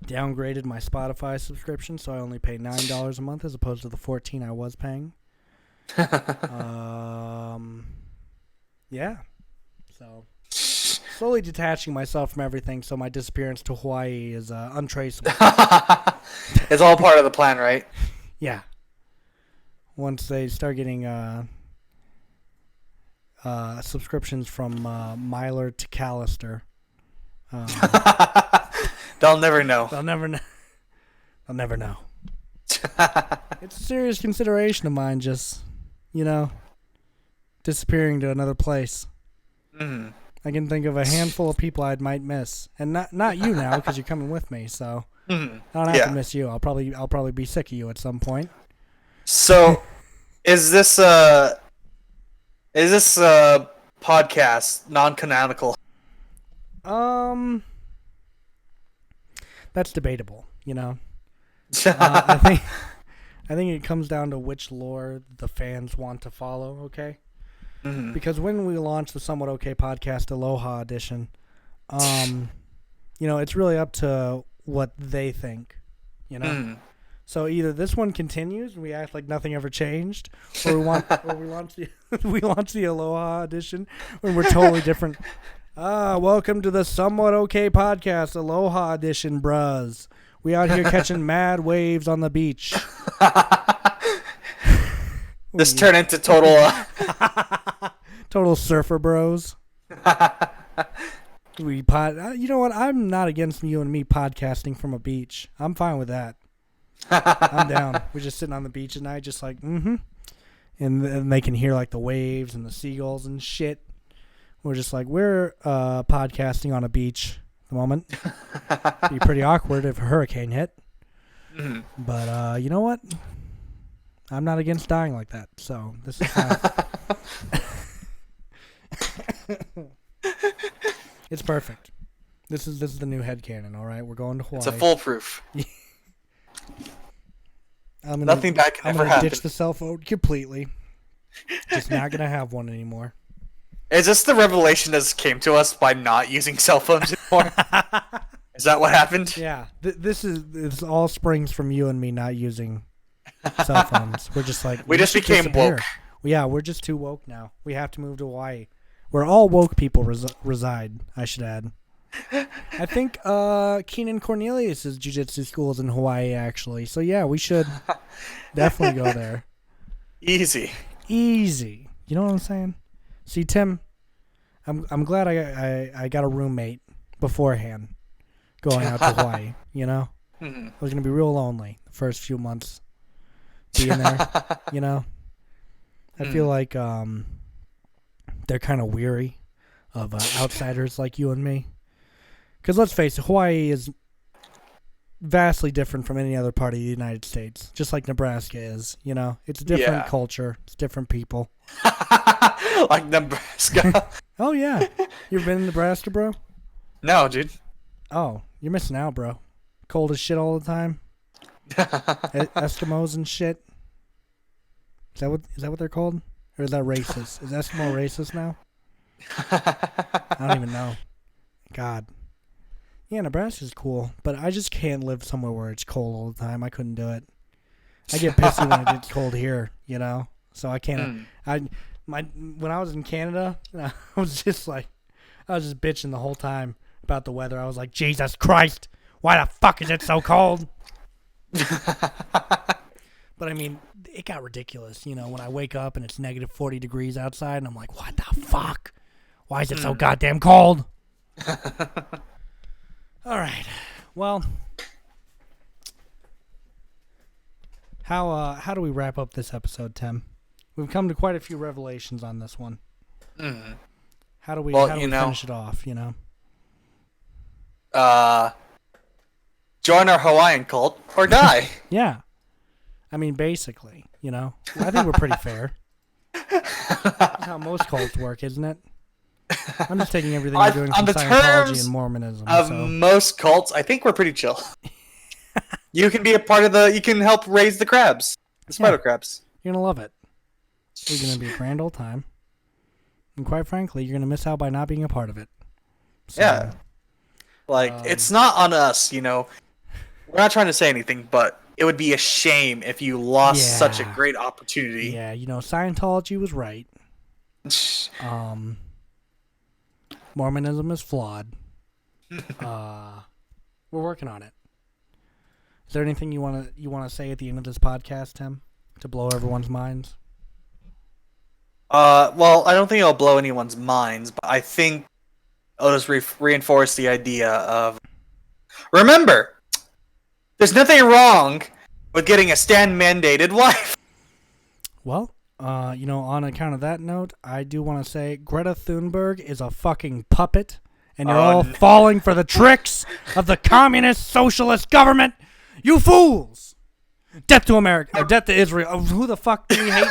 Downgraded my Spotify subscription, so I only pay $9 a month as opposed to the $14 I was paying. Yeah. So, slowly detaching myself from everything, so my disappearance to Hawaii is untraceable. It's all part of the plan, right? Yeah. Once they start getting subscriptions from Myler to Callister, They'll never know. they'll never know. They'll never know. It's a serious consideration of mine, just disappearing to another place. I can think of a handful of people I might miss, and not you now because you're coming with me. So I don't have to miss you. I'll probably be sick of you at some point. So, is this podcast non-canonical? That's debatable. I think it comes down to which lore the fans want to follow. Okay. Because when we launched the Somewhat Okay podcast Aloha edition, it's really up to what they think, So either this one continues and we act like nothing ever changed, or we launch the Aloha edition when we're totally different. Welcome to the Somewhat Okay podcast Aloha edition, bruz. We out here catching mad waves on the beach. This turned into total. Total surfer bros. You know what? I'm not against you and me podcasting from a beach. I'm fine with that. I'm down. We're just sitting on the beach at night, just like, and they can hear like the waves and the seagulls and shit. We're just like, we're podcasting on a beach at the moment. It'd be pretty awkward if a hurricane hit. But you know what? I'm not against dying like that, so this is fine. It's perfect. This is the new headcanon, all right? We're going to Hawaii. It's a foolproof. I'm gonna, Nothing bad can I'm ever gonna happen. ditch the cell phone completely. Just not gonna have one anymore. Is this the revelation that came to us by not using cell phones anymore? Is that what happened? Yeah, this all springs from you and me not using cell phones. We're just like We just should became disappear. woke. Yeah, we're just too woke now. We have to move to Hawaii, where all woke people reside. I should add. I think Keenan Cornelius's jiu-jitsu school is in Hawaii, actually. So yeah, we should definitely go there. Easy. Easy. You know what I'm saying? See, Tim, I'm glad I got a roommate beforehand going out to Hawaii. You know, Mhm. I was gonna be real lonely the first few months being there. You know, I feel like they're kind of weary of outsiders like you and me. Because let's face it, Hawaii is vastly different from any other part of the United States, just like Nebraska is. You know, it's a different Yeah. culture, it's different people. Like Nebraska. Oh yeah, you ever been in Nebraska, bro? No, dude. Oh, you're missing out, bro. Cold as shit all the time. Eskimos and shit. Is that what they're called? Or is that racist? Is Eskimo racist now? I don't even know. God. Yeah, Nebraska's cool, but I just can't live somewhere where it's cold all the time. I couldn't do it. I get pissy when it gets cold here, you know? So I can't. When I was in Canada, I was just bitching the whole time about the weather. I was like, Jesus Christ, why the fuck is it so cold? But I mean, it got ridiculous, you know, when I wake up and it's negative 40 degrees outside, and I'm like, what the fuck? Why is it so goddamn cold? All right. Well, how do we wrap up this episode, Tim? We've come to quite a few revelations on this one. How do we finish it off, you know? Join our Hawaiian cult or die. Yeah. I mean, basically, you know. I think we're pretty fair. That's how most cults work, isn't it? I'm just taking everything you're doing On from the Scientology terms and Mormonism. Of So. most cults, I think we're pretty chill. You can be a part of you can help raise the crabs. The spider crabs. You're going to love it. It's going to be a grand old time. And quite frankly, you're going to miss out by not being a part of it. So, Yeah. Like, it's not on us, you know. We're not trying to say anything, but it would be a shame if you lost such a great opportunity. Yeah, you know, Scientology was right. Mormonism is flawed. We're working on it. Is there anything you want to say at the end of this podcast, Tim, to blow everyone's minds? Well, I don't think it'll blow anyone's minds, but I think it'll just reinforce the idea of remember, there's nothing wrong with getting a stan-mandated wife. Well, you know, on account of that note, I do want to say Greta Thunberg is a fucking puppet, and you're all falling for the tricks of the communist socialist government. You fools! Death to America, or death to Israel. Who the fuck do we hate?